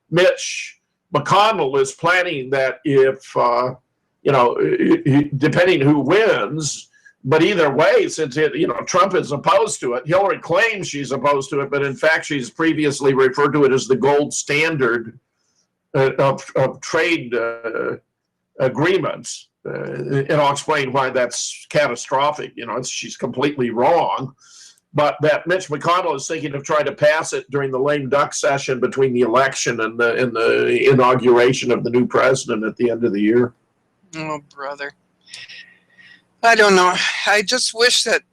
Mitch McConnell is planning that if, depending who wins, But either way, since Trump is opposed to it, Hillary claims she's opposed to it, but in fact, she's previously referred to it as the gold standard of trade agreements. And I'll explain why that's catastrophic. She's completely wrong. But that Mitch McConnell is thinking of trying to pass it during the lame duck session between the election and the inauguration of the new president at the end of the year. Oh, brother. I don't know. I just wish that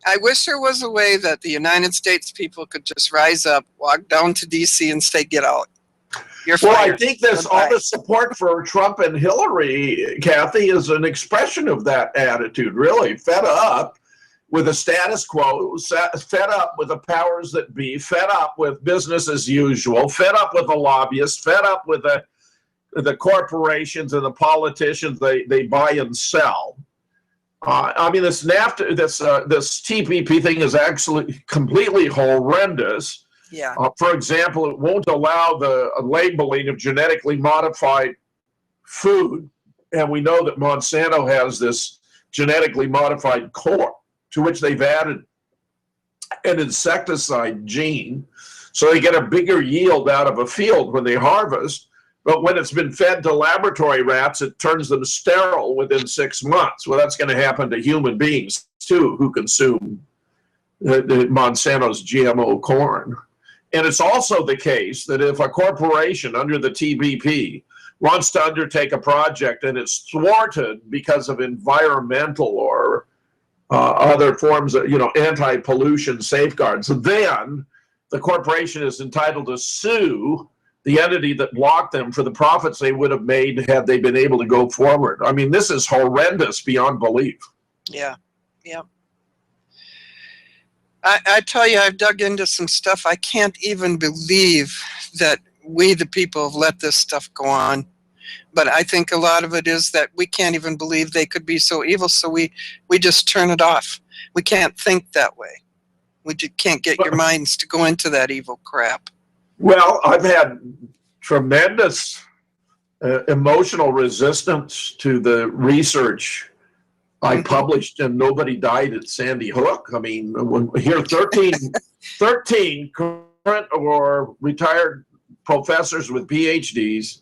I wish there was a way that the United States people could just rise up, walk down to D.C. and say, get out. You're fired. Well, I think all the support for Trump and Hillary, Kathy, is an expression of that attitude, really. Fed up with the status quo, fed up with the powers that be, fed up with business as usual, fed up with the lobbyists, fed up with the corporations and the politicians they buy and sell. I mean, this NAFTA, this TPP thing is actually completely horrendous. Yeah. For example, it won't allow the labeling of genetically modified food, and we know that Monsanto has this genetically modified corn to which they've added an insecticide gene, so they get a bigger yield out of a field when they harvest. But when it's been fed to laboratory rats, it turns them sterile within 6 months. Well, that's going to happen to human beings, too, who consume Monsanto's GMO corn. And it's also the case that if a corporation under the TPP wants to undertake a project and it's thwarted because of environmental or other forms of, anti-pollution safeguards, then the corporation is entitled to sue the entity that blocked them for the profits they would have made had they been able to go forward. I mean, this is horrendous beyond belief. Yeah, yeah. I tell you, I've dug into some stuff. I can't even believe that we, the people, have let this stuff go on. But I think a lot of it is that we can't even believe they could be so evil, so we just turn it off. We can't think that way. We just can't get your minds to go into that evil crap. Well, I've had tremendous emotional resistance to the research I published, and nobody died at Sandy Hook. I mean, here 13 current or retired professors with PhDs,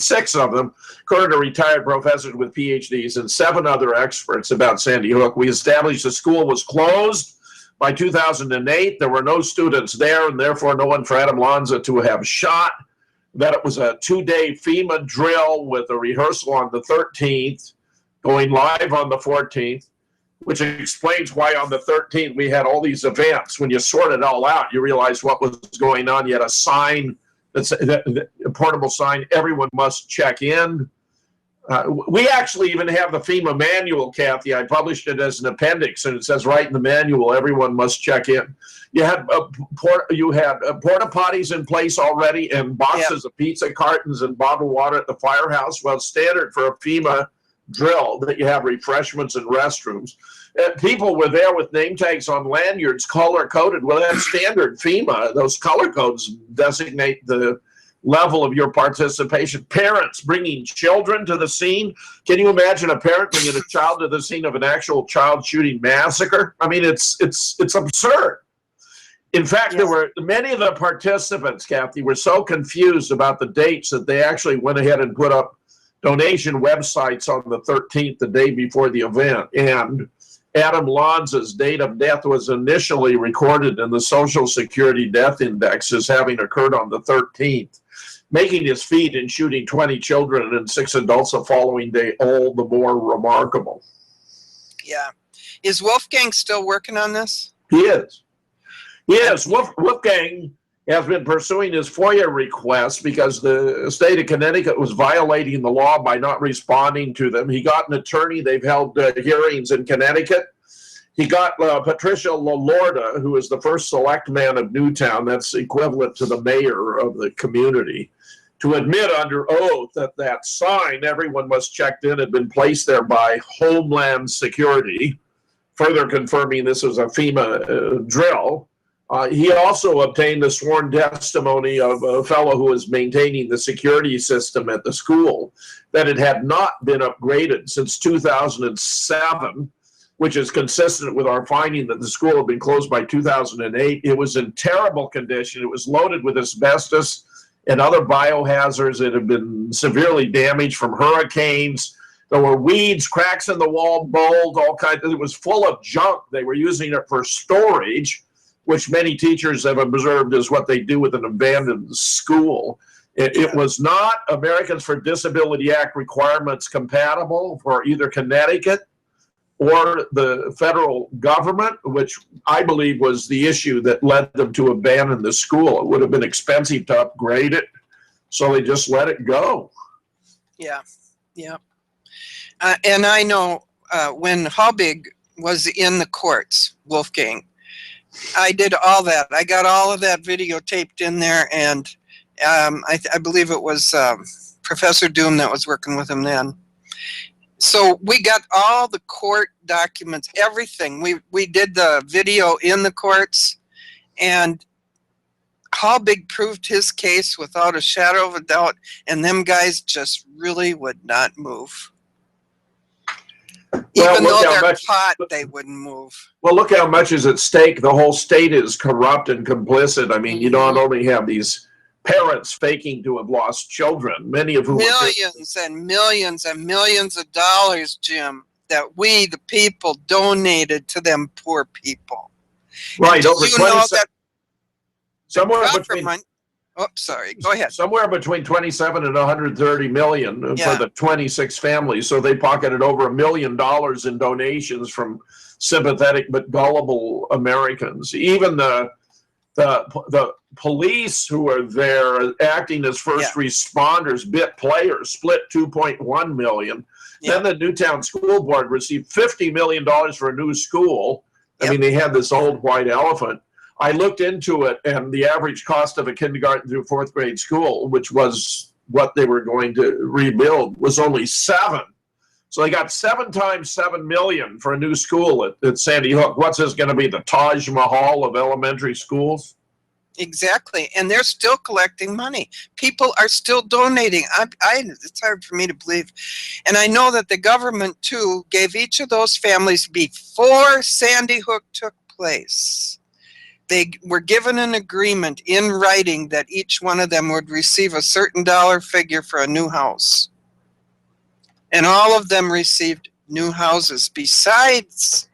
6 of them, current or retired professors with PhDs, and 7 other experts about Sandy Hook. We established the school was closed by 2008. There were no students there, and therefore no one for Adam Lanza to have shot. That it was a 2-day FEMA drill with a rehearsal on the 13th, going live on the 14th, which explains why on the 13th we had all these events. When you sort it all out, you realize what was going on. You had a sign, a portable sign, everyone must check in. We actually even have the FEMA manual, Kathy. I published it as an appendix, and it says right in the manual, everyone must check in. You had porta potties in place already, and boxes of pizza cartons and bottled water at the firehouse. Well, standard for a FEMA drill that you have refreshments and restrooms. People were there with name tags on lanyards, color-coded. Well, that's standard FEMA. Those color codes designate the level of your participation. Parents bringing children to the scene. Can you imagine a parent bringing a child to the scene of an actual child shooting massacre? I mean, it's absurd. In fact, there were many of the participants, Kathy, were so confused about the dates that they actually went ahead and put up donation websites on the 13th, the day before the event. And Adam Lanza's date of death was initially recorded in the Social Security Death Index as having occurred on the 13th, making his feat in shooting 20 children and 6 adults the following day all the more remarkable. Yeah. Is Wolfgang still working on this? He is. Yes, Wolfgang has been pursuing his FOIA requests because the state of Connecticut was violating the law by not responding to them. He got an attorney. They've held hearings in Connecticut. He got Patricia LaLorda, who is the first selectman of Newtown, that's equivalent to the mayor of the community, to admit under oath that that sign, everyone must check in, had been placed there by Homeland Security, further confirming this was a FEMA drill. He also obtained the sworn testimony of a fellow who was maintaining the security system at the school that it had not been upgraded since 2007, which is consistent with our finding that the school had been closed by 2008. It was in terrible condition. It was loaded with asbestos and other biohazards. It had been severely damaged from hurricanes. There were weeds, cracks in the wall, mold, all kinds. It was full of junk. They were using it for storage, which many teachers have observed is what they do with an abandoned school. It was not Americans for Disability Act requirements compatible for either Connecticut or the federal government, which I believe was the issue that led them to abandon the school. It would have been expensive to upgrade it, so they just let it go. Yeah, yeah. And I know when Ḥaubig was in the courts, Wolfgang, I did all that. I got all of that videotaped in there, and I believe it was Professor Doom that was working with him then. So we got all the court documents, everything. We did the video in the courts, and Ḥaubig proved his case without a shadow of a doubt, and them guys just really would not move. Even though they're caught, they wouldn't move. Well, look how much is at stake. The whole state is corrupt and complicit. I mean, you not only have these parents faking to have lost children, many of whom millions and millions and millions of dollars, Jim, that we, the people, donated to them poor people. Right, over 27. Somewhere between. Oh, sorry. Go ahead. Somewhere between 27 and 130 million for the 26 families. So they pocketed over $1 million in donations from sympathetic but gullible Americans. Even the police who are there acting as first responders, bit players, split 2.1 million. Then the Newtown School Board received $50 million for a new school. I mean, they had this old white elephant. I looked into it, and the average cost of a kindergarten through fourth grade school, which was what they were going to rebuild, was only $7. So they got 7 times $7 million for a new school at Sandy Hook. What's this going to be, the Taj Mahal of elementary schools? Exactly, and they're still collecting money. People are still donating. It's hard for me to believe. And I know that the government, too, gave each of those families before Sandy Hook took place. They were given an agreement in writing that each one of them would receive a certain dollar figure for a new house. And all of them received new houses besides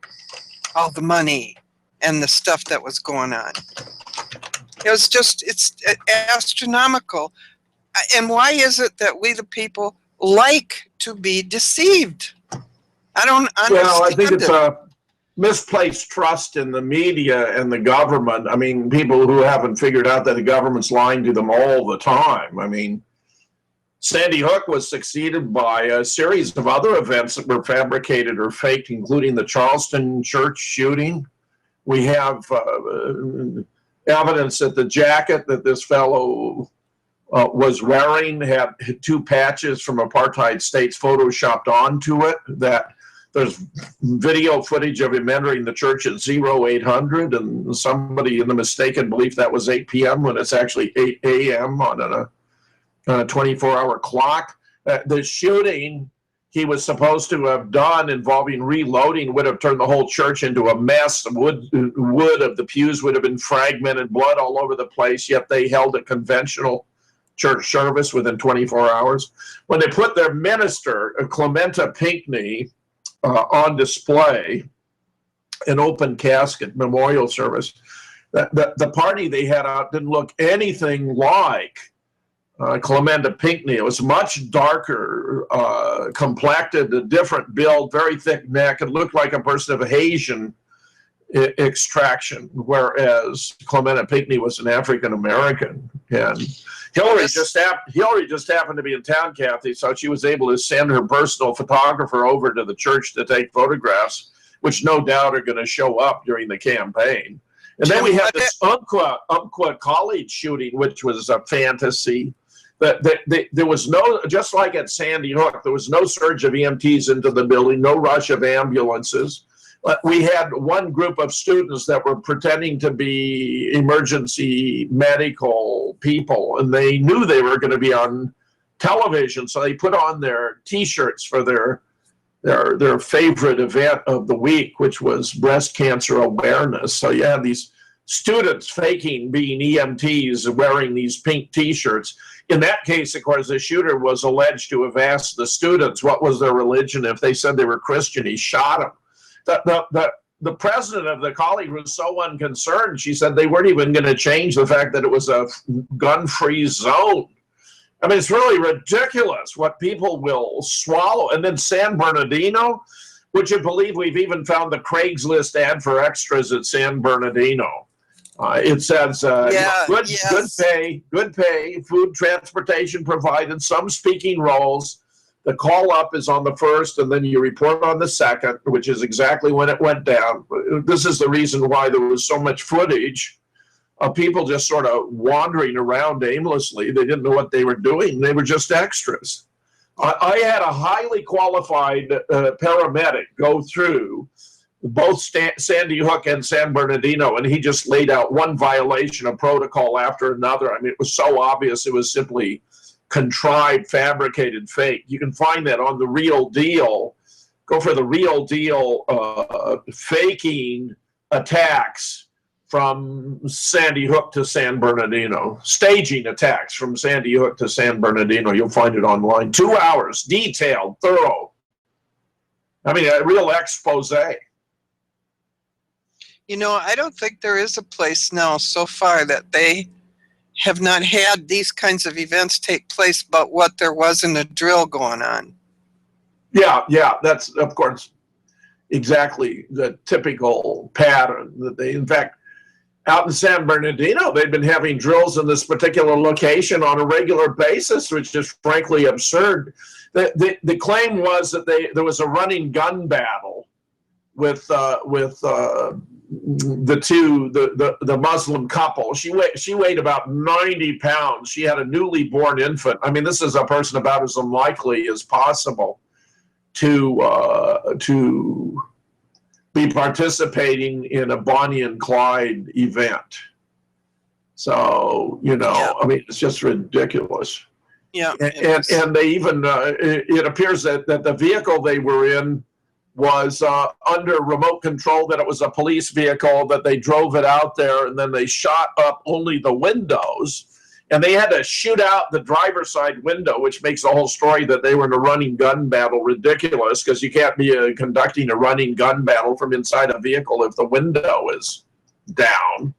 all the money and the stuff that was going on. It was just, it's astronomical. And why is it that we, the people, like to be deceived? I don't understand. Well, I think it's a misplaced trust in the media and the government. I mean, people who haven't figured out that the government's lying to them all the time. I mean, Sandy Hook was succeeded by a series of other events that were fabricated or faked, including the Charleston church shooting. We have evidence that the jacket that this fellow was wearing had 2 patches from apartheid states photoshopped onto it. That there's video footage of him entering the church at 0800, and somebody in the mistaken belief that was 8 p.m. when it's actually 8 a.m. on a 24-hour clock. The shooting he was supposed to have done involving reloading would have turned the whole church into a mess. Wood of the pews would have been fragmented, blood all over the place, yet they held a conventional church service within 24 hours. When they put their minister, Clementa Pinckney, on display, an open casket memorial service, the party they had out didn't look anything like Clementa Pinckney. It was much darker, complected, a different build, very thick neck. It looked like a person of Haitian extraction, whereas Clementa Pinckney was an African American. And Hillary just happened to be in town, Kathy, so she was able to send her personal photographer over to the church to take photographs, which no doubt are going to show up during the campaign. And then we had this Umpqua College shooting, which was a fantasy. There was no, just like at Sandy Hook, there was no surge of EMTs into the building, no rush of ambulances. We had one group of students that were pretending to be emergency medical people, and they knew they were going to be on television, so they put on their T-shirts for their favorite event of the week, which was breast cancer awareness. So you had these students faking being EMTs wearing these pink T-shirts. In that case, of course, the shooter was alleged to have asked the students what was their religion. If they said they were Christian, he shot them. The president of the college was so unconcerned, she said they weren't even going to change the fact that it was a gun-free zone. I mean, it's really ridiculous what people will swallow. And then San Bernardino, would you believe we've even found the Craigslist ad for extras at San Bernardino? It says, good pay, food, transportation provided, some speaking roles. The call up is on the 1st, and then you report on the 2nd, which is exactly when it went down. This is the reason why there was so much footage of people just sort of wandering around aimlessly. They didn't know what they were doing. They were just extras. I had a highly qualified paramedic go through both Sandy Hook and San Bernardino, and he just laid out one violation of protocol after another. I mean, it was so obvious it was simply contrived, fabricated fake. You can find that on The Real Deal. Go for The Real Deal faking attacks from Sandy Hook to San Bernardino, staging attacks from Sandy Hook to San Bernardino. You'll find it online. 2 hours, detailed, thorough. I mean, a real expose. You know, I don't think there is a place now so far that they have not had these kinds of events take place, but what there was in the drill going on. Yeah, that's, of course, exactly the typical pattern that they, in fact, out in San Bernardino, they've been having drills in this particular location on a regular basis, which is frankly absurd. The claim was that there was a running gun battle with the Muslim couple. She weighed about 90 pounds. She had a newly born infant. I mean, this is a person about as unlikely as possible to be participating in a Bonnie and Clyde event. So, you know, I mean, it's just ridiculous. Yeah. And they even, it appears that the vehicle they were in was under remote control, that it was a police vehicle, that they drove it out there, and then they shot up only the windows. And they had to shoot out the driver's side window, which makes the whole story that they were in a running gun battle ridiculous, because you can't be conducting a running gun battle from inside a vehicle if the window is down.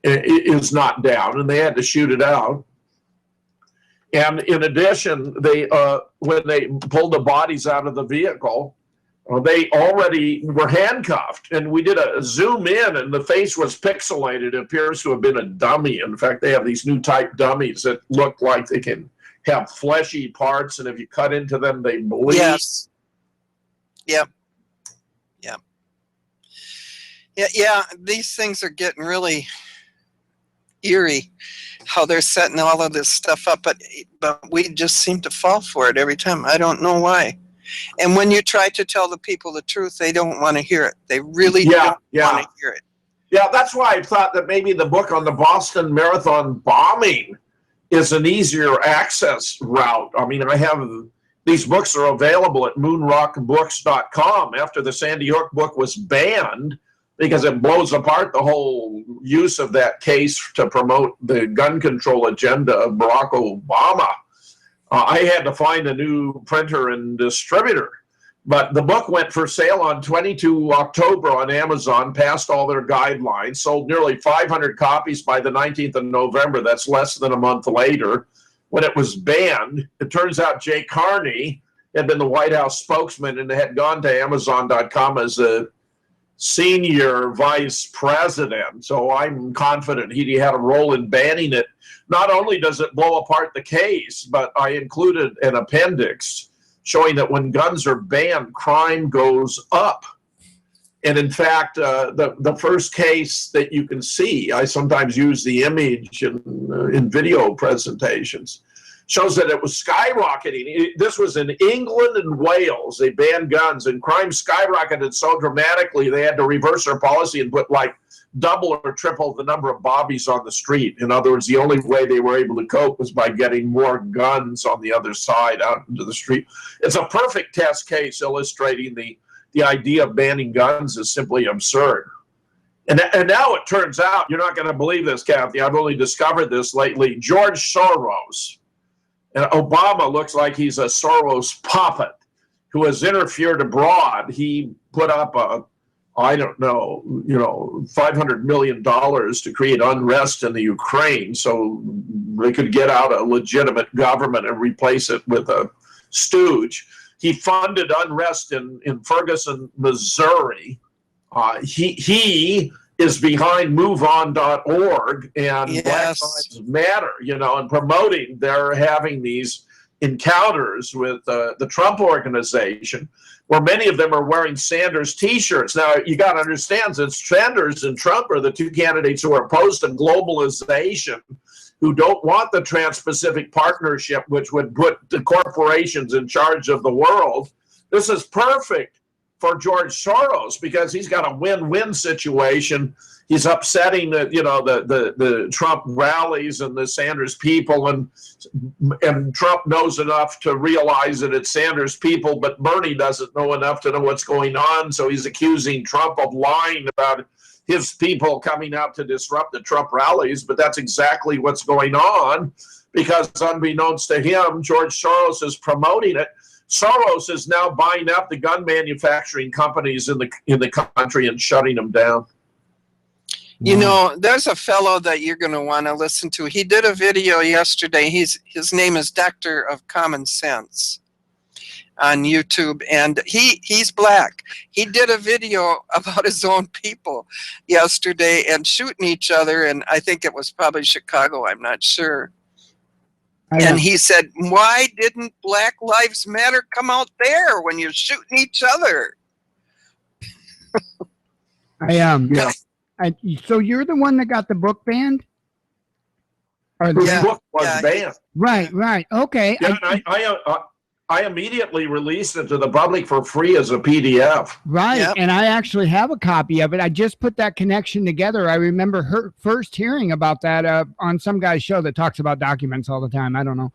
It is not down, and they had to shoot it out. And in addition, they when they pulled the bodies out of the vehicle, they already were handcuffed, and we did a zoom in, and the face was pixelated. It appears to have been a dummy. In fact, they have these new type dummies that look like they can have fleshy parts, and if you cut into them, they bleed. Yes. Yep. Yep. Yeah, these things are getting really eerie, how they're setting all of this stuff up, but we just seem to fall for it every time. I don't know why. And when you try to tell the people the truth, they don't want to hear it. They really don't want to hear it. Yeah, that's why I thought that maybe the book on the Boston Marathon bombing is an easier access route. I mean, I have these books are available at moonrockbooks.com after the Sandy Hook book was banned, because it blows apart the whole use of that case to promote the gun control agenda of Barack Obama. I had to find a new printer and distributor, but the book went for sale on 22 October on Amazon, passed all their guidelines, sold nearly 500 copies by the 19th of November. That's less than a month later. When it was banned, it turns out Jay Carney had been the White House spokesman and had gone to Amazon.com as a senior vice president. So I'm confident he had a role in banning it. Not only does it blow apart the case, but I included an appendix showing that when guns are banned, crime goes up. And in fact, the first case that you can see, I sometimes use the image in video presentations, shows that it was skyrocketing. This was in England and Wales. They banned guns, and crime skyrocketed so dramatically they had to reverse their policy and put like double or triple the number of bobbies on the street. In other words, the only way they were able to cope was by getting more guns on the other side out into the street. It's a perfect test case illustrating the idea of banning guns is simply absurd. And now it turns out, you're not going to believe this, Kathy, I've only discovered this lately, George Soros, and Obama looks like he's a Soros puppet who has interfered abroad. He put up I don't know, $500 million to create unrest in the Ukraine so they could get out a legitimate government and replace it with a stooge. He funded unrest in Ferguson, Missouri. He is behind MoveOn.org and Yes. Black Lives Matter, and promoting they're having these encounters with the Trump organization, where many of them are wearing Sanders T-shirts. Now, you got to understand, since Sanders and Trump are the two candidates who are opposed to globalization, who don't want the Trans-Pacific Partnership, which would put the corporations in charge of the world, this is perfect for George Soros because he's got a win-win situation. He's upsetting the Trump rallies and the Sanders people, and Trump knows enough to realize that it's Sanders people, but Bernie doesn't know enough to know what's going on. So he's accusing Trump of lying about his people coming out to disrupt the Trump rallies, but that's exactly what's going on because unbeknownst to him, George Soros is promoting it. Soros is now buying up the gun manufacturing companies in the country and shutting them down. There's a fellow that you're going to want to listen to. He did a video yesterday. His name is Doctor of Common Sense on YouTube, and he's black. He did a video about his own people yesterday and shooting each other, and I think it was probably Chicago, I'm not sure. And he said, why didn't Black Lives Matter come out there when you're shooting each other? So you're the one that got the book banned? The book was banned. Right. Okay. Yeah, I immediately released it to the public for free as a PDF. Right, yep. And I actually have a copy of it. I just put that connection together. I remember first hearing about that on some guy's show that talks about documents all the time. I don't know.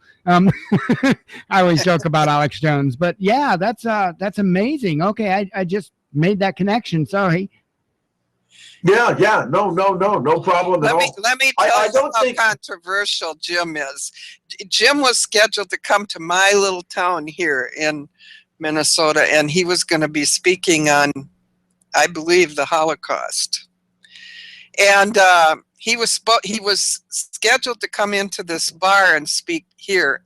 I always joke about Alex Jones, but yeah, that's amazing. Okay, I just made that connection. Sorry. Yeah, no problem at all. Let me tell you how controversial Jim is. Jim was scheduled to come to my little town here in Minnesota, and he was going to be speaking on, I believe, the Holocaust. And he was scheduled to come into this bar and speak here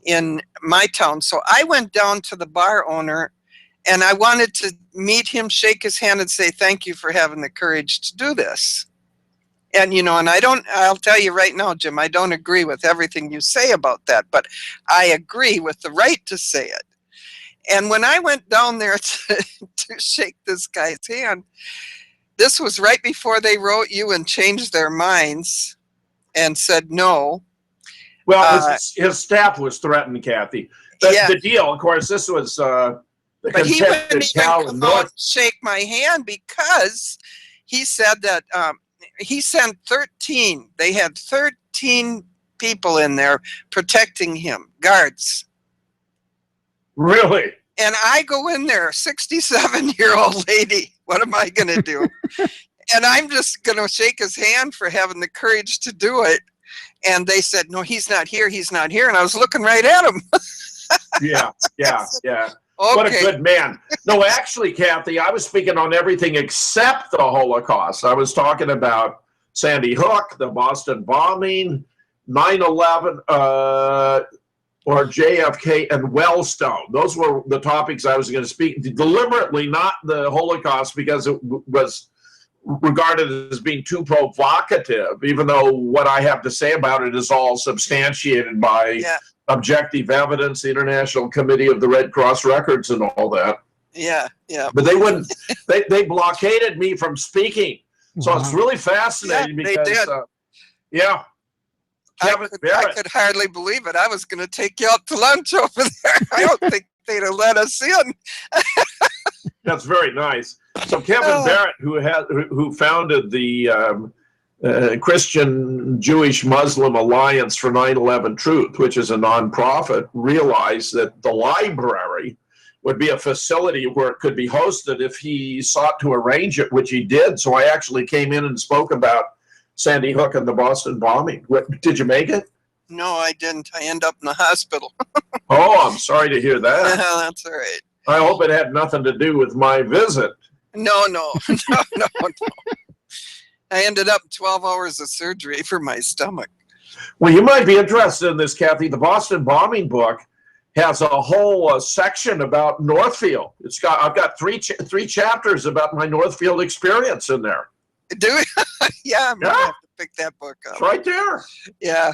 in my town. So I went down to the bar owner, and I wanted to meet him, shake his hand, and say, thank you for having the courage to do this. And, and I'll tell you right now, Jim, I don't agree with everything you say about that, but I agree with the right to say it. And when I went down there to shake this guy's hand, this was right before they wrote you and changed their minds and said no. Well, his staff was threatened, Kathy. The deal, of course, this was... But he wouldn't even come out and shake my hand because he said that he sent 13. They had 13 people in there protecting him, guards. Really? And I go in there, 67-year-old lady. What am I going to do? And I'm just going to shake his hand for having the courage to do it. And they said, no, he's not here. He's not here. And I was looking right at him. Yeah. Okay. What a good man. No, actually, Kathy, I was speaking on everything except the Holocaust. I was talking about Sandy Hook, the Boston bombing, 9/11, or JFK, and Wellstone. Those were the topics I was going to speak deliberately, not the Holocaust, because it was regarded as being too provocative, even though what I have to say about it is all substantiated by objective evidence, the International Committee of the Red Cross records and all that. Yeah. But they wouldn't, they blockaded me from speaking. So it's really fascinating because, Kevin I Barrett. could hardly believe it. I was going to take you out to lunch over there. I don't think they'd have let us in. That's very nice. So Kevin Barrett, who founded the Christian Jewish Muslim Alliance for 9/11 Truth, which is a nonprofit, realized that the library would be a facility where it could be hosted if he sought to arrange it, which he did. So I actually came in and spoke about Sandy Hook and the Boston bombing. Did you make it? No, I didn't. I ended up in the hospital. Oh, I'm sorry to hear that. That's all right. I hope it had nothing to do with my visit. No. I ended up 12 hours of surgery for my stomach. Well, you might be interested in this, Kathy. The Boston bombing book has a whole section about Northfield. I've got three chapters about my Northfield experience in there. Do we? Yeah, I'm gonna have to pick that book up. It's right there. Yeah,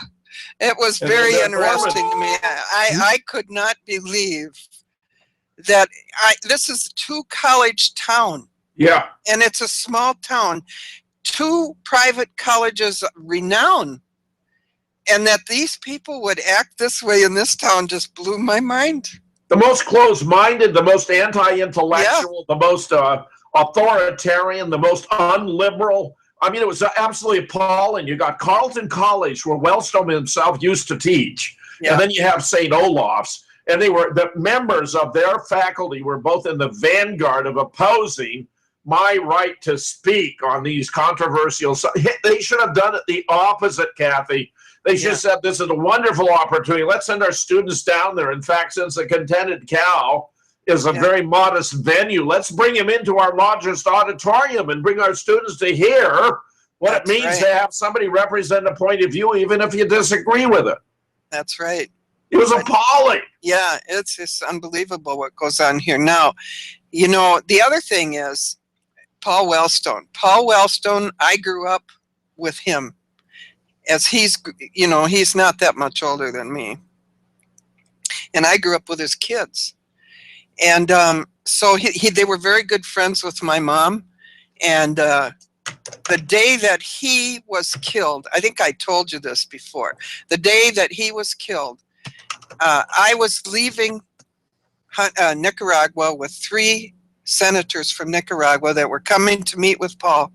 it was very interesting to me. I could not believe that this is a two-college town. Yeah. And it's a small town. 2 private colleges renowned. And that these people would act this way in this town just blew my mind. The most closed-minded, the most anti-intellectual, the most authoritarian, the most unliberal. I mean, it was absolutely appalling. You got Carleton College, where Wellstone himself used to teach. Yeah. And then you have St. Olaf's. And the members of their faculty were both in the vanguard of opposing my right to speak on these controversial. They should have done it the opposite, Kathy. They should have said, this is a wonderful opportunity. Let's send our students down there. In fact, since the Contented Cow is a very modest venue, let's bring him into our largest auditorium and bring our students to hear what it means to have somebody represent a point of view, even if you disagree with it. That's right. It was appalling. Yeah, it's just unbelievable what goes on here. Now, you know, the other thing is Paul Wellstone. Paul Wellstone, I grew up with him. As he's not that much older than me. And I grew up with his kids. And so they were very good friends with my mom. And the day that he was killed, I think I told you this before, the day that he was killed, I was leaving Nicaragua with 3 senators from Nicaragua that were coming to meet with Paul.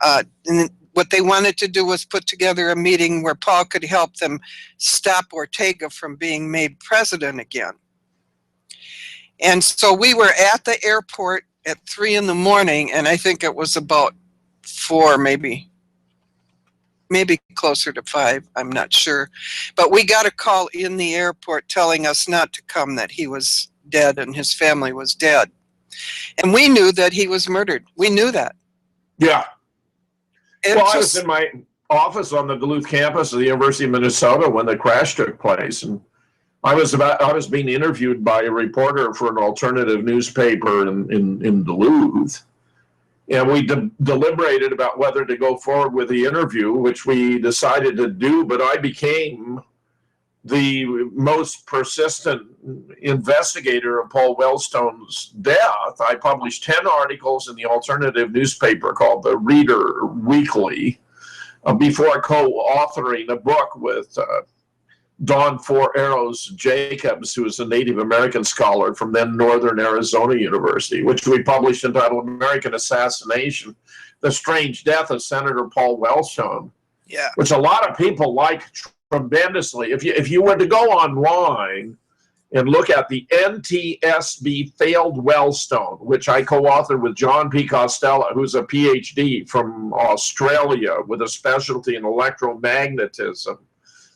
And what they wanted to do was put together a meeting where Paul could help them stop Ortega from being made president again. And so we were at the airport at 3 in the morning, and I think it was about 4, maybe closer to 5, I'm not sure. But we got a call in the airport telling us not to come, that he was dead and his family was dead. And we knew that he was murdered. We knew that. Yeah. I was in my office on the Duluth campus of the University of Minnesota when the crash took place, and I was being interviewed by a reporter for an alternative newspaper in Duluth, and we deliberated about whether to go forward with the interview, which we decided to do. But I became the most persistent investigator of Paul Wellstone's death. I published 10 articles in the alternative newspaper called the Reader Weekly before co-authoring a book with Don Four Arrows Jacobs, who is a Native American scholar from then Northern Arizona University, which we published entitled American Assassination, The Strange Death of Senator Paul Wellstone, which a lot of people like tremendously. If you were to go online and look at the NTSB Failed Wellstone, which I co-authored with John P. Costello, who's a PhD from Australia with a specialty in electromagnetism.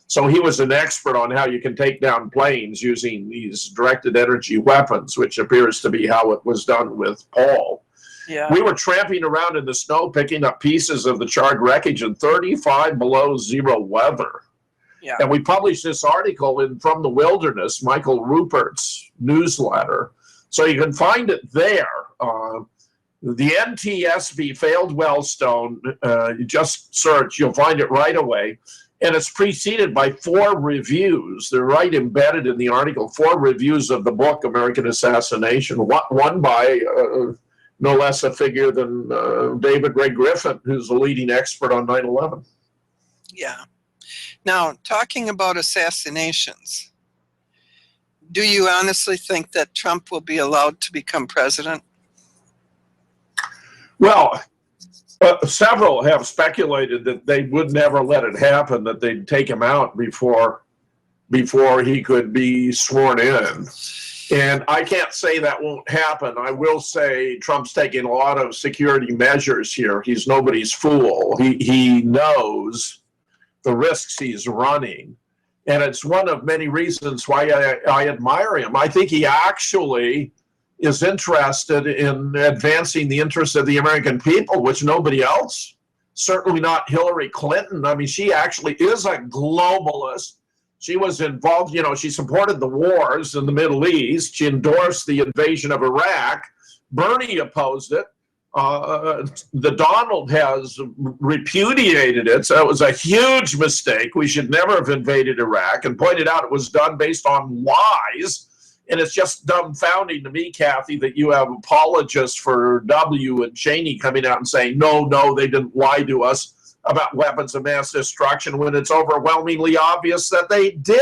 So he was an expert on how you can take down planes using these directed energy weapons, which appears to be how it was done with Paul. Yeah. We were tramping around in the snow, picking up pieces of the charred wreckage in 35 below zero weather. Yeah. And we published this article in From the Wilderness, Michael Rupert's newsletter. So you can find it there. The NTSB Failed Wellstone, you just search, you'll find it right away. And it's preceded by 4 reviews. They're right embedded in the article, 4 reviews of the book, American Assassination, one by no less a figure than David Ray Griffin, who's a leading expert on 9/11. Yeah. Now, talking about assassinations, do you honestly think that Trump will be allowed to become president? Well, several have speculated that they would never let it happen, that they'd take him out before he could be sworn in. And I can't say that won't happen. I will say Trump's taking a lot of security measures here. He's nobody's fool. He knows the risks he's running. And it's one of many reasons why I admire him. I think he actually is interested in advancing the interests of the American people, which nobody else, certainly not Hillary Clinton. I mean, she actually is a globalist. She was involved, you know, she supported the wars in the Middle East. She endorsed the invasion of Iraq. Bernie opposed it. The Donald has repudiated it. So it was a huge mistake. We should never have invaded Iraq, and pointed out it was done based on lies. And it's just dumbfounding to me, Kathy, that you have apologists for W and Cheney coming out and saying, no, they didn't lie to us about weapons of mass destruction, when it's overwhelmingly obvious that they did.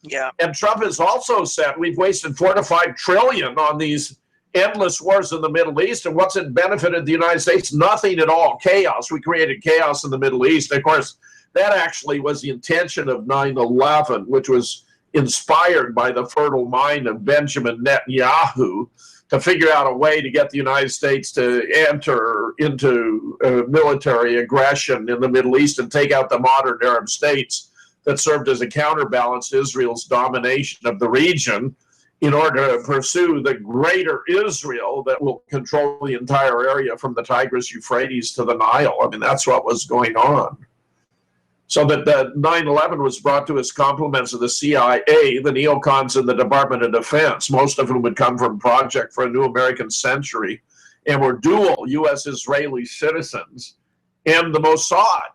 Yeah. And Trump has also said we've wasted $4 to $5 trillion on these endless wars in the Middle East, and what's it benefited the United States? Nothing at all. Chaos. We created chaos in the Middle East. Of course, that actually was the intention of 9/11, which was inspired by the fertile mind of Benjamin Netanyahu to figure out a way to get the United States to enter into military aggression in the Middle East and take out the modern Arab states that served as a counterbalance to Israel's domination of the region, in order to pursue the greater Israel that will control the entire area from the Tigris Euphrates to the Nile. I mean, that's what was going on. So that the 9/11 was brought to his compliments of the CIA, the neocons in the Department of Defense, most of whom would come from Project for a New American Century, and were dual U.S.-Israeli citizens, and the Mossad.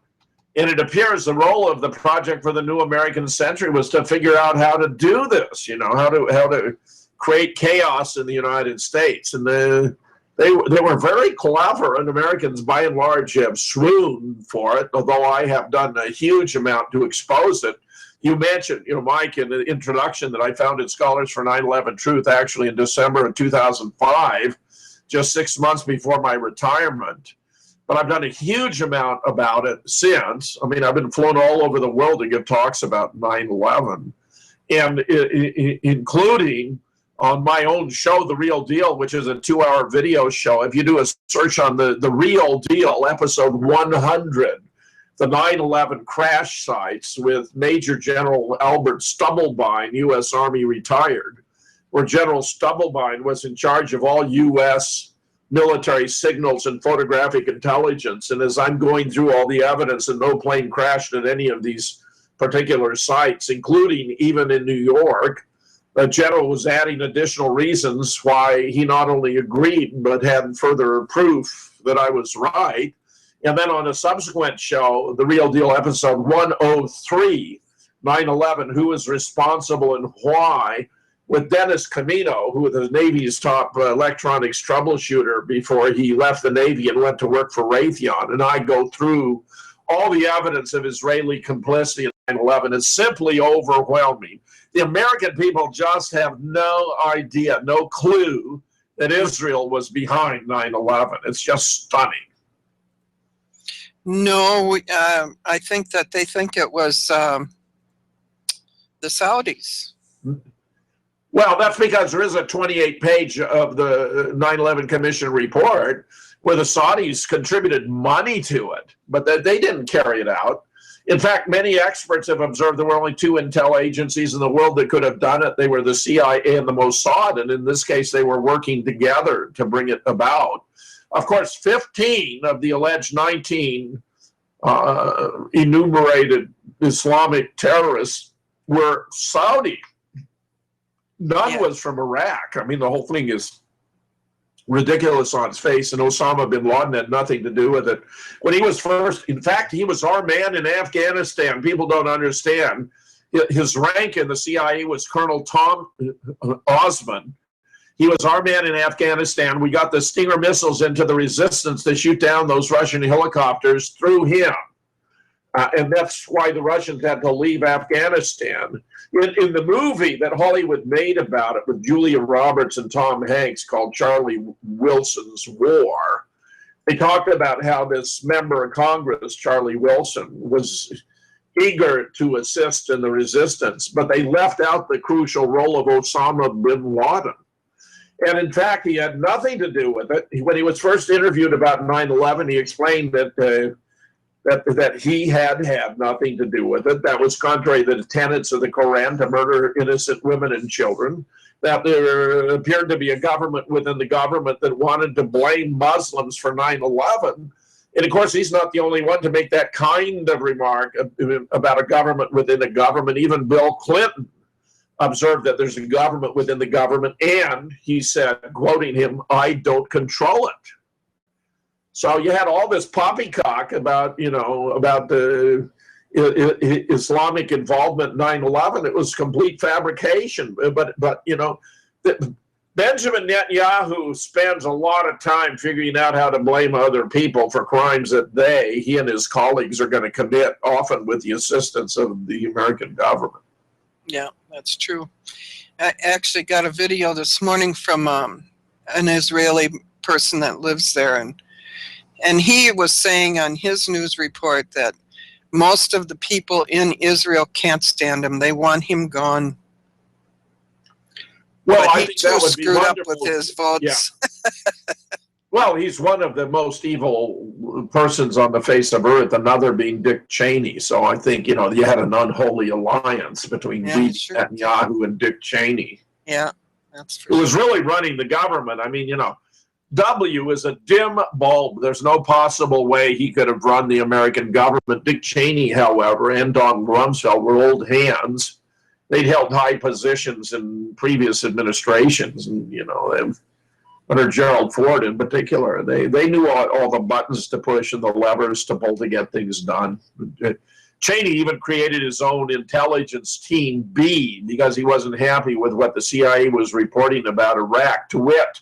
And it appears the role of the Project for the New American Century was to figure out how to do this, you know, how to create chaos in the United States. And they were very clever, and Americans by and large have swooned for it, although I have done a huge amount to expose it. You mentioned, you know, Mike, in the introduction that I founded Scholars for 9/11 Truth actually in December of 2005, just 6 months before my retirement. But I've done a huge amount about it since. I mean, I've been flown all over the world to give talks about 9/11, and including on my own show, The Real Deal, which is a 2-hour video show. If you do a search on the Real Deal, episode 100, the 9/11 crash sites with Major General Albert Stubblebine, U.S. Army retired, where General Stubblebine was in charge of all U.S. military signals and photographic intelligence. And as I'm going through all the evidence, and no plane crashed at any of these particular sites, including even in New York, the general was adding additional reasons why he not only agreed, but had further proof that I was right. And then on a subsequent show, The Real Deal, episode 103, 9/11, who is responsible and why, with Dennis Camino, who was the Navy's top electronics troubleshooter before he left the Navy and went to work for Raytheon. And I go through all the evidence of Israeli complicity in 9/11. It's simply overwhelming. The American people just have no idea, no clue that Israel was behind 9/11. It's just stunning. No, I think that they think it was the Saudis. Well, that's because there is a 28-page of the 9/11 Commission report where the Saudis contributed money to it, but they didn't carry it out. In fact, many experts have observed there were only 2 intel agencies in the world that could have done it. They were the CIA and the Mossad, and in this case, they were working together to bring it about. Of course, 15 of the alleged 19 enumerated Islamic terrorists were Saudi. None was from Iraq. I mean, the whole thing is ridiculous on its face, and Osama bin Laden had nothing to do with it. When he was first, in fact, he was our man in Afghanistan. People don't understand. His rank in the CIA was Colonel Tom Osman. He was our man in Afghanistan. We got the Stinger missiles into the resistance to shoot down those Russian helicopters through him. And that's why the Russians had to leave Afghanistan. In the movie that Hollywood made about it with Julia Roberts and Tom Hanks called Charlie Wilson's War, they talked about how this member of Congress, Charlie Wilson, was eager to assist in the resistance, but they left out the crucial role of Osama bin Laden. And in fact, he had nothing to do with it. When he was first interviewed about 9/11, he explained that he had nothing to do with it. That was contrary to the tenets of the Quran to murder innocent women and children. That there appeared to be a government within the government that wanted to blame Muslims for 9/11. And of course, he's not the only one to make that kind of remark about a government within a government. Even Bill Clinton observed that there's a government within the government, and he said, quoting him, "I don't control it." So you had all this poppycock about, about the Islamic involvement in 9/11. It was complete fabrication. But Benjamin Netanyahu spends a lot of time figuring out how to blame other people for crimes that he and his colleagues are going to commit, often with the assistance of the American government. Yeah, that's true. I actually got a video this morning from an Israeli person that lives there, and he was saying on his news report that most of the people in Israel can't stand him. They want him gone. Well, but I he think too that would be screwed up wonderful. with his votes. Yeah. Well, he's one of the most evil persons on the face of earth, another being Dick Cheney. So I think, you had an unholy alliance between Netanyahu and Dick Cheney. Yeah, that's true. Who was really running the government. I mean, W is a dim bulb. There's no possible way he could have run the American government. Dick Cheney, however, and Donald Rumsfeld were old hands. They'd held high positions in previous administrations, and under Gerald Ford in particular, they knew all the buttons to push and the levers to pull to get things done. Cheney even created his own intelligence team B because he wasn't happy with what the CIA was reporting about Iraq. To wit,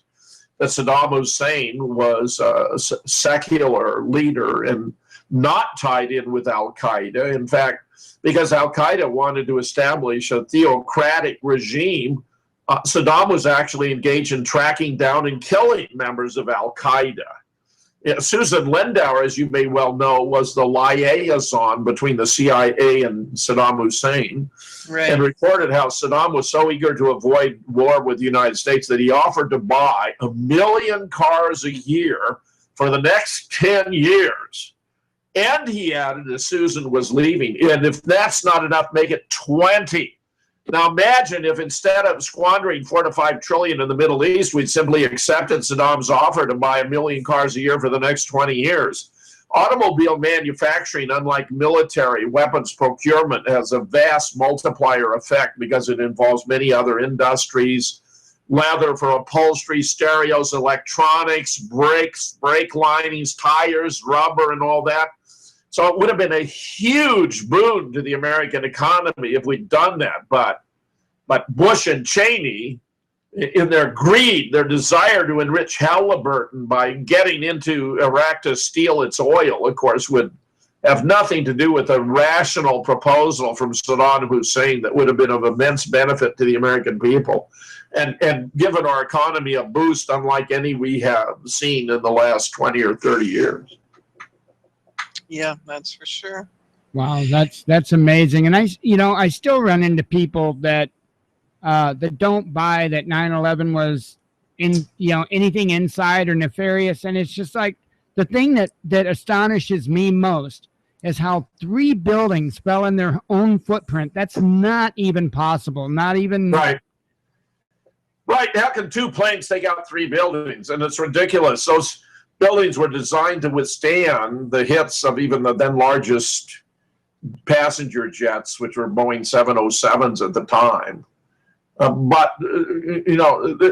that Saddam Hussein was a secular leader and not tied in with Al-Qaeda. In fact, because Al-Qaeda wanted to establish a theocratic regime, Saddam was actually engaged in tracking down and killing members of Al-Qaeda. Susan Lindauer, as you may well know, was the liaison between the CIA and Saddam Hussein, and reported how Saddam was so eager to avoid war with the United States that he offered to buy 1 million cars a year for the next 10 years. And he added, as Susan was leaving, and if that's not enough, make it 20. Now imagine if instead of squandering $4 to $5 trillion in the Middle East, we'd simply accepted Saddam's offer to buy 1 million cars a year for the next 20 years. Automobile manufacturing, unlike military weapons procurement, has a vast multiplier effect because it involves many other industries: leather for upholstery, stereos, electronics, brakes, brake linings, tires, rubber, and all that. So it would have been a huge boon to the American economy if we'd done that. But Bush and Cheney, in their greed, their desire to enrich Halliburton by getting into Iraq to steal its oil, of course, would have nothing to do with a rational proposal from Saddam Hussein that would have been of immense benefit to the American people and given our economy a boost unlike any we have seen in the last 20 or 30 years. Yeah, that's for sure. Wow, that's amazing. And I still run into people that don't buy that 9/11 was anything inside or nefarious. And it's just like the thing that astonishes me most is how 3 buildings fell in their own footprint. That's not even possible. Not even right. How can 2 planes take out 3 buildings? And it's ridiculous. Those buildings were designed to withstand the hits of even the then largest passenger jets, which were Boeing 707s at the time. But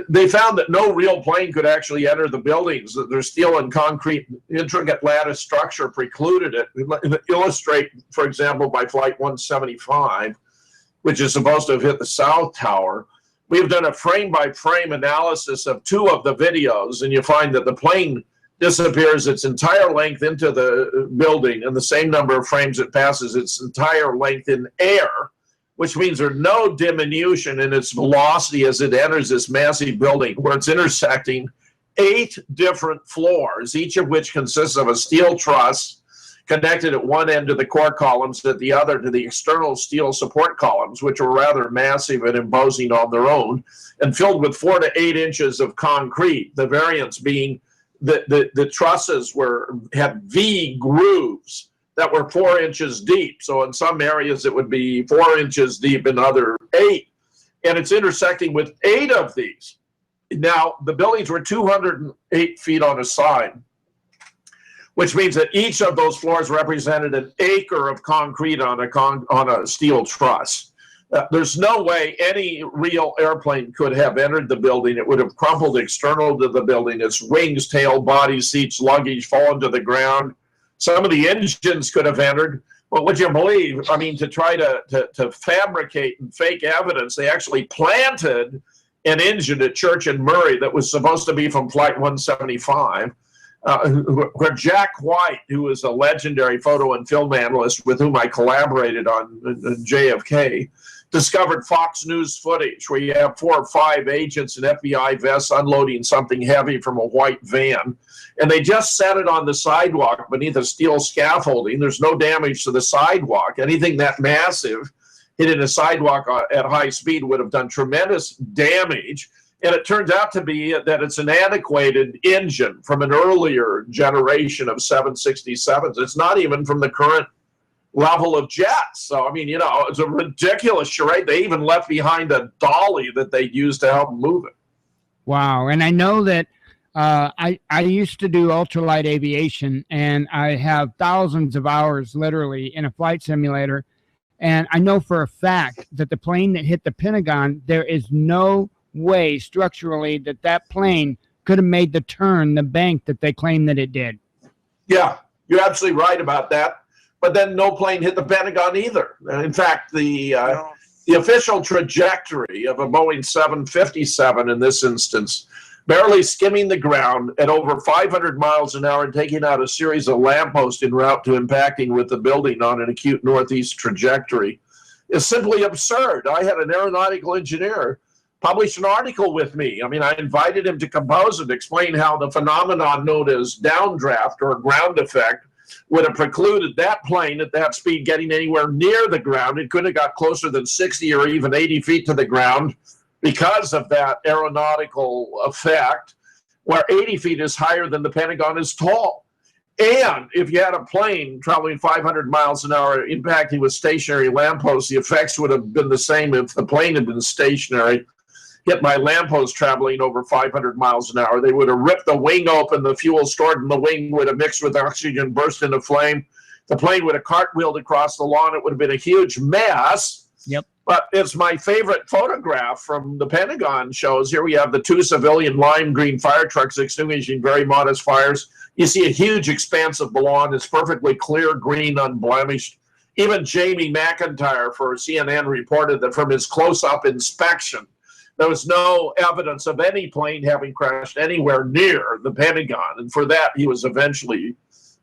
they found that no real plane could actually enter the buildings. Their steel and concrete intricate lattice structure precluded it. Illustrate, for example, by Flight 175, which is supposed to have hit the South Tower. We've done a frame-by-frame analysis of 2 of the videos, and you find that the plane disappears its entire length into the building, and the same number of frames it passes its entire length in air, which means there's no diminution in its velocity as it enters this massive building, where it's intersecting 8 different floors, each of which consists of a steel truss connected at one end to the core columns, at the other to the external steel support columns, which are rather massive and imposing on their own, and filled with 4 to 8 inches of concrete. The variance being the trusses had V grooves that were 4 inches deep. So in some areas it would be 4 inches deep, in other 8. And it's intersecting with 8 of these. Now, the buildings were 208 feet on a side, which means that each of those floors represented an acre of concrete on a steel truss. There's no way any real airplane could have entered the building. It would have crumpled external to the building. Its wings, tail, body, seats, luggage fallen to the ground. Some of the engines could have entered. But would you believe, I mean, to try to fabricate and fake evidence, they actually planted an engine at Church and Murray that was supposed to be from Flight 175. Where Jack White, who was a legendary photo and film analyst with whom I collaborated on JFK, discovered Fox News footage where you have 4 or 5 agents in FBI vests unloading something heavy from a white van. And they just set it on the sidewalk beneath a steel scaffolding. There's no damage to the sidewalk. Anything that massive hitting a sidewalk at high speed would have done tremendous damage. And it turns out to be that it's an antiquated engine from an earlier generation of 767s. It's not even from the current level of jets. So, I mean, you know, it's a ridiculous charade. They even left behind a dolly that they used to help move it. Wow. And I know that I used to do ultralight aviation, and I have thousands of hours literally in a flight simulator. And I know for a fact that the plane that hit the Pentagon, there is no way structurally that plane could have made the turn, the bank that they claim that it did. Yeah, you're absolutely right about that. But then no plane hit the Pentagon either. In fact, the official trajectory of a Boeing 757 in this instance, barely skimming the ground at over 500 miles an hour and taking out a series of lampposts en route to impacting with the building on an acute northeast trajectory, is simply absurd. I had an aeronautical engineer publish an article with me. I mean, I invited him to compose and explain how the phenomenon known as downdraft or ground effect would have precluded that plane at that speed getting anywhere near the ground. It couldn't have got closer than 60 or even 80 feet to the ground because of that aeronautical effect, where 80 feet is higher than the Pentagon is tall. And if you had a plane traveling 500 miles an hour impacting with stationary lampposts, the effects would have been the same if the plane had been stationary. Hit my lamppost traveling over 500 miles an hour. They would have ripped the wing open. The fuel stored in the wing would have mixed with oxygen, burst into flame. The plane would have cartwheeled across the lawn. It would have been a huge mess. Yep. But it's my favorite photograph from the Pentagon shows. Here we have the 2 civilian lime green fire trucks extinguishing very modest fires. You see a huge expanse of the lawn. It's perfectly clear, green, unblemished. Even Jamie McIntyre for CNN reported that from his close-up inspection, there was no evidence of any plane having crashed anywhere near the Pentagon. And for that, he was eventually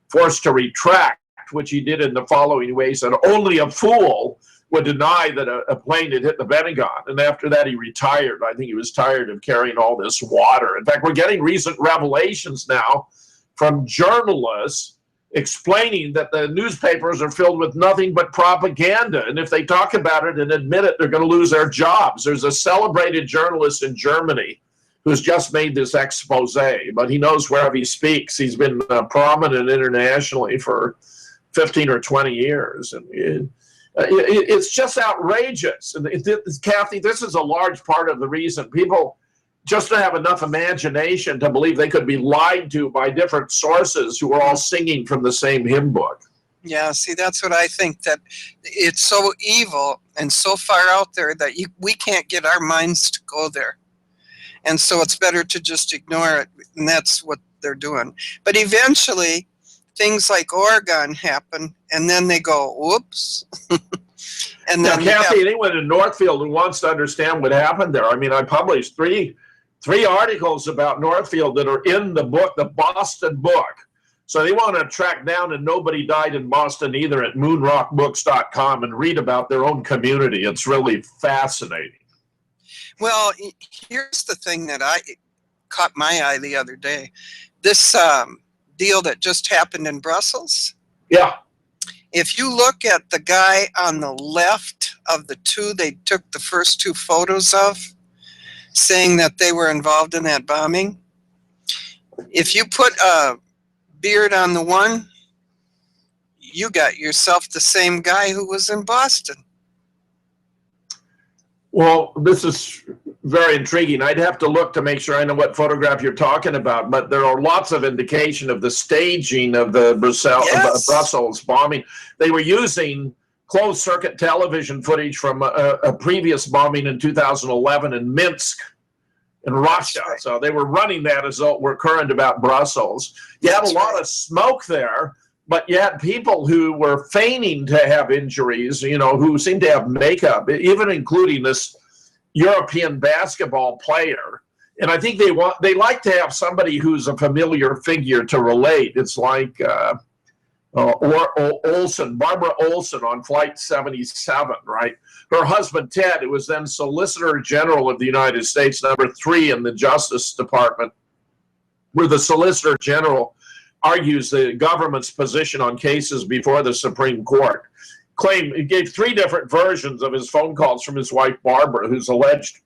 forced to retract, which he did in the following way. He said, only a fool would deny that a plane had hit the Pentagon. And after that, he retired. I think he was tired of carrying all this water. In fact, we're getting recent revelations now from journalists explaining that the newspapers are filled with nothing but propaganda. And if they talk about it and admit it, they're going to lose their jobs. There's a celebrated journalist in Germany who's just made this expose, but he knows wherever he speaks. He's been prominent internationally for 15 or 20 years. And it's just outrageous. And Kathy, this is a large part of the reason people just don't have enough imagination to believe they could be lied to by different sources who are all singing from the same hymn book. Yeah, see, that's what I think, that it's so evil and so far out there that we can't get our minds to go there. And so it's better to just ignore it, and that's what they're doing. But eventually, things like Oregon happen, and then they go, whoops. And now, then Kathy, anyone in Northfield who wants to understand what happened there, I mean, I published 3 3 articles about Northfield that are in the book, the Boston book. So they want to track down, and nobody died in Boston either, at moonrockbooks.com and read about their own community. It's really fascinating. Well, here's the thing that caught my eye the other day. This deal that just happened in Brussels. Yeah. If you look at the guy on the left of the two they took the first 2 photos of, saying that they were involved in that bombing, if you put a beard on the one, you got yourself the same guy who was in Boston. Well, this is very intriguing. I'd have to look to make sure I know what photograph you're talking about, but there are lots of indication of the staging of the Brussels bombing. They were using closed-circuit television footage from a previous bombing in 2011 in Minsk in Russia. So they were running that as though it were current about Brussels. You had a lot of smoke there, but you had people who were feigning to have injuries, you know, who seemed to have makeup, even including this European basketball player. And I think they like to have somebody who's a familiar figure to relate. It's like Olson, Barbara Olson on Flight 77, right? Her husband, Ted, who was then Solicitor General of the United States, #3 in the Justice Department, where the Solicitor General argues the government's position on cases before the Supreme Court. He gave 3 different versions of his phone calls from his wife, Barbara, who's alleged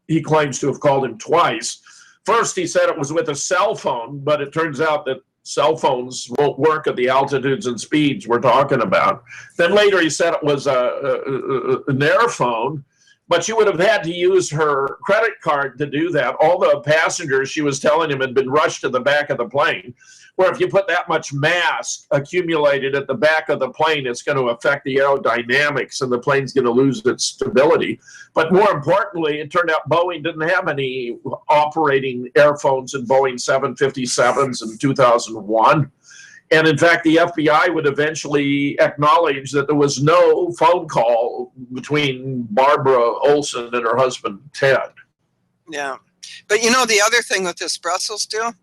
he claims to have called him twice. First, he said it was with a cell phone, but it turns out that cell phones won't work at the altitudes and speeds we're talking about. Then later he said it was an air phone, but she would have had to use her credit card to do that. All the passengers, she was telling him, had been rushed to the back of the plane, where if you put that much mass accumulated at the back of the plane, it's going to affect the aerodynamics and the plane's going to lose its stability. But more importantly, it turned out Boeing didn't have any operating airphones in Boeing 757s in 2001. And in fact, the FBI would eventually acknowledge that there was no phone call between Barbara Olson and her husband, Ted. Yeah. But you know, the other thing with this Brussels deal,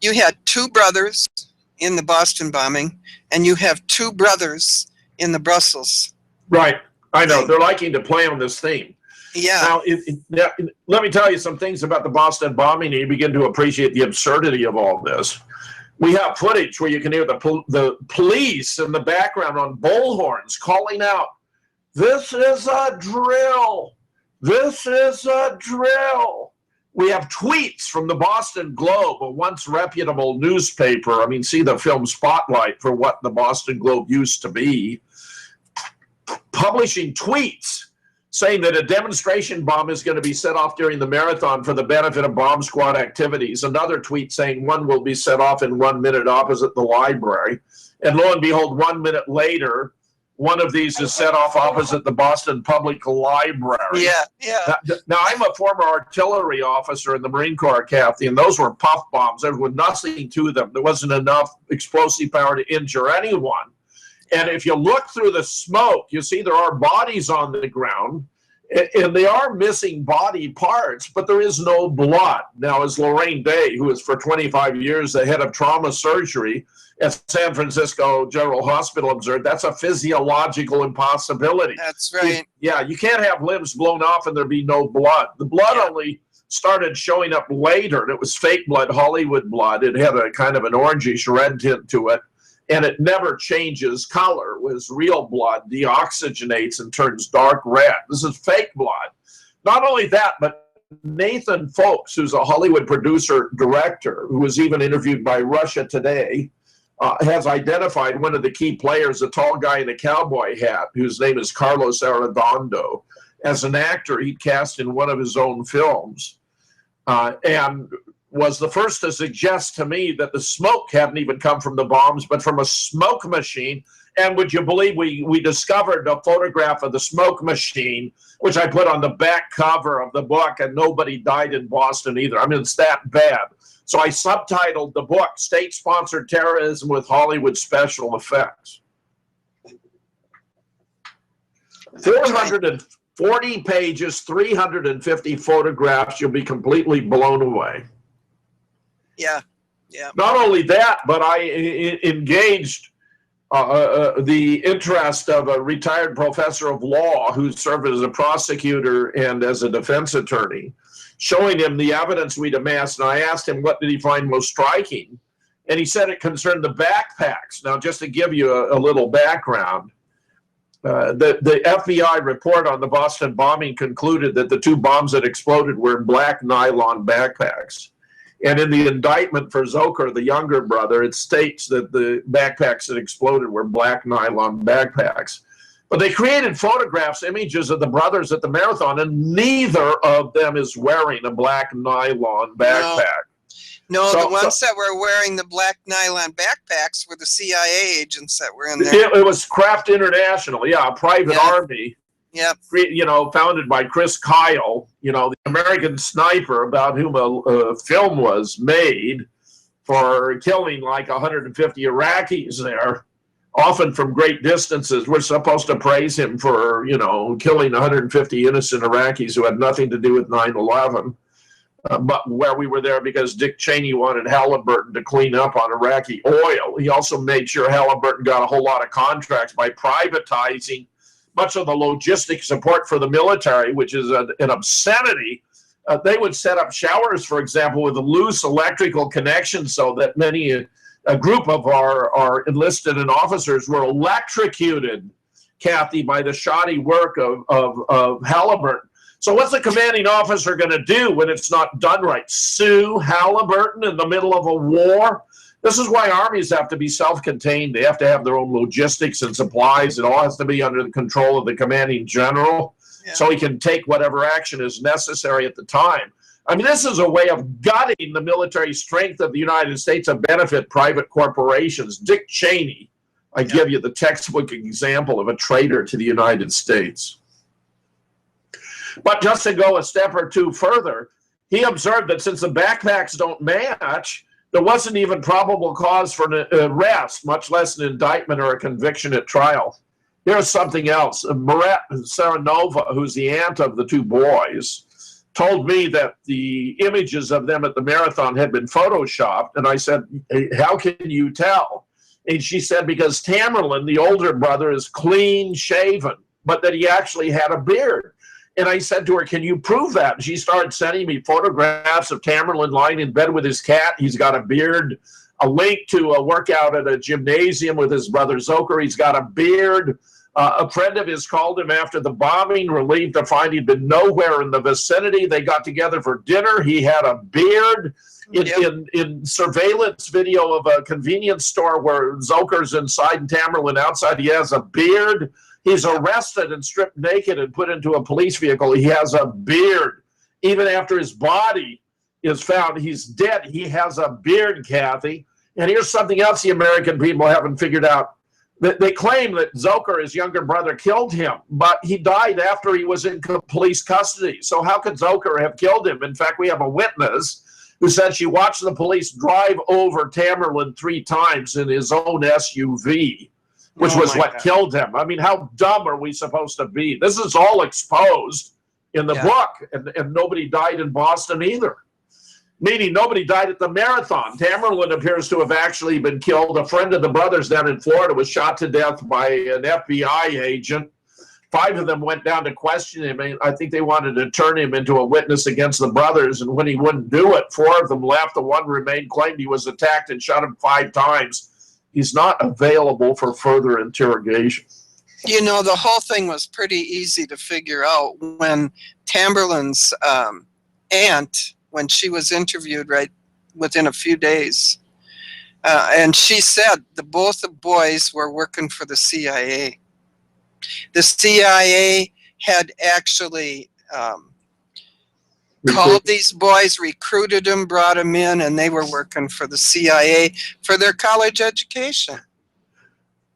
you had 2 brothers in the Boston bombing, and you have 2 brothers in the Brussels. Right. I know. They're liking to play on this theme. Yeah. Now, let me tell you some things about the Boston bombing, and you begin to appreciate the absurdity of all this. We have footage where you can hear the police in the background on bullhorns calling out, "This is a drill. This is a drill." We have tweets from the Boston Globe, a once reputable newspaper. I mean, see the film Spotlight for what the Boston Globe used to be, publishing tweets saying that a demonstration bomb is going to be set off during the marathon for the benefit of bomb squad activities. Another tweet saying one will be set off in 1 minute opposite the library. And lo and behold, 1 minute later, one of these is set off opposite the Boston Public Library. Yeah, yeah. Now, I'm a former artillery officer in the Marine Corps, Kathy, and those were puff bombs. There was nothing to them. There wasn't enough explosive power to injure anyone. And if you look through the smoke, you see there are bodies on the ground, and they are missing body parts, but there is no blood. Now, as Lorraine Day, who was for 25 years the head of trauma surgery at San Francisco General Hospital, observed, that's a physiological impossibility. That's right. You can't have limbs blown off and there be no blood. The blood only started showing up later, and it was fake blood, Hollywood blood. It had a kind of an orangish red tint to it, and it never changes color. Whereas real blood deoxygenates and turns dark red. This is fake blood. Not only that, but Nathan Folks, who's a Hollywood producer director, who was even interviewed by Russia Today, has identified one of the key players, a tall guy in a cowboy hat, whose name is Carlos Arredondo, as an actor he'd cast in one of his own films, and was the first to suggest to me that the smoke hadn't even come from the bombs, but from a smoke machine. And would you believe we discovered a photograph of the smoke machine, which I put on the back cover of the book, and nobody died in Boston either. I mean, it's that bad. So I subtitled the book, State-Sponsored Terrorism with Hollywood Special Effects. 40 pages, 350 photographs. You'll be completely blown away. Yeah, yeah. Not only that, but I engaged the interest of a retired professor of law who served as a prosecutor and as a defense attorney, showing him the evidence we'd amassed. And I asked him, what did he find most striking? And he said it concerned the backpacks. Now, just to give you a little background, the FBI report on the Boston bombing concluded that the 2 bombs that exploded were in black nylon backpacks. And in the indictment for Zokor, the younger brother, it states that the backpacks that exploded were black nylon backpacks. But they created photographs, images of the brothers at the marathon, and neither of them is wearing a black nylon backpack. No, the ones that were wearing the black nylon backpacks were the CIA agents that were in there. It was Kraft International, yeah, a private army. Yeah, you know, founded by Chris Kyle, you know, the American sniper about whom a film was made for killing like 150 Iraqis there, often from great distances. We're supposed to praise him for, you know, killing 150 innocent Iraqis who had nothing to do with 9/11. But where we were there because Dick Cheney wanted Halliburton to clean up on Iraqi oil. He also made sure Halliburton got a whole lot of contracts by privatizing much of the logistic support for the military, which is an obscenity. They would set up showers, for example, with a loose electrical connection so that a group of our enlisted and officers were electrocuted, Kathy, by the shoddy work of Halliburton. So what's the commanding officer going to do when it's not done right? Sue Halliburton in the middle of a war? This is why armies have to be self-contained. They have to have their own logistics and supplies. It all has to be under the control of the commanding general, so he can take whatever action is necessary at the time. I mean, this is a way of gutting the military strength of the United States to benefit private corporations. Dick Cheney, I give you the textbook example of a traitor to the United States. But just to go a step or two further, he observed that since the backpacks don't match, there wasn't even probable cause for an arrest, much less an indictment or a conviction at trial. Here's something else. Maret Saranova, who's the aunt of the 2 boys, told me that the images of them at the marathon had been photoshopped. And I said, hey, how can you tell? And she said, because Tamerlan, the older brother, is clean shaven, but that he actually had a beard. And I said to her, can you prove that? And she started sending me photographs of Tamerlan lying in bed with his cat. He's got a beard. A link to a workout at a gymnasium with his brother Zokor. He's got a beard. A friend of his called him after the bombing, relieved to find he'd been nowhere in the vicinity. They got together for dinner. He had a beard. In surveillance video of a convenience store where Zokor's inside and Tamerlan outside, he has a beard. He's arrested and stripped naked and put into a police vehicle. He has a beard. Even after his body is found, he's dead. He has a beard, Kathy. And here's something else the American people haven't figured out. They claim that Zokor, his younger brother, killed him, but he died after he was in police custody. So how could Zokor have killed him? In fact, we have a witness who said she watched the police drive over Tamerlan 3 times in his own SUV. Which was what killed him. I mean, how dumb are we supposed to be? This is all exposed in the book, and nobody died in Boston either. Meaning nobody died at the marathon. Tamerlan appears to have actually been killed. A friend of the brothers down in Florida was shot to death by an FBI agent. 5 of them went down to question him. I think they wanted to turn him into a witness against the brothers, and when he wouldn't do it, 4 of them left. The one remained, claimed he was attacked and shot him 5 times. He's not available for further interrogation. You know, the whole thing was pretty easy to figure out when Tamerlan's aunt, when she was interviewed right within a few days, and she said both the boys were working for the CIA. The CIA had actually called these boys, recruited them, brought them in, and they were working for the CIA for their college education.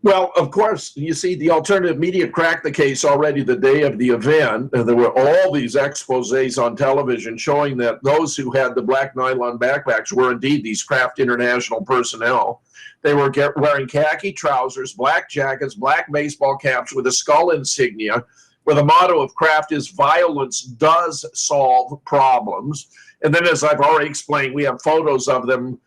Well, of course, you see, the alternative media cracked the case already the day of the event. And there were all these exposés on television showing that those who had the black nylon backpacks were indeed these Kraft International personnel. They were wearing khaki trousers, black jackets, black baseball caps with a skull insignia, where the motto of Kraft is violence does solve problems. And then, as I've already explained, we have photos of them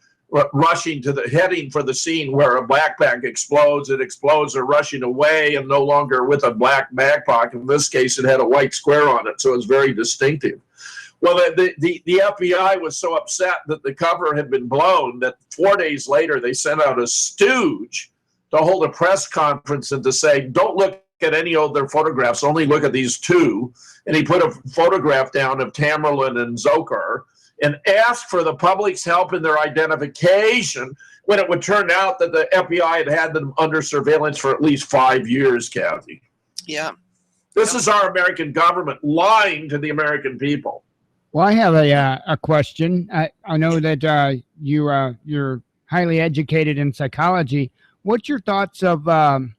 rushing to heading for the scene where a backpack explodes. It explodes, they're rushing away, and no longer with a black backpack. In this case, it had a white square on it, so it was very distinctive. Well, the FBI was so upset that the cover had been blown that 4 days later they sent out a stooge to hold a press conference and to say, don't look at any of their photographs, only look at these two. And he put a photograph down of Tamerlan and Zokar and asked for the public's help in their identification, when it would turn out that the FBI had had them under surveillance for at least 5 years, Kathy. Yeah. This is our American government lying to the American people. Well, I have a question. I know that you're highly educated in psychology. What's your thoughts of the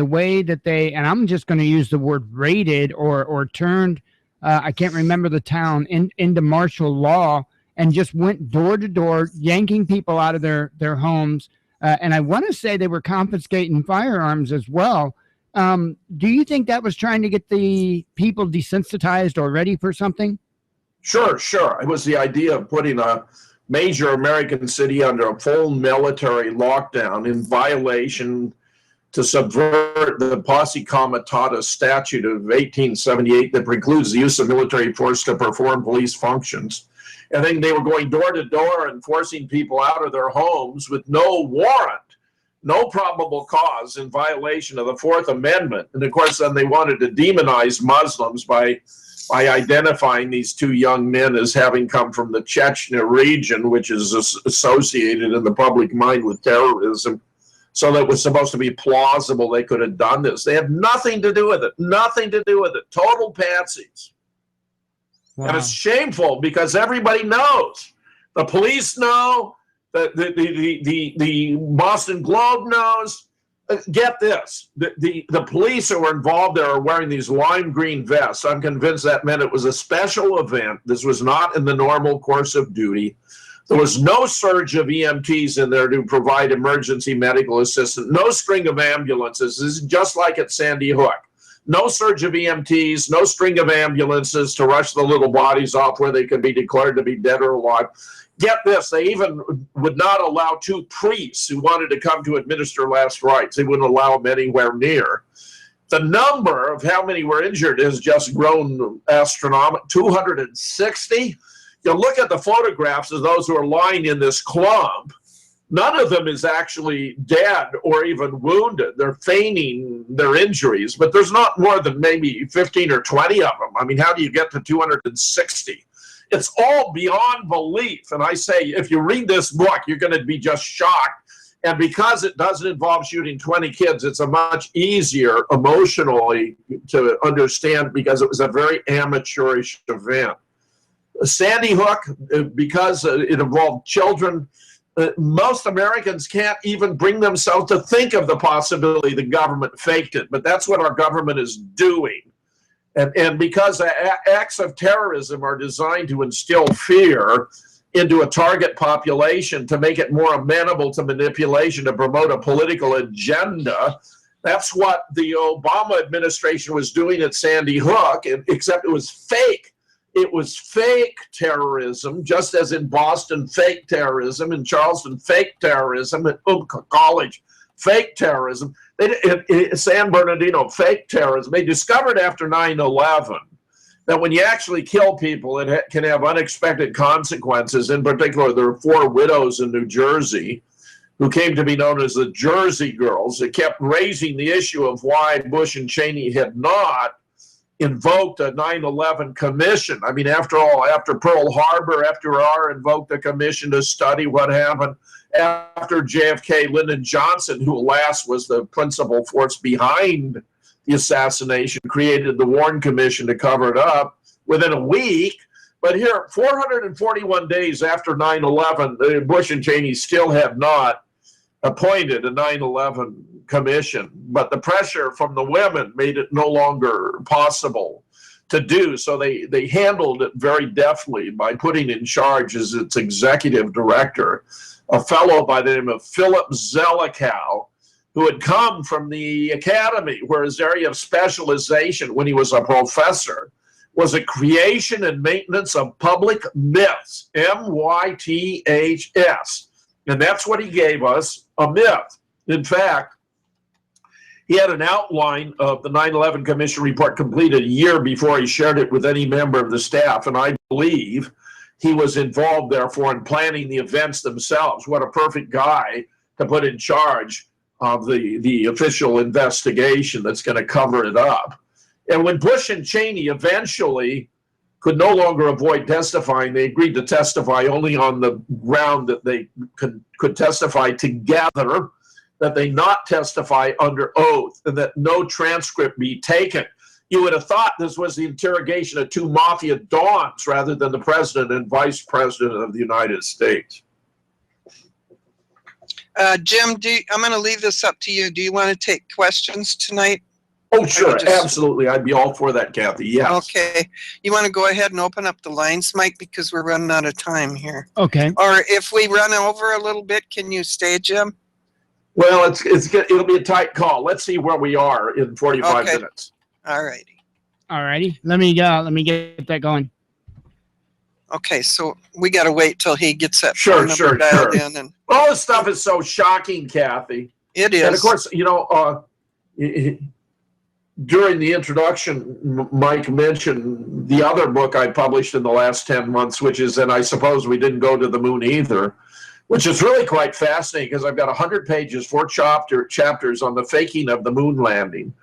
way that they, and I'm just going to use the word raided or turned, I can't remember the town, into martial law, and just went door to door, yanking people out of their homes. And I want to say they were confiscating firearms as well. Do you think that was trying to get the people desensitized or ready for something? Sure. It was the idea of putting a major American city under a full military lockdown in violation to subvert the Posse Comitatus statute of 1878 that precludes the use of military force to perform police functions. And then they were going door to door and forcing people out of their homes with no warrant, no probable cause, in violation of the Fourth Amendment. And of course, then they wanted to demonize Muslims by identifying these two young men as having come from the Chechnya region, which is associated in the public mind with terrorism. So that it was supposed to be plausible they could have done this. They had nothing to do with it. Nothing to do with it. Total patsies. Wow. And it's shameful because everybody knows. The police know. The Boston Globe knows. Get this. The police who were involved there are wearing these lime green vests. I'm convinced that meant it was a special event. This was not in the normal course of duty. There was no surge of EMTs in there to provide emergency medical assistance, no string of ambulances. This is just like at Sandy Hook. No surge of EMTs, no string of ambulances to rush the little bodies off where they could be declared to be dead or alive. Get this, they even would not allow two priests who wanted to come to administer last rites. They wouldn't allow them anywhere near. The number of how many were injured has just grown astronomical, 260. You look at the photographs of those who are lying in this clump, none of them is actually dead or even wounded. They're feigning their injuries, but there's not more than maybe 15 or 20 of them. I mean, how do you get to 260? It's all beyond belief. And I say, if you read this book, you're going to be just shocked. And because it doesn't involve shooting 20 kids, it's a much easier emotionally to understand because it was a very amateurish event. Sandy Hook, because it involved children, most Americans can't even bring themselves to think of the possibility the government faked it, but that's what our government is doing. And because acts of terrorism are designed to instill fear into a target population to make it more amenable to manipulation to promote a political agenda, that's what the Obama administration was doing at Sandy Hook, except it was fake. It was fake terrorism, just as in Boston, fake terrorism, in Charleston, fake terrorism, at College, fake terrorism, San Bernardino, fake terrorism. They discovered after 9/11 that when you actually kill people, it can have unexpected consequences. In particular, there were 4 widows in New Jersey who came to be known as the Jersey Girls. It kept raising the issue of why Bush and Cheney had not invoked a 9/11 commission. I mean, after all, after Pearl Harbor, FDR invoked a commission to study what happened. After JFK, Lyndon Johnson, who alas was the principal force behind the assassination, created the Warren Commission to cover it up within a week. But here, 441 days after 9/11, Bush and Cheney still had not appointed a 9/11 commission, but the pressure from the women made it no longer possible to do. So they handled it very deftly by putting in charge as its executive director a fellow by the name of Philip Zelikow, who had come from the academy, where his area of specialization when he was a professor was a creation and maintenance of public myths, MYTHS. And that's what he gave us, a myth. In fact, he had an outline of the 9/11 Commission report completed a year before he shared it with any member of the staff. And I believe he was involved, therefore, in planning the events themselves. What a perfect guy to put in charge of the official investigation that's going to cover it up. And when Bush and Cheney eventually could no longer avoid testifying, they agreed to testify only on the ground that they could testify together, that they not testify under oath, and that no transcript be taken. You would have thought this was the interrogation of two mafia dons rather than the president and vice president of the United States. Jim, I'm going to leave this up to you. Do you want to take questions tonight? Oh, sure. Absolutely. I'd be all for that, Kathy. Yes. Okay. You want to go ahead and open up the lines, Mike, because we're running out of time here. Okay. Or if we run over a little bit, can you stay, Jim? Well, it'll be a tight call. Let's see where we are in 45 minutes. All righty. All righty. Let me get that going. Okay, so we got to wait till he gets that phone number dialed in. And all this stuff is so shocking, Kathy. It is. And of course, you know, during the introduction, Mike mentioned the other book I published in the last 10 months, which is, and I suppose we didn't go to the moon either, which is really quite fascinating because I've got 100 pages, 4 chapters on the faking of the moon landing.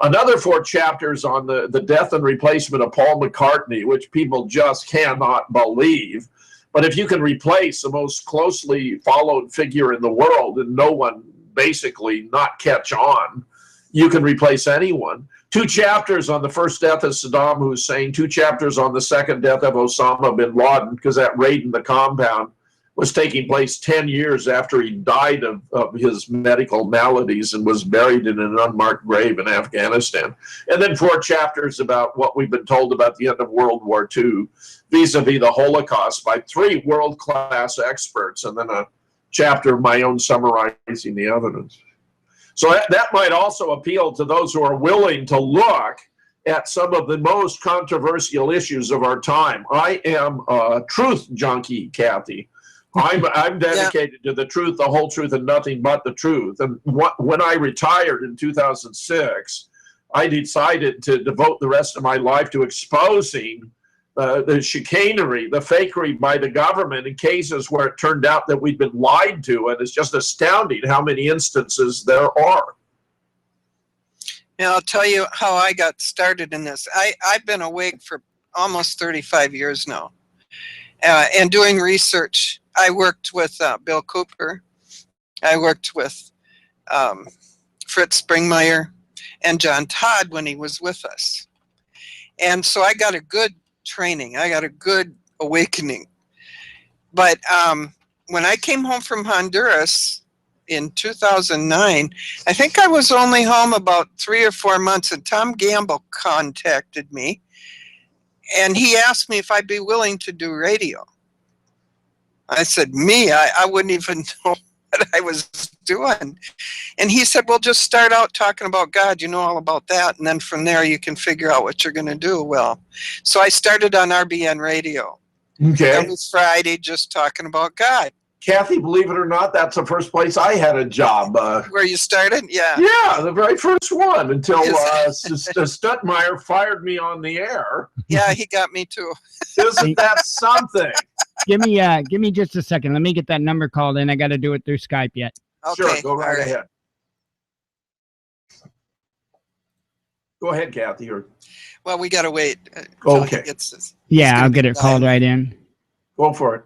Another 4 chapters on the death and replacement of Paul McCartney, which people just cannot believe. But if you can replace the most closely followed figure in the world and no one basically not catch on, you can replace anyone. 2 chapters on the first death of Saddam Hussein, 2 chapters on the second death of Osama bin Laden, because that raid in the compound was taking place 10 years after he died of his medical maladies and was buried in an unmarked grave in Afghanistan. And then 4 chapters about what we've been told about the end of World War II, vis-a-vis the Holocaust by 3 world-class experts, and then a chapter of my own summarizing the evidence. So that might also appeal to those who are willing to look at some of the most controversial issues of our time. I am a truth junkie, Kathy. I'm dedicated to the truth, the whole truth, and nothing but the truth. And when I retired in 2006, I decided to devote the rest of my life to exposing the chicanery, the fakery by the government in cases where it turned out that we'd been lied to. And it's just astounding how many instances there are. Yeah, I'll tell you how I got started in this. I've been awake for almost 35 years now and doing research. I worked with Bill Cooper. I worked with Fritz Springmeier and John Todd when he was with us. And so I got a good training. I got a good awakening. But when I came home from Honduras in 2009, I think I was only home about 3 or 4 months, and Tom Gamble contacted me, and he asked me if I'd be willing to do radio. I said, me? I wouldn't even know what I was doing. And he said, well, just start out talking about God. You know all about that. And then from there, you can figure out what you're going to do. Well, so I started on RBN radio. Okay. Every Friday, just talking about God. Kathy, believe it or not, that's the first place I had a job. Where you started? Yeah. Yeah, the very first one, until Stuttmeyer fired me on the air. Yeah, he got me too. Isn't that something? Give me just a second. Let me get that number called in. I got to do it through Skype yet. Okay. Sure, go right ahead. Go ahead, Kathy. Well, we got to wait. Okay. Yeah, I'll get it called right in. Go for it.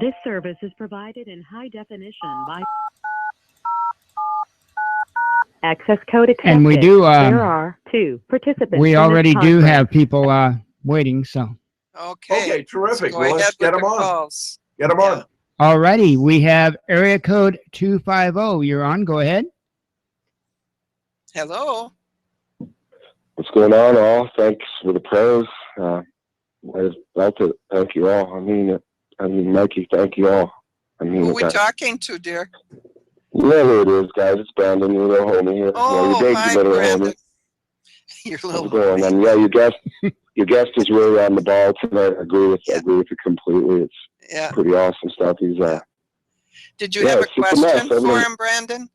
This service is provided in high definition by access code accepted. And we do. There are 2 participants. We already do have people waiting. So. Okay, terrific. Go Well, ahead let's get with them the on. calls. Get them on. Alrighty, we have area code 250. You're on. Go ahead. Hello. What's going on, all? Thanks for the prayers. I'd like to thank you all. I mean, Mikey, thank you all. I mean, Who we talking to, dear? Whoever it is, guys, it's Brandon, your little homie here. Oh, your hi, little Brandon. homie. Your little homie. And yeah, your guest is really on the ball tonight. I agree with you completely. It's pretty awesome stuff. He's Did you have a question for him, Brandon?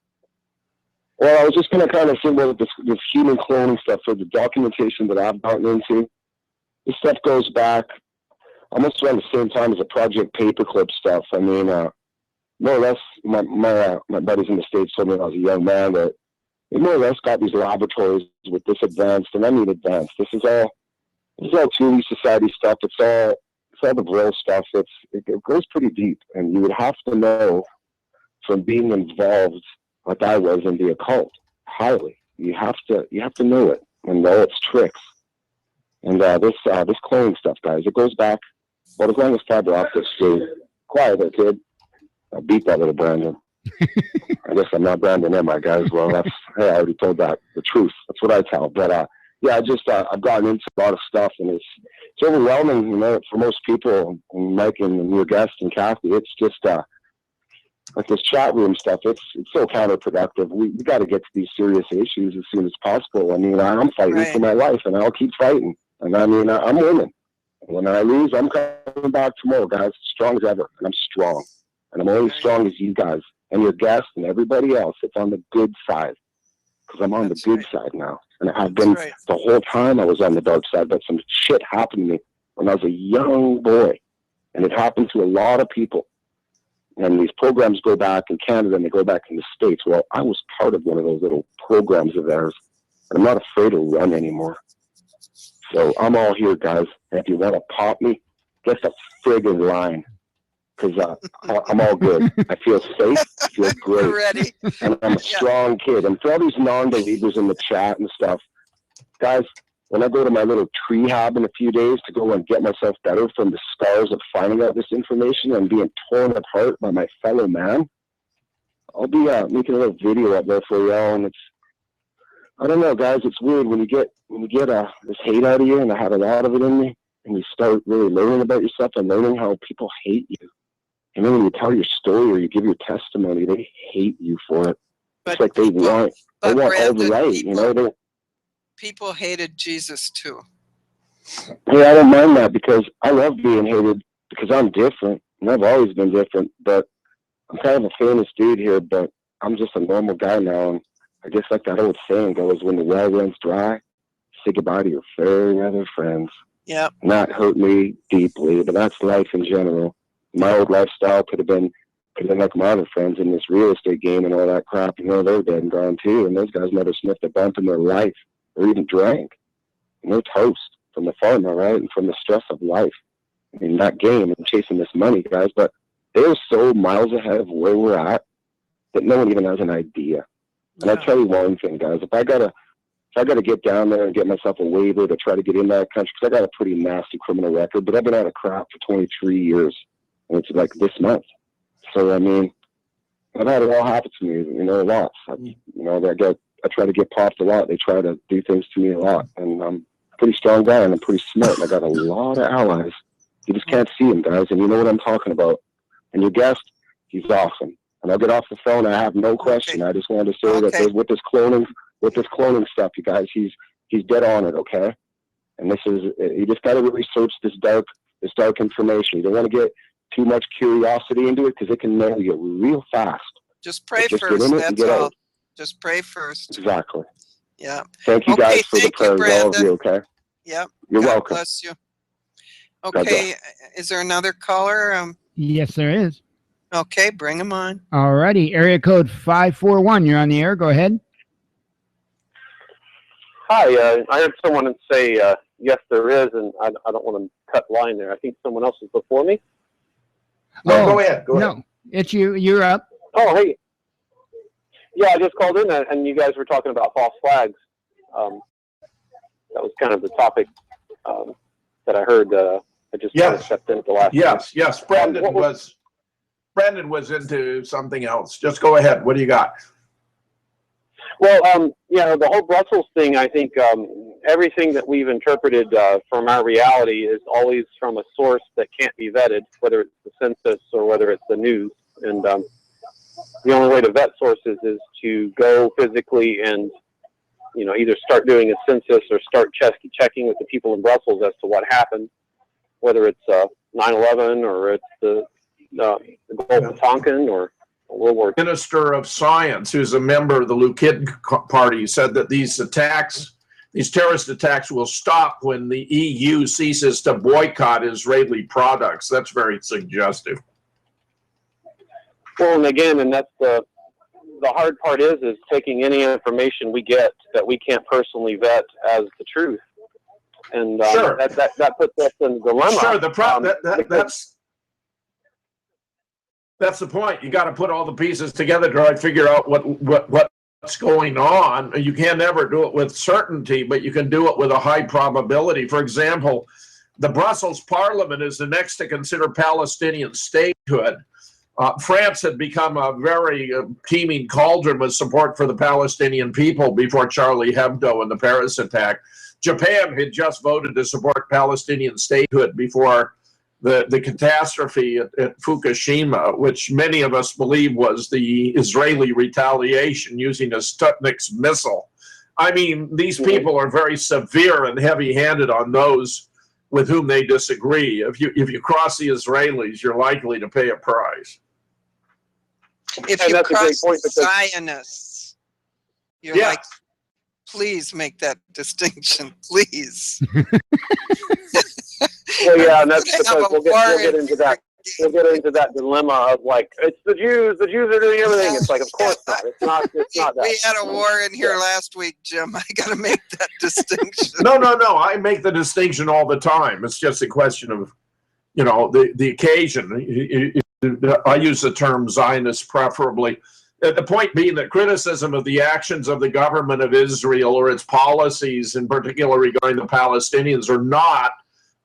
Well, I was just going to kind of say about this human cloning stuff. So the documentation that I've gotten into, this stuff goes back almost around the same time as the Project Paperclip stuff. I mean, more or less, my buddies in the States told me when I was a young man that they more or less got these laboratories with this advanced, and I mean advanced. This is all Thule Society stuff. It's all the real stuff. It goes pretty deep, and you would have to know from being involved, like I was, in the occult, highly. You have to know it and know its tricks. And this cloning stuff, guys, it goes back as long as fiber optics do. Quiet there, kid. I'll beat that little Brandon. I guess I'm not Brandon, am I, guys? Well, I already told that the truth. That's what I tell. But yeah, I've gotten into a lot of stuff, and it's overwhelming, for most people. And Mike and your guest and Kathy, it's just like this chat room stuff. It's so counterproductive. We got to get to these serious issues as soon as possible. I mean, I'm fighting for my life, and I'll keep fighting. And I mean, I'm winning. When I lose, I'm coming back tomorrow, guys, strong as ever, and I'm strong. And I'm only as strong as you guys and your guests and everybody else. It's on the good side, because I'm on the good side now. And I've been the whole time I was on the dark side, but some shit happened to me when I was a young boy. And it happened to a lot of people. And these programs go back in Canada and they go back in the States. Well, I was part of one of those little programs of theirs. And I'm not afraid to run anymore. So I'm all here, guys. And if you want to pop me, get the friggin' line. Because I'm all good. I feel safe. I feel great. Ready. And I'm a strong kid. And for all these non-believers in the chat and stuff, guys, when I go to my little rehab in a few days to go and get myself better from the scars of finding out this information and being torn apart by my fellow man, I'll be making a little video up there for y'all. And I don't know, guys, it's weird when you get this hate out of you, and I had a lot of it in me, and you start really learning about yourself and learning how people hate you. And then when you tell your story or you give your testimony, they hate you for it. It's like they want all the right, People hated Jesus too. Hey, I don't mind that, because I love being hated because I'm different, and I've always been different. But I'm kind of a famous dude here, but I'm just a normal guy now. And I guess like that old saying goes, when the well runs dry, say goodbye to your fair weather friends. Yeah. Not hurt me deeply, but that's life in general. My old lifestyle could have been like my other friends in this real estate game and all that crap. They're dead and gone too. And those guys never sniffed a bump in their life or even drank. And they're toast from the pharma, right? And from the stress of life. I mean, that game and chasing this money, guys. But they're so miles ahead of where we're at that no one even has an idea. And I'll tell you one thing, guys. If I gotta get down there and get myself a waiver to try to get in that country, because I got a pretty nasty criminal record, but I've been out of crap for 23 years. And it's like this month. So, I mean, I've had it all happen to me, lots. I try to get popped a lot. They try to do things to me a lot. And I'm a pretty strong guy, and I'm pretty smart. And I got a lot of allies. You just can't see them, guys. And you know what I'm talking about. And your guest, he's awesome. And I'll get off the phone. I have no question. I just wanted to say that with this cloning stuff, you guys, he's dead on it, okay? And you just got to really search this dark information. You don't want to get too much curiosity into it, because it can nail you real fast. Just pray first. That's all. Out. Just pray first. Exactly. Yeah. Thank you guys for the prayers, all of you. Okay. Yep. You're God welcome. Bless you. Okay. Is there another caller? Yes, there is. Okay, bring him on. All righty. Area code 541. You're on the air. Go ahead. Hi. I heard someone say yes, there is, and I don't want to cut line there. I think someone else is before me. No, go ahead. No, it's you. You're up. Oh, hey. Yeah, I just called in, and you guys were talking about false flags. That was kind of the topic that I heard. I just kind of stepped in at the last. Yes. Brandon was into something else. Just go ahead. What do you got? Well, the whole Brussels thing, I think everything that we've interpreted from our reality is always from a source that can't be vetted, whether it's the census or whether it's the news. And the only way to vet sources is to go physically and, you know, either start doing a census or start checking with the people in Brussels as to what happened, whether it's 9/11 or it's the Gulf of Tonkin or World War II. Minister of Science, who's a member of the ÜKIP party, said that these attacks, these terrorist attacks, will stop when the EU ceases to boycott Israeli products. That's very suggestive. Well, and again, and that's the hard part is taking any information we get that we can't personally vet as the truth, and sure. that puts us in a dilemma. Sure, that's the point. You got to put all the pieces together to try to figure out what's going on. You can't ever do it with certainty, but you can do it with a high probability. For example, the Brussels Parliament is the next to consider Palestinian statehood. France had become a very teeming cauldron with support for the Palestinian people before Charlie Hebdo and the Paris attack. Japan had just voted to support Palestinian statehood before the catastrophe at Fukushima, which many of us believe was the Israeli retaliation using a Sputnik's missile. I mean, these people are very severe and heavy-handed on those with whom they disagree. If you cross the Israelis, you're likely to pay a price. If you cross Zionists, you're like, please make that distinction, please. Well, yeah, and that's because we'll get into that. We'll get into that dilemma of like, it's the Jews. The Jews are doing everything. It's like, of course not. It's not. It's not that. We had a war in here last week, Jim. I got to make that distinction. No. I make the distinction all the time. It's just a question of, you know, the occasion. I use the term Zionist preferably. The point being that criticism of the actions of the government of Israel or its policies, in particular regarding the Palestinians, are not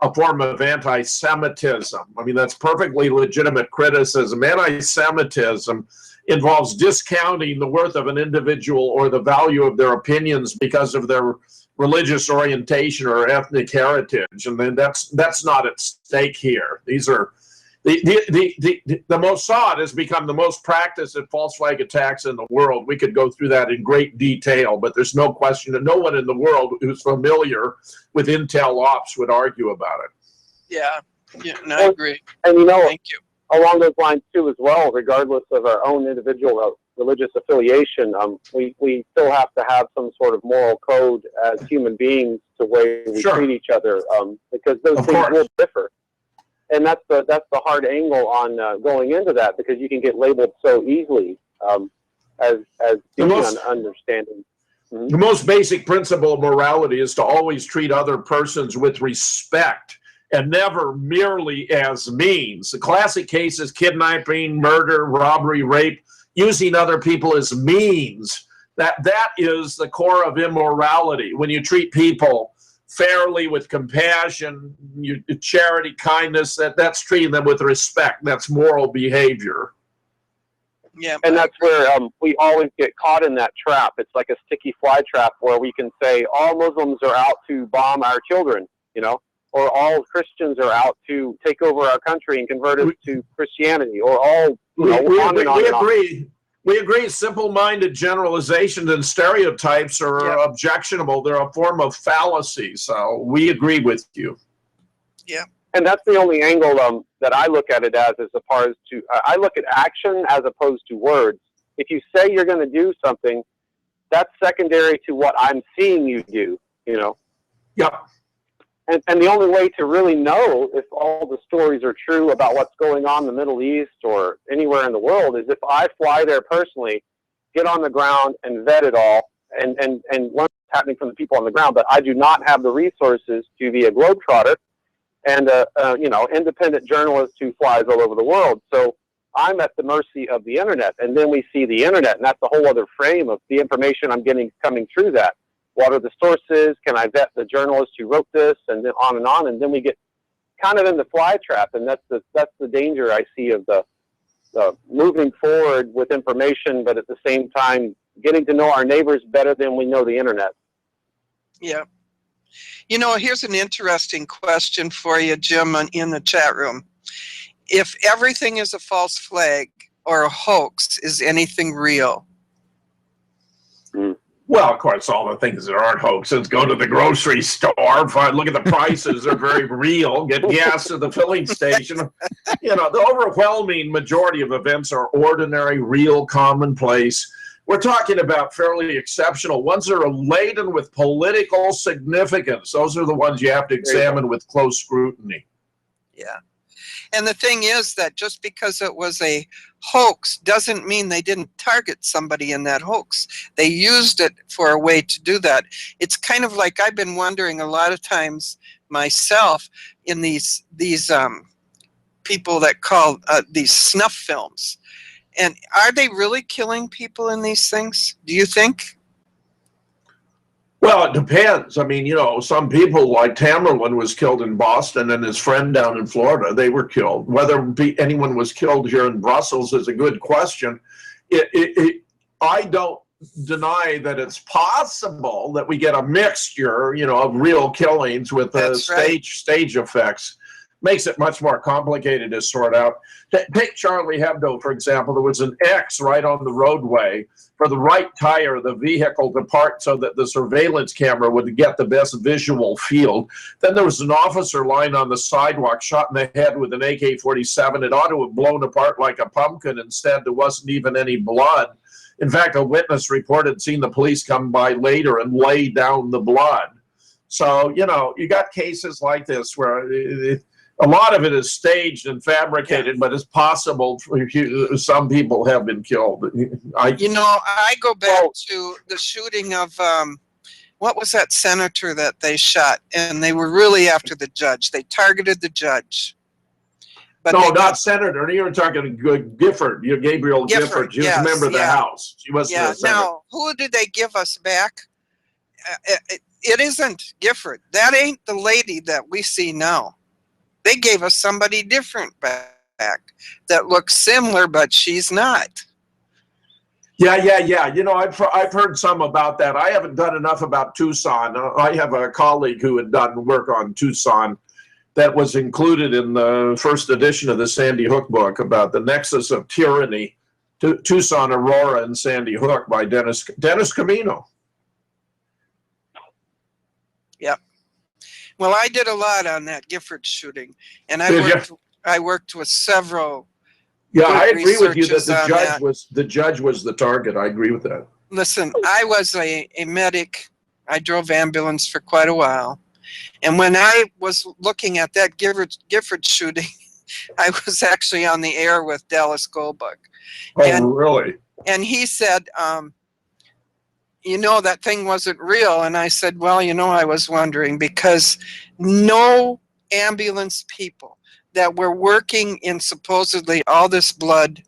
a form of anti-Semitism. I mean, that's perfectly legitimate criticism. Anti-Semitism involves discounting the worth of an individual or the value of their opinions because of their religious orientation or ethnic heritage, and then that's not at stake here. These are the Mossad has become the most practiced at false flag attacks in the world. We could go through that in great detail, but there's no question that no one in the world who's familiar with intel ops would argue about it. Yeah, no, I agree. And you know, thank you. Along those lines too, as well, regardless of our own individual religious affiliation, we still have to have some sort of moral code as human beings to way we treat each other, because those things will differ. And that's the hard angle on going into that, because you can get labeled so easily as understanding. Mm-hmm. The most basic principle of morality is to always treat other persons with respect and never merely as means. The classic case is kidnapping, murder, robbery, rape, using other people as means. That is the core of immorality. When you treat people fairly, with compassion, charity, kindness, that's treating them with respect. That's moral behavior. Yeah, and that's where we always get caught in that trap. It's like a sticky fly trap where we can say all Muslims are out to bomb our children, you know, or all Christians are out to take over our country and convert us to Christianity, or all, you know, we agree. We agree simple-minded generalizations and stereotypes are objectionable. They're a form of fallacy, so we agree with you. Yeah. And that's the only angle that I look at it as opposed to, I look at action as opposed to words. If you say you're going to do something, that's secondary to what I'm seeing you do, you know? Yep. And the only way to really know if all the stories are true about what's going on in the Middle East or anywhere in the world is if I fly there personally, get on the ground and vet it all and learn what's happening from the people on the ground. But I do not have the resources to be a globetrotter and you know, independent journalist who flies all over the world. So I'm at the mercy of the internet. And then we see the internet, and that's a whole other frame of the information I'm getting coming through that. What are the sources? Can I vet the journalist who wrote this? And then on, and then we get kind of in the fly trap, and that's the danger I see of the moving forward with information, but at the same time getting to know our neighbors better than we know the internet. Yeah. You know, here's an interesting question for you, Jim, in the chat room. If everything is a false flag, or a hoax is anything real? Well, of course, all the things that aren't hoaxes. Go to the grocery store, look at the prices, they're very real. Get gas at the filling station. You know, the overwhelming majority of events are ordinary, real, commonplace. We're talking about fairly exceptional ones that are laden with political significance. Those are the ones you have to examine with close scrutiny. Yeah. And the thing is that just because it was a hoax doesn't mean they didn't target somebody in that hoax. They used it for a way to do that. It's kind of like I've been wondering a lot of times myself in these people that call these snuff films. And are they really killing people in these things, do you think? Well, it depends. I mean, you know, some people like Tamerlan was killed in Boston and his friend down in Florida, they were killed. Whether anyone was killed here in Brussels is a good question. I don't deny that it's possible that we get a mixture, you know, of real killings with stage effects. Makes it much more complicated to sort out. Take Charlie Hebdo, for example. There was an X right on the roadway for the right tire of the vehicle to park so that the surveillance camera would get the best visual field. Then there was an officer lying on the sidewalk, shot in the head with an AK-47. It ought to have blown apart like a pumpkin. Instead, there wasn't even any blood. In fact, a witness reported seeing the police come by later and lay down the blood. So, you know, you got cases like this where a lot of it is staged and fabricated, but it's possible some people have been killed. You know, I go back to the shooting of, what was that senator that they shot? And they were really after the judge. They targeted the judge. But no, not senator. You're talking Gifford. You're Gabriel Gifford. She was a member of the House. She wasn't a senator. Now, who did they give us back? It isn't Gifford. That ain't the lady that we see now. They gave us somebody different back that looks similar, but she's not. Yeah. You know, I've heard some about that. I haven't done enough about Tucson. I have a colleague who had done work on Tucson that was included in the first edition of the Sandy Hook book about the nexus of tyranny, Tucson, Aurora, and Sandy Hook by Dennis Camino. Yep. Well, I did a lot on that Gifford shooting, and I worked with several. Yeah, I agree with you that the judge was the target. I agree with that. Listen, I was a medic. I drove ambulance for quite a while, and when I was looking at that Gifford shooting, I was actually on the air with Dallas Goldbuck. Oh, really? And he said, you know, that thing wasn't real. And I said, well, you know, I was wondering because no ambulance people that were working in supposedly all this blood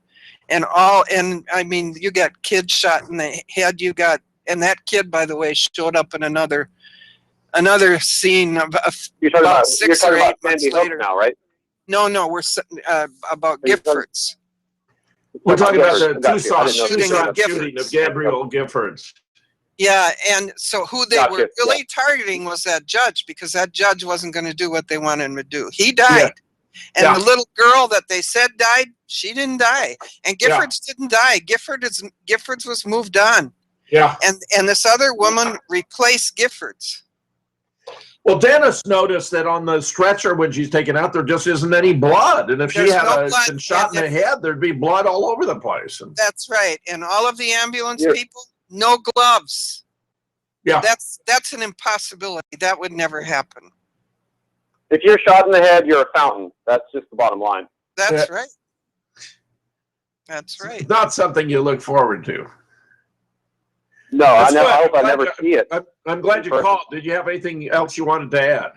and I mean, you got kids shot in the head, and that kid, by the way, showed up in another scene of about 6 or 8 months later. Now, right? No, we're about Giffords. We're talking about the Tucson shooting of Gabriel Giffords. Yeah, and so who they were really targeting was that judge, because that judge wasn't going to do what they wanted him to do. He died. And the little girl that they said died, she didn't die. And Giffords didn't die. Giffords was moved on. Yeah. And this other woman replaced Giffords. Well, Dennis noticed that on the stretcher when she's taken out, there just isn't any blood. And if she had been shot in the head, there'd be blood all over the place. That's right. And all of the ambulance people, no gloves. Yeah. That's an impossibility. That would never happen. If you're shot in the head, you're a fountain. That's just the bottom line. That's right. That's right. It's not something you look forward to. No, I hope I never see it. I'm glad you called. Did you have anything else you wanted to add?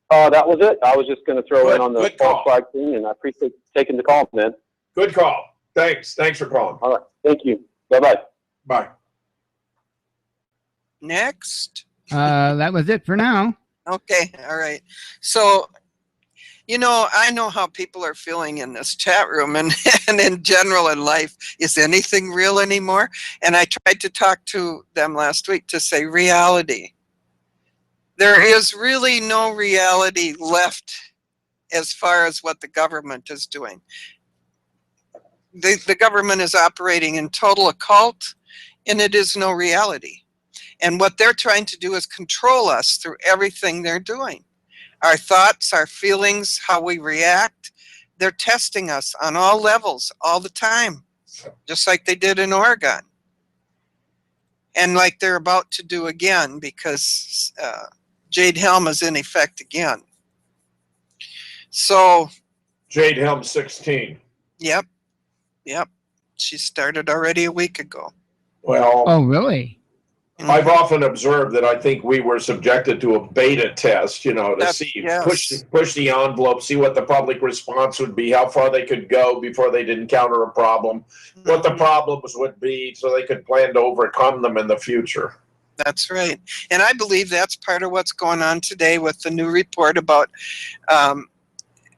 That was it. I was just going to throw in on the false flag thing, and I appreciate taking the call, man. Good call. Thanks for calling. All right. Thank you. Bye-bye. Bye. Next. That was it for now. Okay. All right. So, you know, I know how people are feeling in this chat room and in general in life. Is anything real anymore? And I tried to talk to them last week to say reality. There is really no reality left as far as what the government is doing. the government is operating in total occult, and it is no reality. And what they're trying to do is control us through everything they're doing. Our thoughts, our feelings, how we react. They're testing us on all levels, all the time, just like they did in Oregon. And like they're about to do again, because Jade Helm is in effect again. So. Jade Helm 16. Yep. Yep. She started already a week ago. Well. Oh, really? I've often observed that I think we were subjected to a beta test, you know, to see, push the envelope, see what the public response would be, how far they could go before they didn't encounter a problem, what the problems would be so they could plan to overcome them in the future. That's right. And I believe that's part of what's going on today with the new report about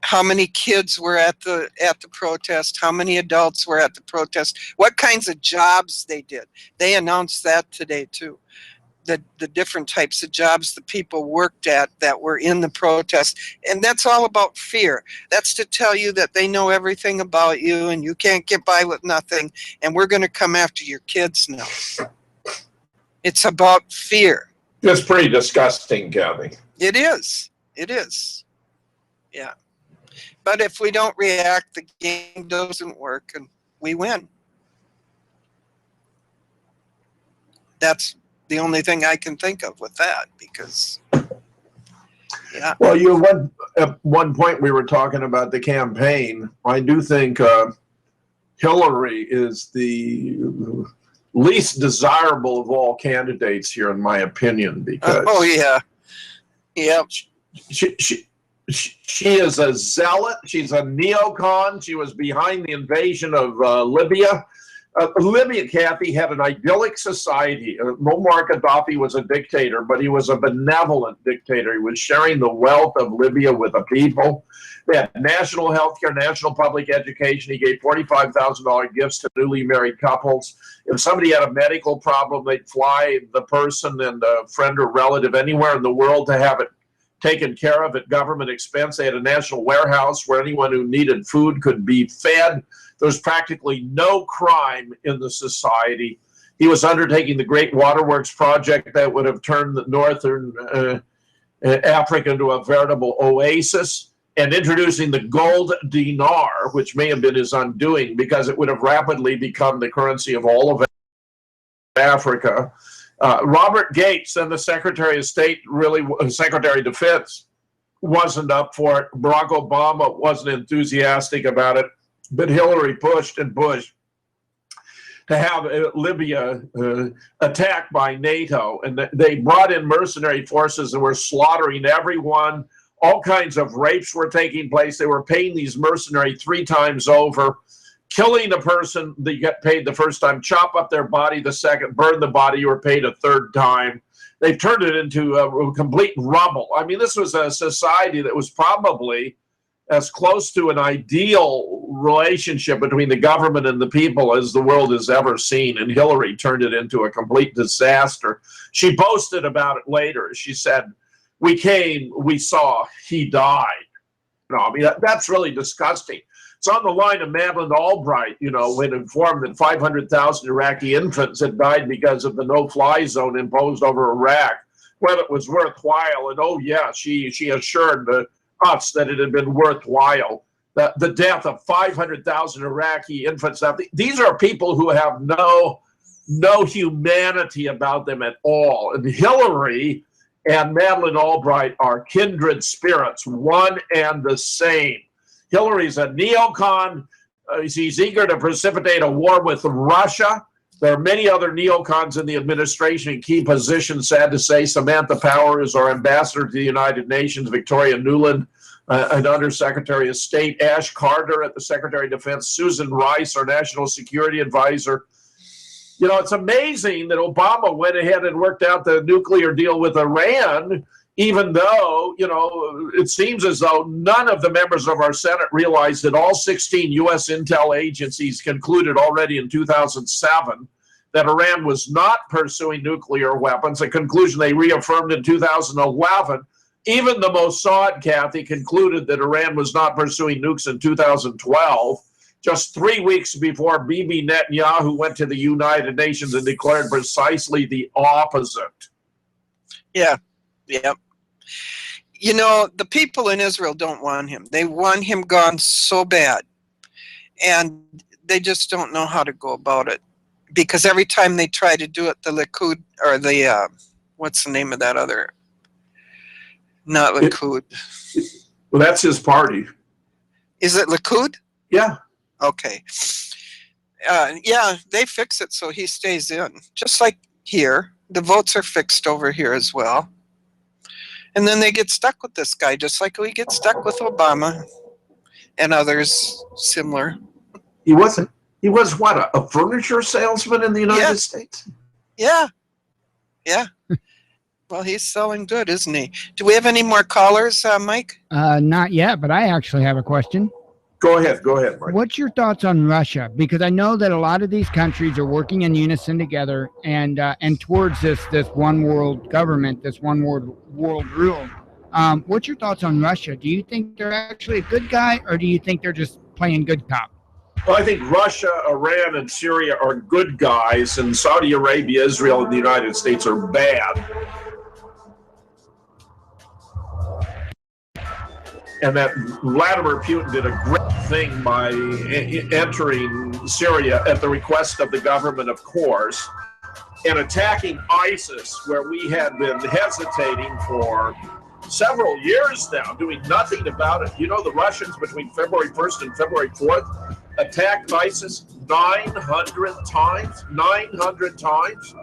how many kids were at the protest, how many adults were at the protest, what kinds of jobs they did. They announced that today too. The different types of jobs the people worked at that were in the protest. And that's all about fear. That's to tell you that they know everything about you and you can't get by with nothing, and we're going to come after your kids now. It's about fear. It's pretty disgusting, Kathy. It is. It is. Yeah. But if we don't react, the game doesn't work and we win. That's the only thing I can think of with that, because, yeah. Well, at one point we were talking about the campaign. I do think Hillary is the least desirable of all candidates here, in my opinion, because. Oh, yeah. Yep. She is a zealot. She's a neocon. She was behind the invasion of Libya. Libya, Kathy, had an idyllic society. Muammar Gaddafi was a dictator, but he was a benevolent dictator. He was sharing the wealth of Libya with the people. They had national health care, national public education. He gave $45,000 gifts to newly married couples. If somebody had a medical problem, they'd fly the person and a friend or relative anywhere in the world to have it taken care of at government expense. They had a national warehouse where anyone who needed food could be fed. There was practically no crime in the society. He was undertaking the Great Waterworks project that would have turned the northern Africa into a veritable oasis, and introducing the gold dinar, which may have been his undoing because it would have rapidly become the currency of all of Africa. Robert Gates, and the Secretary of State, Secretary of Defense, wasn't up for it. Barack Obama wasn't enthusiastic about it, but Hillary pushed and pushed to have Libya attacked by NATO, and they brought in mercenary forces and were slaughtering everyone. All kinds of rapes were taking place. They were paying these mercenaries 3 times over. Killing a person, they get paid the first time, chop up their body the second, burn the body, you were paid a 3rd time. They've turned it into a complete rubble. I mean, this was a society that was probably as close to an ideal relationship between the government and the people as the world has ever seen, and Hillary turned it into a complete disaster. She boasted about it later. She said, "We came, we saw, he died." No, I mean, that's really disgusting. It's on the line of Madeleine Albright, you know, when informed that 500,000 Iraqi infants had died because of the no-fly zone imposed over Iraq, whether it was worthwhile. And oh yeah, she assured us that it had been worthwhile. The death of 500,000 Iraqi infants. Now, these are people who have no humanity about them at all. And Hillary and Madeleine Albright are kindred spirits, one and the same. Hillary's a neocon. She's eager to precipitate a war with Russia. There are many other neocons in the administration in key positions, sad to say. Samantha Power is our ambassador to the United Nations. Victoria Nuland, an Undersecretary of State. Ash Carter at the Secretary of Defense. Susan Rice, our National Security Advisor. You know, it's amazing that Obama went ahead and worked out the nuclear deal with Iran, even though, you know, it seems as though none of the members of our Senate realized that all 16 U.S. intel agencies concluded already in 2007 that Iran was not pursuing nuclear weapons, a conclusion they reaffirmed in 2011. Even the Mossad, Kathy, concluded that Iran was not pursuing nukes in 2012. just 3 weeks before Bibi Netanyahu went to the United Nations and declared precisely the opposite. Yeah, yeah. You know, the people in Israel don't want him. They want him gone so bad. And they just don't know how to go about it. Because every time they try to do it, the Likud, or the, what's the name of that other? Not Likud. Well, that's his party. Is it Likud? Yeah. Okay. Yeah, they fix it so he stays in. Just like here. The votes are fixed over here as well. And then they get stuck with this guy, just like we get stuck with Obama and others similar. He was what, a furniture salesman in the United States? Yeah. Yeah. Well, he's selling good, isn't he? Do we have any more callers, Mike? Not yet, but I actually have a question. Go ahead, Mike. What's your thoughts on Russia? Because I know that a lot of these countries are working in unison together and towards this one world government, this one world rule. What's your thoughts on Russia? Do you think they're actually a good guy, or do you think they're just playing good cop? Well, I think Russia, Iran, and Syria are good guys, and Saudi Arabia, Israel, and the United States are bad. And that Vladimir Putin did a great thing by entering Syria at the request of the government, of course, and attacking ISIS, where we had been hesitating for several years now, doing nothing about it. You know, the Russians between February 1st and February 4th attacked ISIS 900 times. 900 times.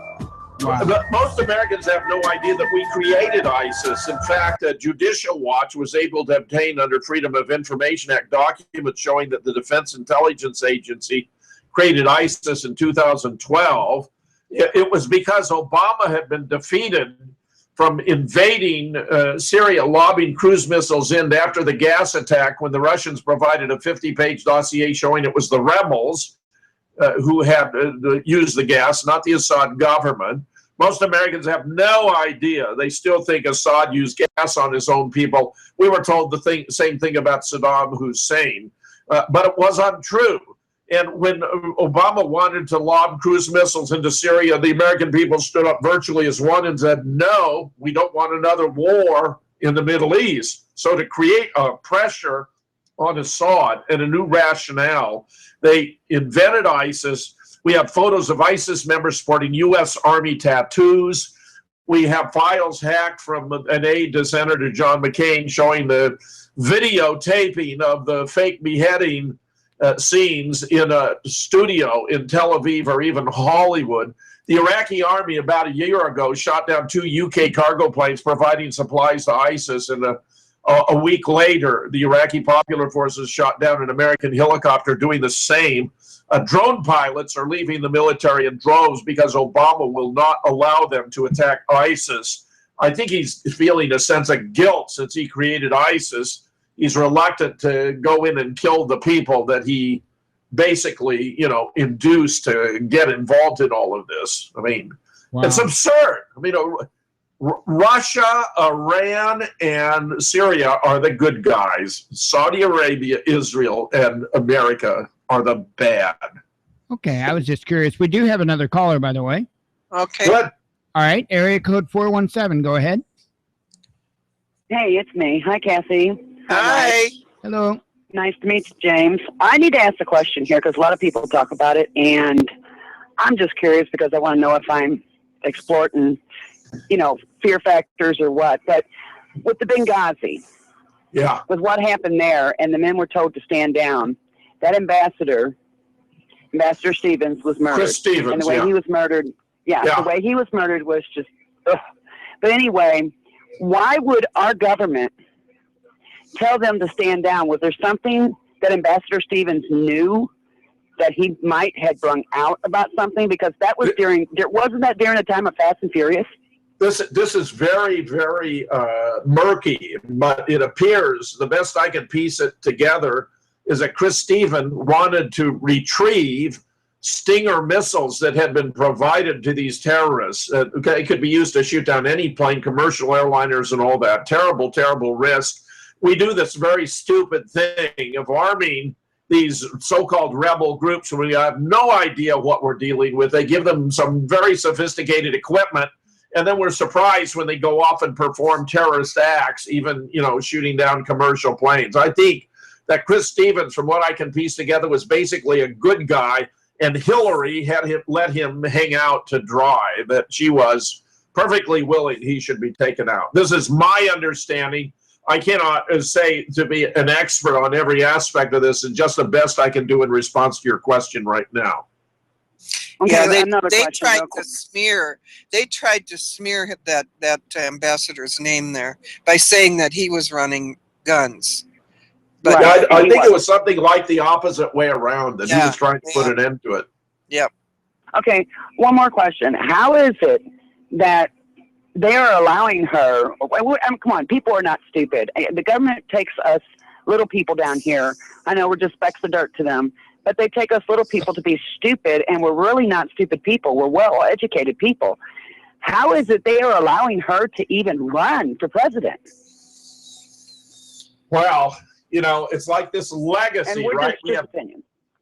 Wow. But most Americans have no idea that we created ISIS. In fact, Judicial Watch was able to obtain under Freedom of Information Act documents showing that the Defense Intelligence Agency created ISIS in 2012. It was because Obama had been defeated from invading Syria, lobbing cruise missiles in after the gas attack when the Russians provided a 50-page dossier showing it was the rebels who had used the gas, not the Assad government. Most Americans have no idea. They still think Assad used gas on his own people. We were told the same thing about Saddam Hussein, but it was untrue. And when Obama wanted to lob cruise missiles into Syria, the American people stood up virtually as one and said, no, we don't want another war in the Middle East. So to create a pressure on Assad and a new rationale, they invented ISIS. We have photos of ISIS members sporting U.S. Army tattoos. We have files hacked from an aide to Senator John McCain showing the videotaping of the fake beheading scenes in a studio in Tel Aviv or even Hollywood. The Iraqi army about a year ago shot down 2 UK cargo planes providing supplies to ISIS, and a week later, the Iraqi Popular Forces shot down an American helicopter doing the same. Drone pilots are leaving the military in droves because Obama will not allow them to attack ISIS. I think he's feeling a sense of guilt since he created ISIS. He's reluctant to go in and kill the people that he basically, induced to get involved in all of this. I mean, It's absurd. I mean, Russia, Iran, and Syria are the good guys. Saudi Arabia, Israel, and America are the bad. Okay, I was just curious. We do have another caller, by the way. Okay. Good. All right, area code 417. Go ahead. Hey, it's me. Hi, Cassie. Hi. Hello. Nice to meet you, James. I need to ask a question here because a lot of people talk about it, and I'm just curious because I want to know if I'm exploiting, fear factors or what. But with the Benghazi, with what happened there, and the men were told to stand down, that Ambassador Stevens was murdered. Chris Stevens, and the way he was murdered, the way he was murdered was just, ugh. But anyway, why would our government tell them to stand down? Was there something that Ambassador Stevens knew that he might have brung out about something? Because that was wasn't that during the time of Fast and Furious? This is very, very murky, but it appears, the best I can piece it together, is that Chris Stevens wanted to retrieve Stinger missiles that had been provided to these terrorists. It could be used to shoot down any plane, commercial airliners and all that. Terrible, terrible risk. We do this very stupid thing of arming these so-called rebel groups, we have no idea what we're dealing with. They give them some very sophisticated equipment, and then we're surprised when they go off and perform terrorist acts, even, you know, shooting down commercial planes. I think that Chris Stevens, from what I can piece together, was basically a good guy, and Hillary had let him hang out to dry, that she was perfectly willing he should be taken out. This is my understanding. I cannot say to be an expert on every aspect of this, and just the best I can do in response to your question right now. Okay, Yeah, they question, tried to smear. They tried to smear that ambassador's name there by saying that he was running guns. But yeah, I think it was something like the opposite way around, that he was trying to put an end to it. Yep. Okay, one more question. How is it that they are allowing her? I mean, come on, people are not stupid. The government takes us little people down here. I know we're just specks of dirt to them, but they take us little people to be stupid, and we're really not stupid people. We're well-educated people. How is it they are allowing her to even run for president? Well, you know, it's like this legacy, right?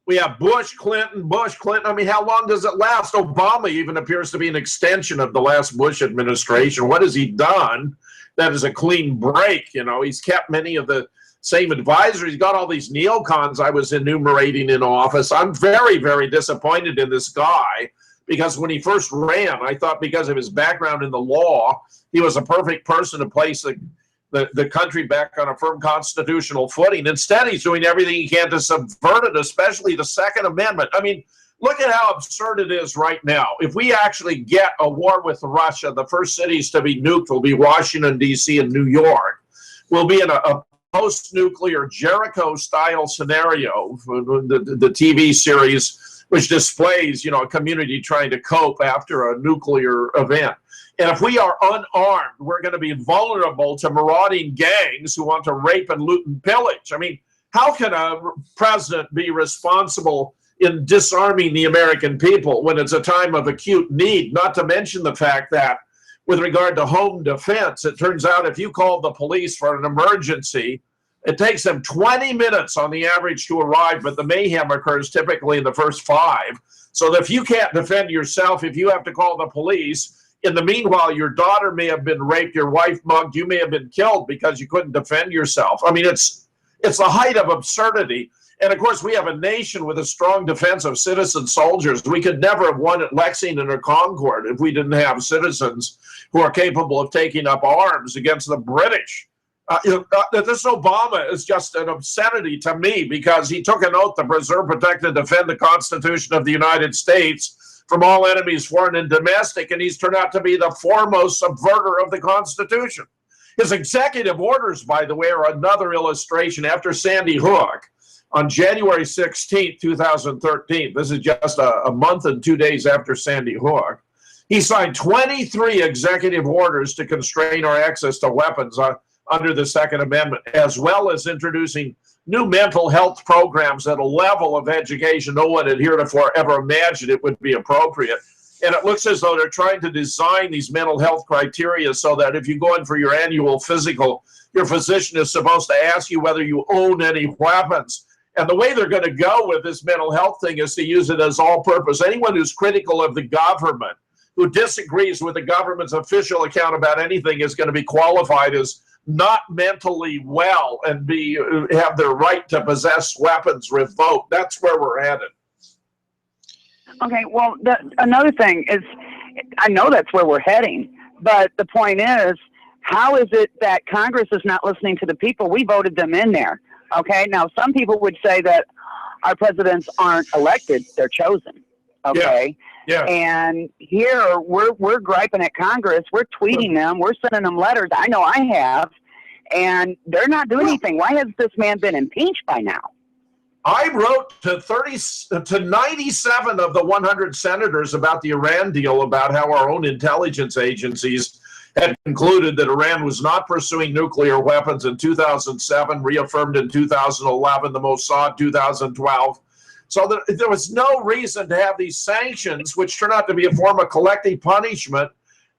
We have Bush, Clinton, Bush, Clinton. I mean, how long does it last? Obama even appears to be an extension of the last Bush administration. What has he done that is a clean break? You know, he's kept many of the same advisors. He's got all these neocons I was enumerating in office. I'm very, very disappointed in this guy, because when he first ran, I thought because of his background in the law, he was a perfect person to place the country back on a firm constitutional footing. Instead, he's doing everything he can to subvert it, especially the Second Amendment. I mean, look at how absurd it is right now. If we actually get a war with Russia, the first cities to be nuked will be Washington, D.C. and New York. We'll be in a post-nuclear Jericho-style scenario, the TV series, which displays, you know, a community trying to cope after a nuclear event. And if we are unarmed, we're going to be vulnerable to marauding gangs who want to rape and loot and pillage. I mean, how can a president be responsible in disarming the American people when it's a time of acute need? Not to mention the fact that with regard to home defense, it turns out if you call the police for an emergency, it takes them 20 minutes on the average to arrive, but the mayhem occurs typically in the first 5. So if you can't defend yourself, if you have to call the police, in the meanwhile, your daughter may have been raped, your wife mugged, you may have been killed because you couldn't defend yourself. I mean, it's the height of absurdity. And of course, we have a nation with a strong defense of citizen soldiers. We could never have won at Lexington or Concord if we didn't have citizens who are capable of taking up arms against the British. This Obama is just an obscenity to me, because he took an oath to preserve, protect, and defend the Constitution of the United States from all enemies, foreign and domestic, and he's turned out to be the foremost subverter of the Constitution. His executive orders, by the way, are another illustration. After Sandy Hook, on January 16, 2013, this is just a month and 2 days after Sandy Hook, he signed 23 executive orders to constrain our access to weapons under the Second Amendment, as well as introducing new mental health programs at a level of education no one had heretofore ever imagined it would be appropriate. And it looks as though they're trying to design these mental health criteria so that if you go in for your annual physical, your physician is supposed to ask you whether you own any weapons. And the way they're going to go with this mental health thing is to use it as all-purpose. Anyone who's critical of the government, who disagrees with the government's official account about anything, is going to be qualified as not mentally well and have their right to possess weapons revoked. That's where we're headed. Okay, well, another thing is, I know that's where we're heading, but the point is, how is it that Congress is not listening to the people? We voted them in there. Okay, now some people would say that our presidents aren't elected, they're chosen. Okay. Yeah. And here we're griping at Congress. We're tweeting them. We're sending them letters. I know I have, and they're not doing anything. Why has this man been impeached by now? I wrote to 97 of the 100 senators about the Iran deal, about how our own intelligence agencies had concluded that Iran was not pursuing nuclear weapons in 2007, reaffirmed in 2011, the Mossad 2012. So there was no reason to have these sanctions, which turn out to be a form of collective punishment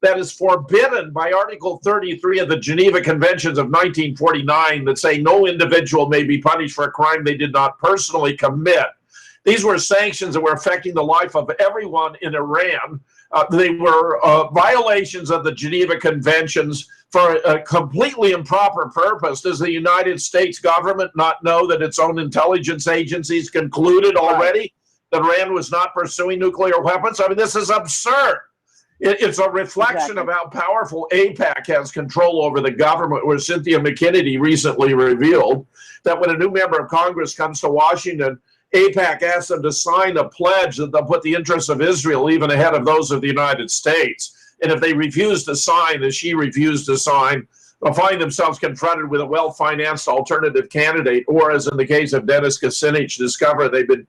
that is forbidden by Article 33 of the Geneva Conventions of 1949 that say no individual may be punished for a crime they did not personally commit. These were sanctions that were affecting the life of everyone in Iran. They were violations of the Geneva Conventions for a completely improper purpose. Does the United States government not know that its own intelligence agencies concluded already that Iran was not pursuing nuclear weapons? I mean, this is absurd. It's a reflection of how powerful AIPAC has control over the government, where Cynthia McKinney recently revealed that when a new member of Congress comes to Washington, AIPAC asks them to sign a pledge that they'll put the interests of Israel even ahead of those of the United States. And if they refuse to sign, as she refused to sign, they'll find themselves confronted with a well-financed alternative candidate, or as in the case of Dennis Kucinich, discover they've been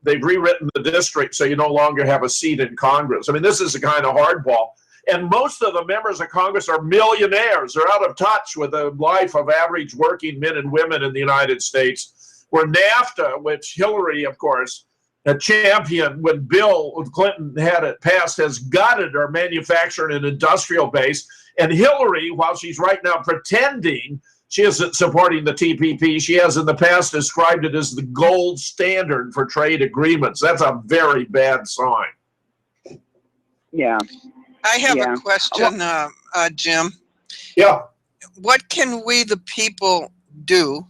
they've rewritten the district so you no longer have a seat in Congress. I mean, this is a kind of hardball. And most of the members of Congress are millionaires. They're out of touch with the life of average working men and women in the United States. Where NAFTA, which Hillary, of course, a champion when Bill Clinton had it passed, has gutted our manufacturing and industrial base. And Hillary, while she's right now pretending she isn't supporting the TPP, she has in the past described it as the gold standard for trade agreements. That's a very bad sign. Yeah. I have a question, Jim. Yeah. What can we, the people, do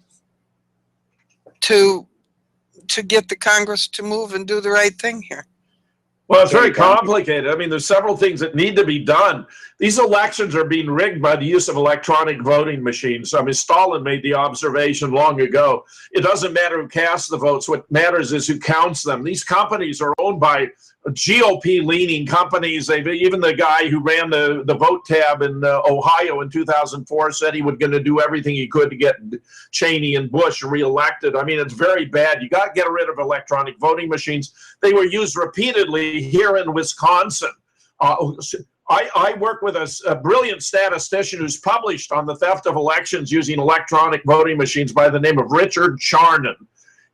to get the Congress to move and do the right thing here? Well, it's very complicated. I mean, there's several things that need to be done. These elections are being rigged by the use of electronic voting machines. I mean, Stalin made the observation long ago. It doesn't matter who casts the votes. What matters is who counts them. These companies are owned by GOP-leaning companies. Even the guy who ran the vote tab in Ohio in 2004 said he was going to do everything he could to get Cheney and Bush reelected. I mean, it's very bad. You got to get rid of electronic voting machines. They were used repeatedly here in Wisconsin. I work with a brilliant statistician who's published on the theft of elections using electronic voting machines by the name of Richard Charnon.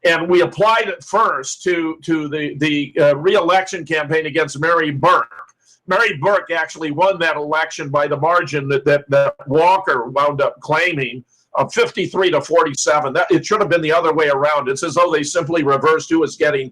And we applied it first to the re-election campaign against Mary Burke. Mary Burke actually won that election by the margin that Walker wound up claiming of 53 to 47. It should have been the other way around. It's as though they simply reversed who was getting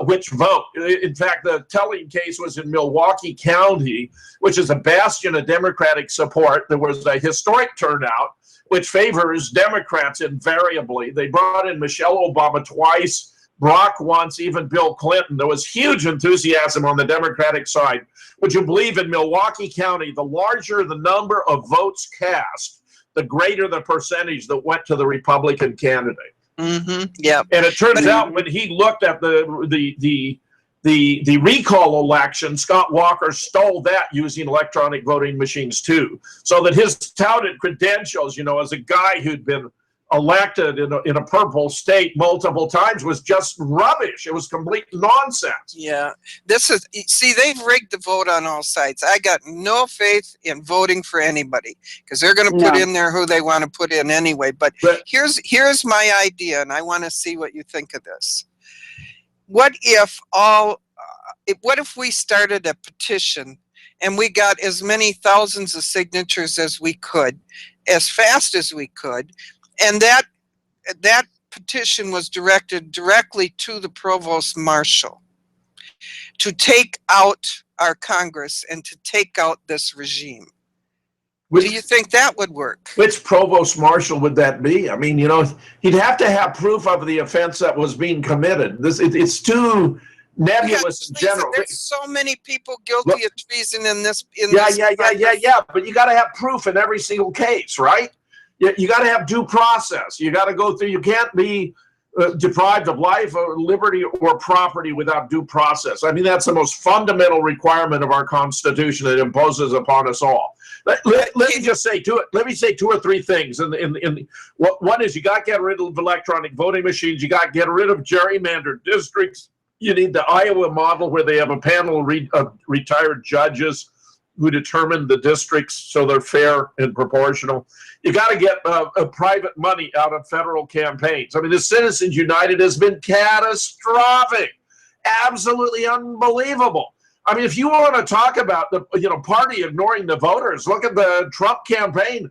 which vote. In fact, the telling case was in Milwaukee County, which is a bastion of Democratic support. There was a historic turnout, which favors Democrats invariably. They brought in Michelle Obama twice, Barack once, even Bill Clinton. There was huge enthusiasm on the Democratic side. Would you believe in Milwaukee County, the larger the number of votes cast, the greater the percentage that went to the Republican candidate. Mm-hmm. Yeah. And it turns out when he looked at the recall election, Scott Walker stole that using electronic voting machines too. So that his touted credentials, you know, as a guy who'd been elected in a purple state multiple times was just rubbish. It was complete nonsense. Yeah. See, they've rigged the vote on all sides. I got no faith in voting for anybody because they're going to put in there who they want to put in anyway. But here's my idea, and I want to see what you think of this. What if what if we started a petition and we got as many thousands of signatures as we could, as fast as we could, and that petition was directed directly to the provost marshal to take out our Congress and to take out this regime? Do you think that would work? Which provost marshal would that be? I mean, you know, he'd have to have proof of the offense that was being committed. It's too nebulous in general. There's so many people guilty of treason in this. Yeah. But you got to have proof in every single case, right? You got to have due process. You got to go through. You can't be deprived of life or liberty or property without due process. I mean, that's the most fundamental requirement of our Constitution that imposes upon us all. Let me just say let me say two or three things. One is you got to get rid of electronic voting machines. You got to get rid of gerrymandered districts. You need the Iowa model where they have a panel of retired judges who determine the districts so they're fair and proportional. You got to get private money out of federal campaigns. I mean, the Citizens United has been catastrophic, absolutely unbelievable. I mean, if you want to talk about the party ignoring the voters, look at the Trump campaign.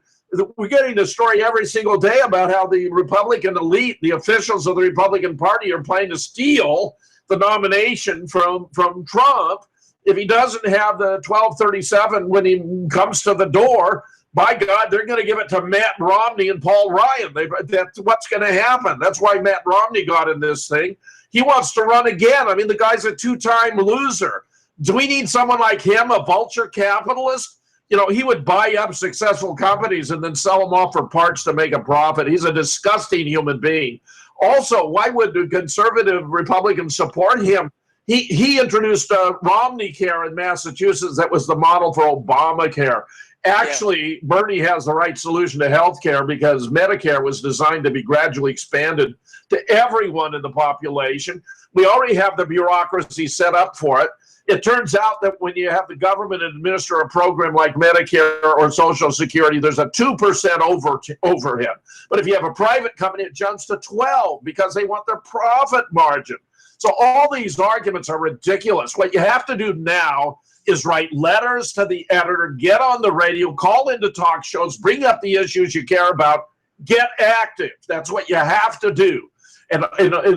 We're getting a story every single day about how the Republican elite, the officials of the Republican Party, are planning to steal the nomination from Trump. If he doesn't have the 1237 when he comes to the door, by God, they're going to give it to Matt Romney and Paul Ryan. That's what's going to happen. That's why Matt Romney got in this thing. He wants to run again. I mean, the guy's a two-time loser. Do we need someone like him, a vulture capitalist? He would buy up successful companies and then sell them off for parts to make a profit. He's a disgusting human being. Also, why would the conservative Republicans support him? He introduced Romney Care in Massachusetts. That was the model for Obamacare. Actually, Bernie has the right solution to health care because Medicare was designed to be gradually expanded to everyone in the population. We already have the bureaucracy set up for it. It turns out that when you have the government administer a program like Medicare or Social Security, there's a 2% overhead. But if you have a private company, it jumps to 12 because they want their profit margin. So all these arguments are ridiculous. What you have to do now is write letters to the editor, get on the radio, call into talk shows, bring up the issues you care about, get active. That's what you have to do. And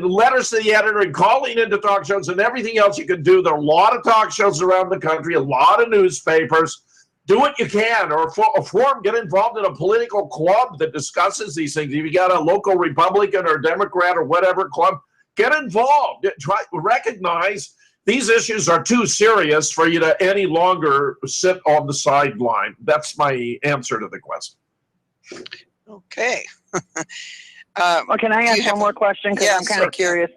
letters to the editor and calling into talk shows and everything else you can do. There are a lot of talk shows around the country, a lot of newspapers. Do what you can, or get involved in a political club that discusses these things. If you got a local Republican or Democrat or whatever club, get involved. Recognize these issues are too serious for you to any longer sit on the sideline. That's my answer to the question. Okay. Well, can I ask one more question? Because I'm kind of curious.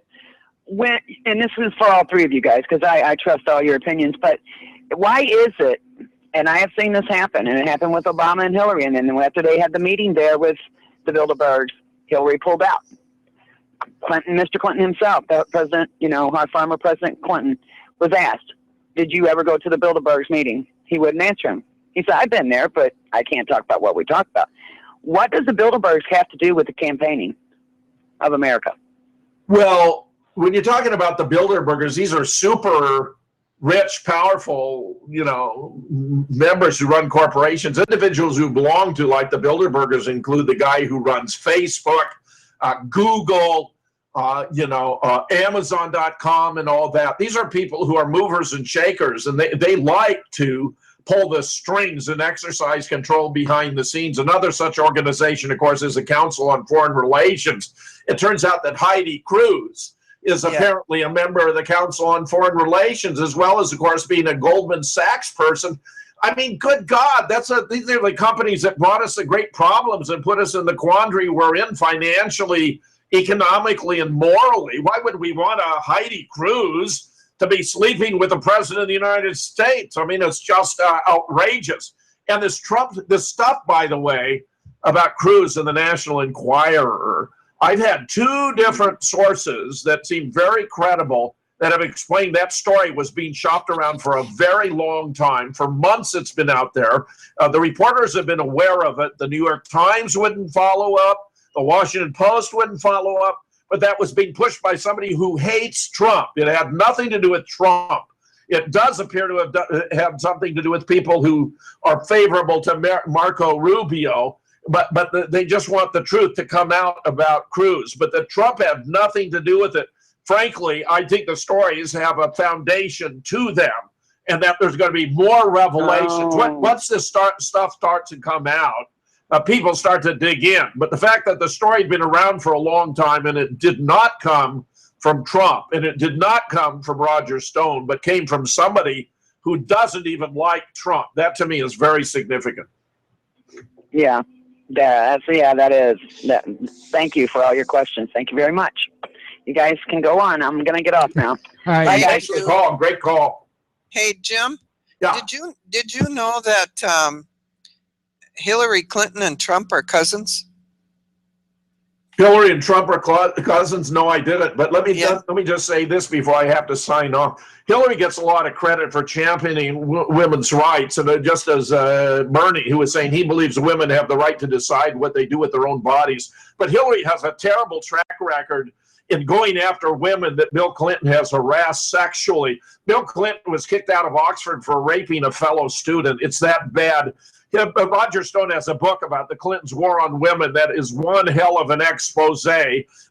And this is for all three of you guys, because I trust all your opinions, but why is it, and I have seen this happen, and it happened with Obama and Hillary, and then after they had the meeting there with the Bilderbergs, Hillary pulled out. Mr. Clinton himself, the president, our former President Clinton, was asked, did you ever go to the Bilderbergs meeting? He wouldn't answer him. He said, I've been there, but I can't talk about what we talked about. What does the Bilderbergs have to do with the campaigning of America? Well, when you're talking about the Bilderbergers, these are super rich, powerful, members who run corporations. Individuals who belong to, like the Bilderbergers, include the guy who runs Facebook, Google, Amazon.com and all that. These are people who are movers and shakers, and they like to pull the strings and exercise control behind the scenes. Another such organization, of course, is the Council on Foreign Relations. It turns out that Heidi Cruz is apparently a member of the Council on Foreign Relations, as well as, of course, being a Goldman Sachs person. I mean, good God, these are the companies that brought us the great problems and put us in the quandary we're in financially, economically, and morally. Why would we want a Heidi Cruz to be sleeping with the President of the United States? I mean, it's just outrageous. And this stuff, by the way, about Cruz in the National Enquirer, I've had two different sources that seem very credible that have explained that story was being shopped around for a very long time. For months it's been out there. The reporters have been aware of it. The New York Times wouldn't follow up. The Washington Post wouldn't follow up. But that was being pushed by somebody who hates Trump. It had nothing to do with Trump. It does appear to have something to do with people who are favorable to Marco Rubio, but they just want the truth to come out about Cruz. But that Trump had nothing to do with it. Frankly, I think the stories have a foundation to them, and that there's going to be more revelations. Once this stuff starts to come out, people start to dig in. But the fact that the story had been around for a long time and it did not come from Trump and it did not come from Roger Stone, but came from somebody who doesn't even like Trump, that to me is very significant. Yeah, that is. Thank you for all your questions. Thank you very much. You guys can go on. I'm going to get off now. Bye, thanks for the call. Great call. Hey, Jim. Yeah. Did you know that Hillary Clinton and Trump are cousins? Hillary and Trump are cousins. No, I didn't. But let me just say this before I have to sign off. Hillary gets a lot of credit for championing women's rights, and just as Bernie, who was saying he believes women have the right to decide what they do with their own bodies. But Hillary has a terrible track record in going after women that Bill Clinton has harassed sexually. Bill Clinton was kicked out of Oxford for raping a fellow student. It's that bad. Roger Stone has a book about the Clintons' war on women that is one hell of an expose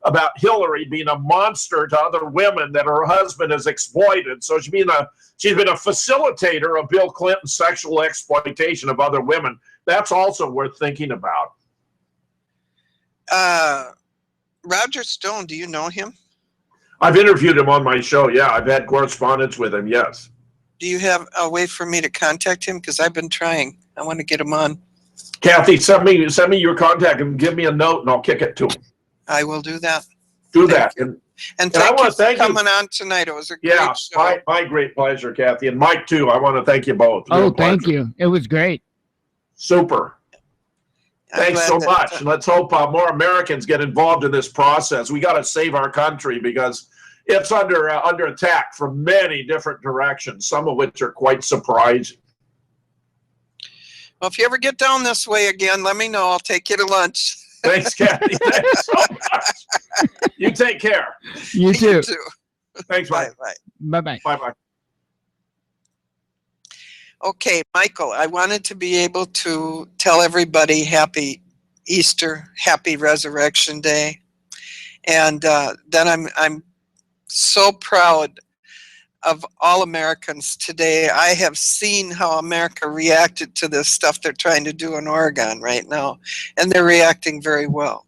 about Hillary being a monster to other women that her husband has exploited. So she's been a facilitator of Bill Clinton's sexual exploitation of other women. That's also worth thinking about. Roger Stone, do you know him? I've interviewed him on my show. Yeah, I've had correspondence with him. Yes. Do you have a way for me to contact him? Because I've been trying. I want to get him on. Kathy, send me your contact and give me a note, and I'll kick it to him. I will do that. Do that. And thank you for coming on tonight. It was a great show. My great pleasure, Kathy, and Mike too. I want to thank you both. Oh, thank you. It was great. Super. Thanks so much. Let's hope more Americans get involved in this process. We got to save our country because it's under attack from many different directions, some of which are quite surprising. Well, if you ever get down this way again, let me know. I'll take you to lunch. Thanks, Kathy. Thanks so much. You take care. You too. Thanks, Mike. Bye-bye. Bye-bye. Okay, Michael, I wanted to be able to tell everybody happy Easter, happy Resurrection Day. And then I'm so proud of all Americans today. I have seen how America reacted to this stuff they're trying to do in Oregon right now, and they're reacting very well.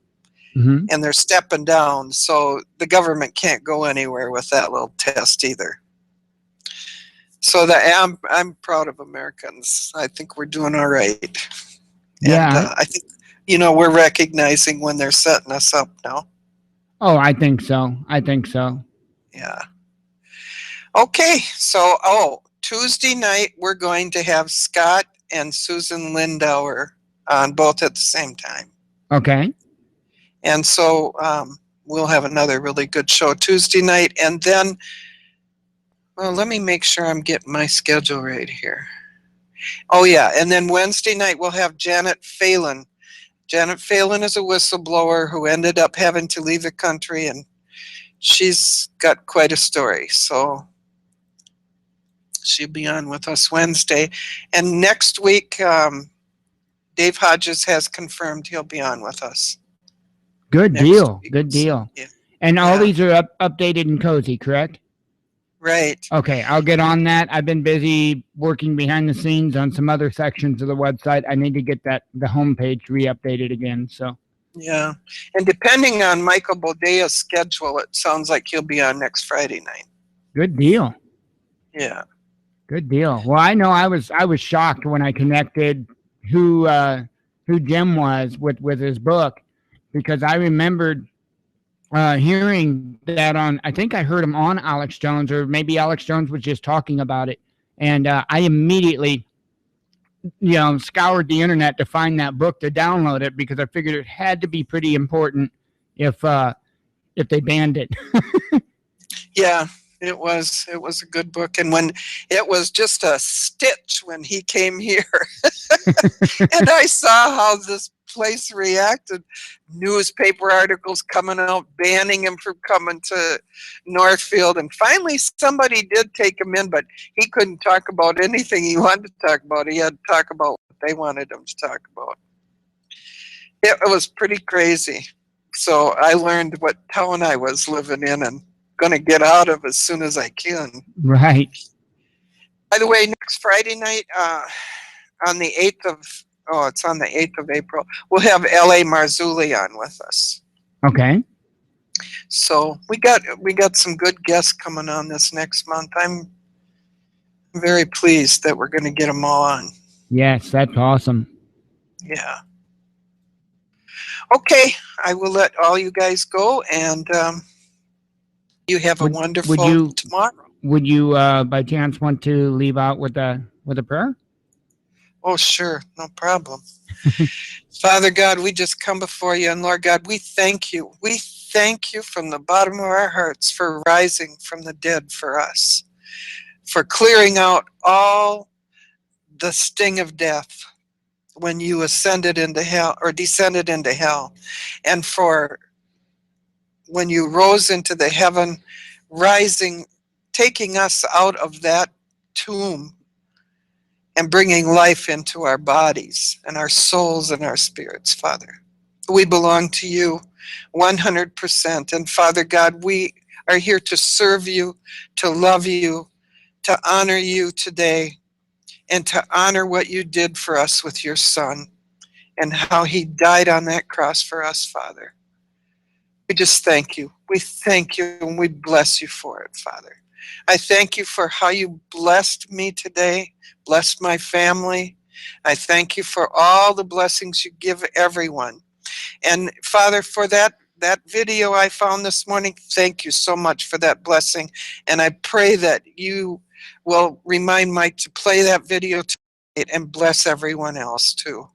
Mm-hmm. And they're stepping down, so the government can't go anywhere with that little test either. So I'm proud of Americans. I think we're doing all right. Yeah. And I think, we're recognizing when they're setting us up now. Oh, I think so. Yeah. Okay, so Tuesday night we're going to have Scott and Susan Lindauer on both at the same time. Okay. And so we'll have another really good show Tuesday night. And then, well, let me make sure I'm getting my schedule right here. Oh, yeah, and then Wednesday night we'll have Janet Phelan. Janet Phelan is a whistleblower who ended up having to leave the country, and she's got quite a story. So she'll be on with us Wednesday. And next week, Dave Hodges has confirmed he'll be on with us. Good deal. Good deal. Yeah. And all these are updated and cozy, correct? Right. Okay, I'll get on that. I've been busy working behind the scenes on some other sections of the website. I need to get the homepage re-updated again. So. Yeah, and depending on Michael Bodea's schedule, it sounds like he'll be on next Friday night. Good deal. Yeah. Good deal. Well, I know I was shocked when I connected who Jim was with his book, because I remembered hearing that on, I think I heard him on Alex Jones, or maybe Alex Jones was just talking about it. And I immediately, scoured the internet to find that book to download it, because I figured it had to be pretty important if they banned it. Yeah, it was a good book. And when it was just a stitch when he came here, and I saw how this place reacted, newspaper articles coming out banning him from coming to Northfield, and finally somebody did take him in, but he couldn't talk about anything he wanted to talk about. He had to talk about what they wanted him to talk about. It was pretty crazy. So I learned what town I was living in and going to get out of as soon as I can. Right. By the way, next Friday night, on the 8th of it's on the 8th of April, we'll have L.A. Marzulli on with us. Okay. So we got some good guests coming on this next month. I'm very pleased that we're going to get them all on. Yes, that's awesome. Yeah. Okay, I will let all you guys go, and you have a wonderful tomorrow. Would you by chance want to leave out with a prayer? Oh, sure. No problem. Father God, we just come before you, and Lord God, we thank you. We thank you from the bottom of our hearts for rising from the dead for us, for clearing out all the sting of death when you ascended into hell or descended into hell, and for when you rose into the heaven, rising, taking us out of that tomb and bringing life into our bodies and our souls and our spirits, Father. We belong to you 100%. And Father God, we are here to serve you, to love you, to honor you today, and to honor what you did for us with your Son and how he died on that cross for us, Father. We just thank you. We thank you and we bless you for it, Father. I thank you for how you blessed me today, blessed my family. I thank you for all the blessings you give everyone. And Father, for that video I found this morning, thank you so much for that blessing. And I pray that you will remind Mike to play that video tonight and bless everyone else too.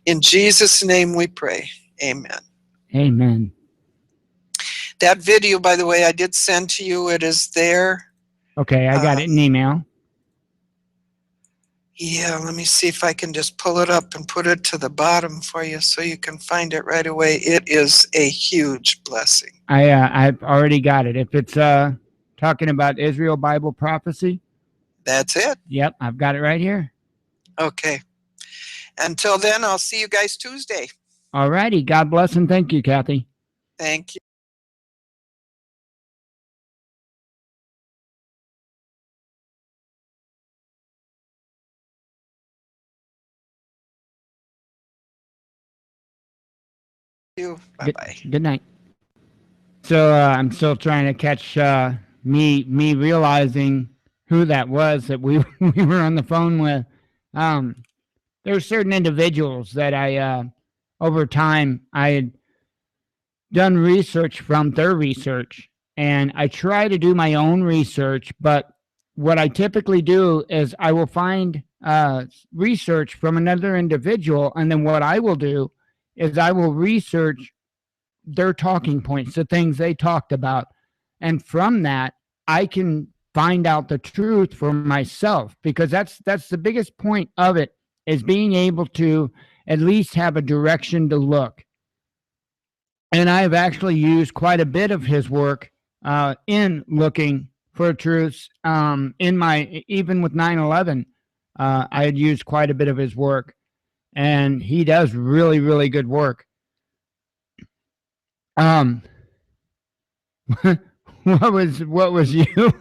In Jesus' name we pray. Amen. Amen. That video, by the way, I did send to you. It is there. Okay, I got it in email. Yeah, let me see if I can just pull it up and put it to the bottom for you so you can find it right away. It is a huge blessing. I've already got it. If it's talking about Israel Bible prophecy. That's it. Yep, I've got it right here. Okay. Until then, I'll see you guys Tuesday. All righty. God bless and thank you, Kathy. Thank you. Bye-bye. Good night. So I'm still trying to catch me realizing who that was that we were on the phone with. There were certain individuals that I over time I had done research from their research, and I try to do my own research, but what I typically do is I will find research from another individual, and then what I will do is I will research their talking points, the things they talked about, and from that I can find out the truth for myself, because that's the biggest point of it, is being able to at least have a direction to look. And I've actually used quite a bit of his work in looking for truths. In my, even with 9/11, I had used quite a bit of his work, and he does really, really good work. What was you?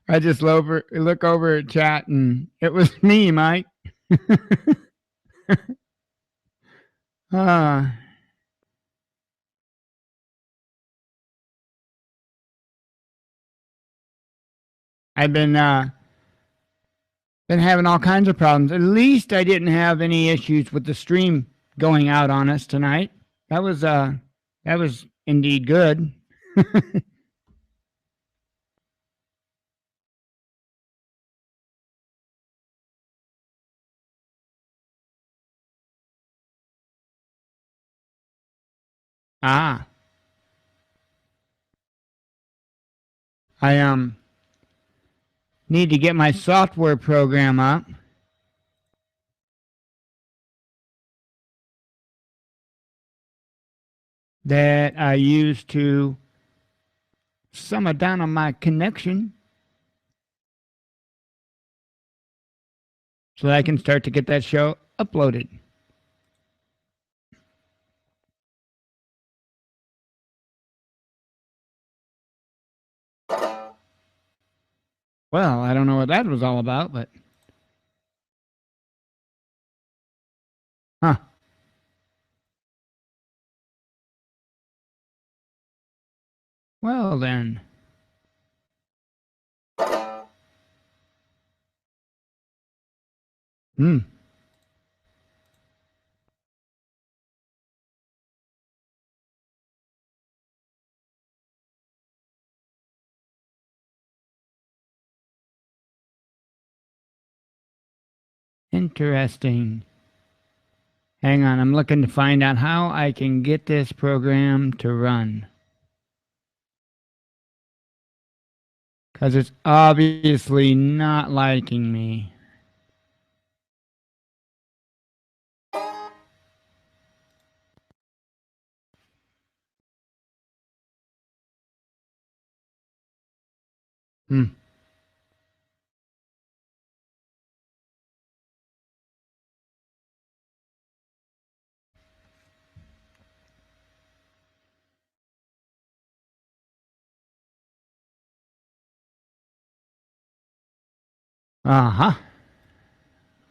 I just look over at chat, and it was me, Mike. I've been having all kinds of problems. At least I didn't have any issues with the stream going out on us tonight. That was indeed good. I need to get my software program up. That I use to sum it down on my connection, so that I can start to get that show uploaded. Well, I don't know what that was all about, but huh. Well then. Interesting. Hang on, I'm looking to find out how I can get this program to run. Because it's obviously not liking me. Uh-huh.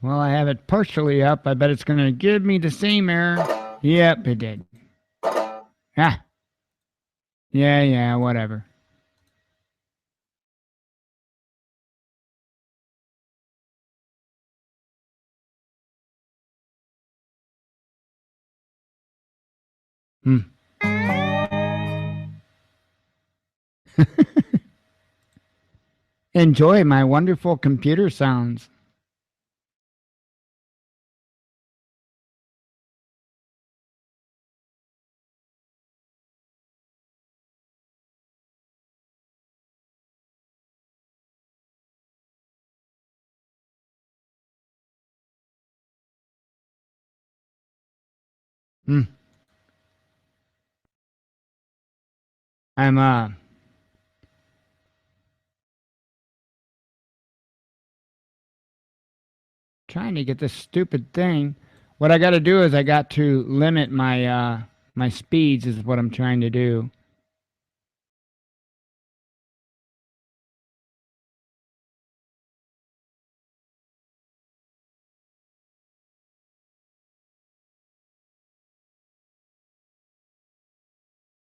Well, I have it partially up. I bet it's going to give me the same error. Yep, it did. Ah. Yeah, whatever. Enjoy my wonderful computer sounds. I'm trying to get this stupid thing. What I got to do is I got to limit my my speeds is what I'm trying to do.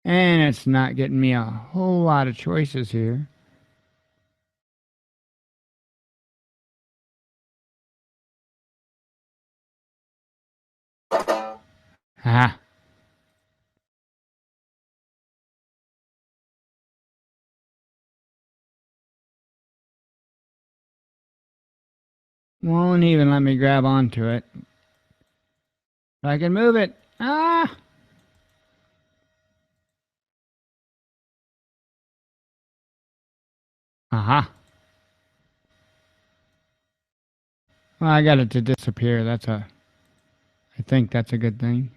And it's not getting me a whole lot of choices here. Ah. Won't even let me grab onto it. If I can move it. Ah! Aha. Well, I got it to disappear. I think that's a good thing.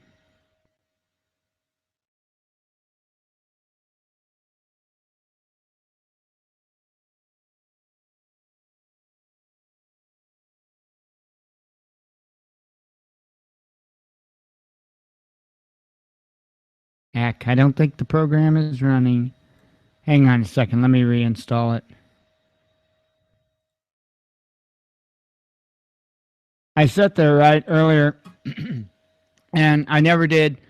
Heck, I don't think the program is running. Hang on a second. Let me reinstall it. I set there right earlier, and I never did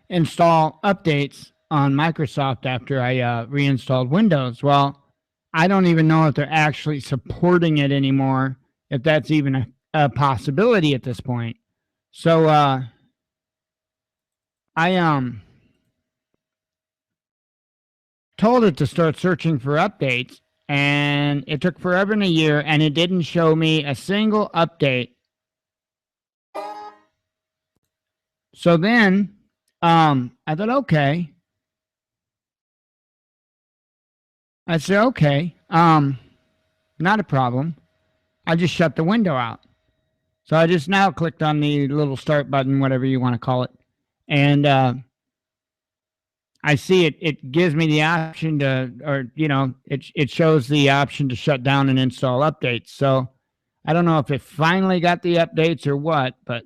install updates on Microsoft after I reinstalled Windows. Well, I don't even know if they're actually supporting it anymore, if that's even a possibility at this point. So I told it to start searching for updates, and it took forever and a year, and it didn't show me a single update. So then I thought, okay. I said, okay, not a problem. I just shut the window out. So I just now clicked on the little start button, whatever you want to call it. And I see it gives me the option to, or, you know, it shows the option to shut down and install updates. So I don't know if it finally got the updates or what, but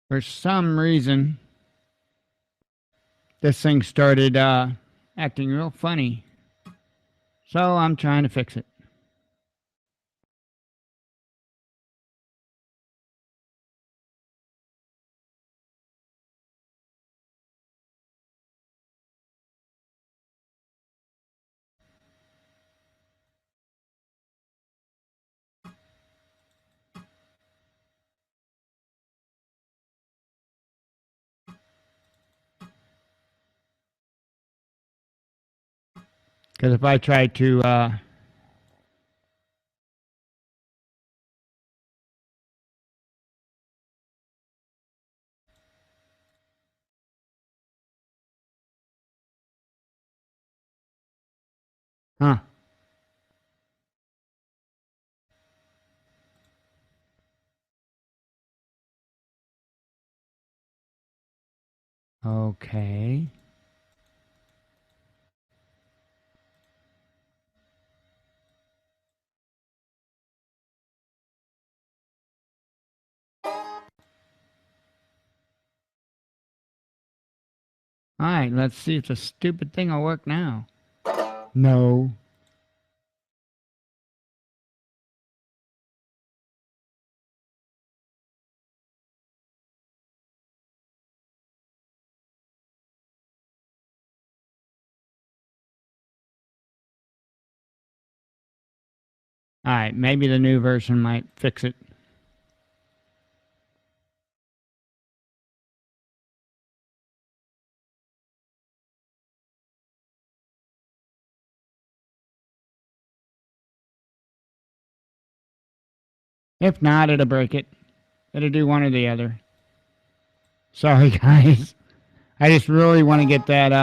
for some reason, this thing started acting real funny. So I'm trying to fix it. Because if I try to... Huh. Okay. All right, let's see if the stupid thing will work now. No. All right, maybe the new version might fix it. If not, it'll break it. It'll do one or the other. Sorry, guys. I just really want to get that,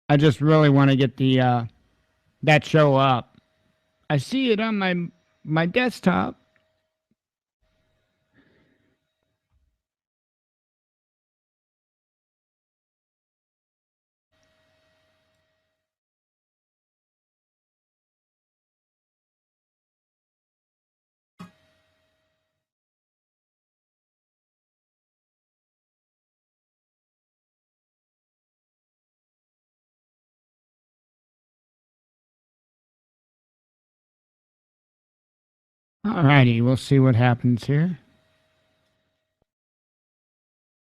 I just really want to get the, that show up. I see it on my desktop. Alrighty, we'll see what happens here.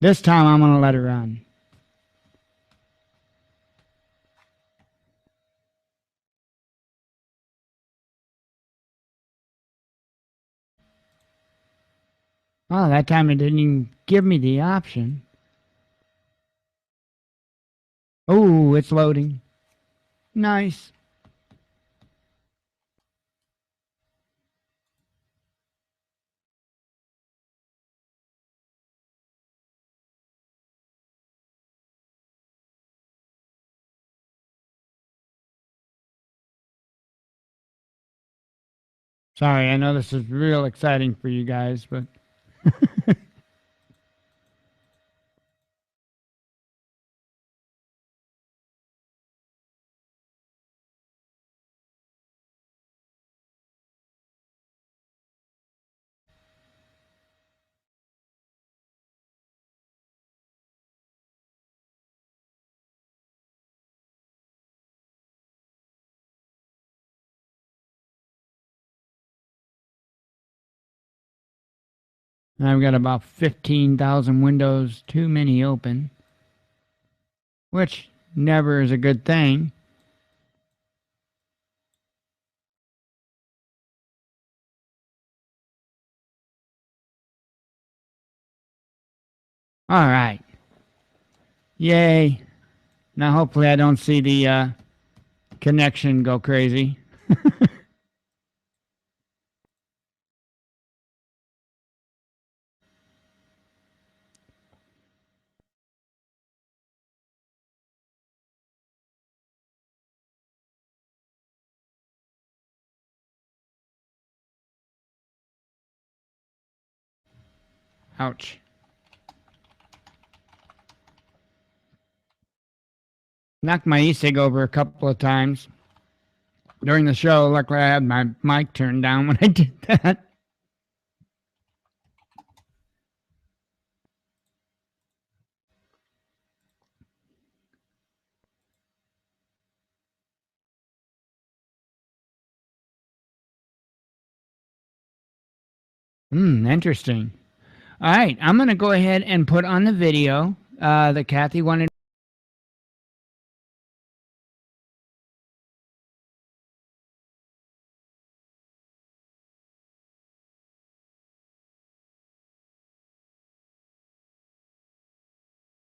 This time I'm going to let it run. Oh, that time it didn't even give me the option. Oh, it's loading. Nice. Sorry, I know this is real exciting for you guys, but... I've got about 15,000 windows too many open, which never is a good thing. All right. Yay. Now hopefully I don't see the connection go crazy. Ouch. Knocked my e-cig over a couple of times during the show. Luckily I had my mic turned down when I did that. Interesting. All right, I'm going to go ahead and put on the video that Kathy wanted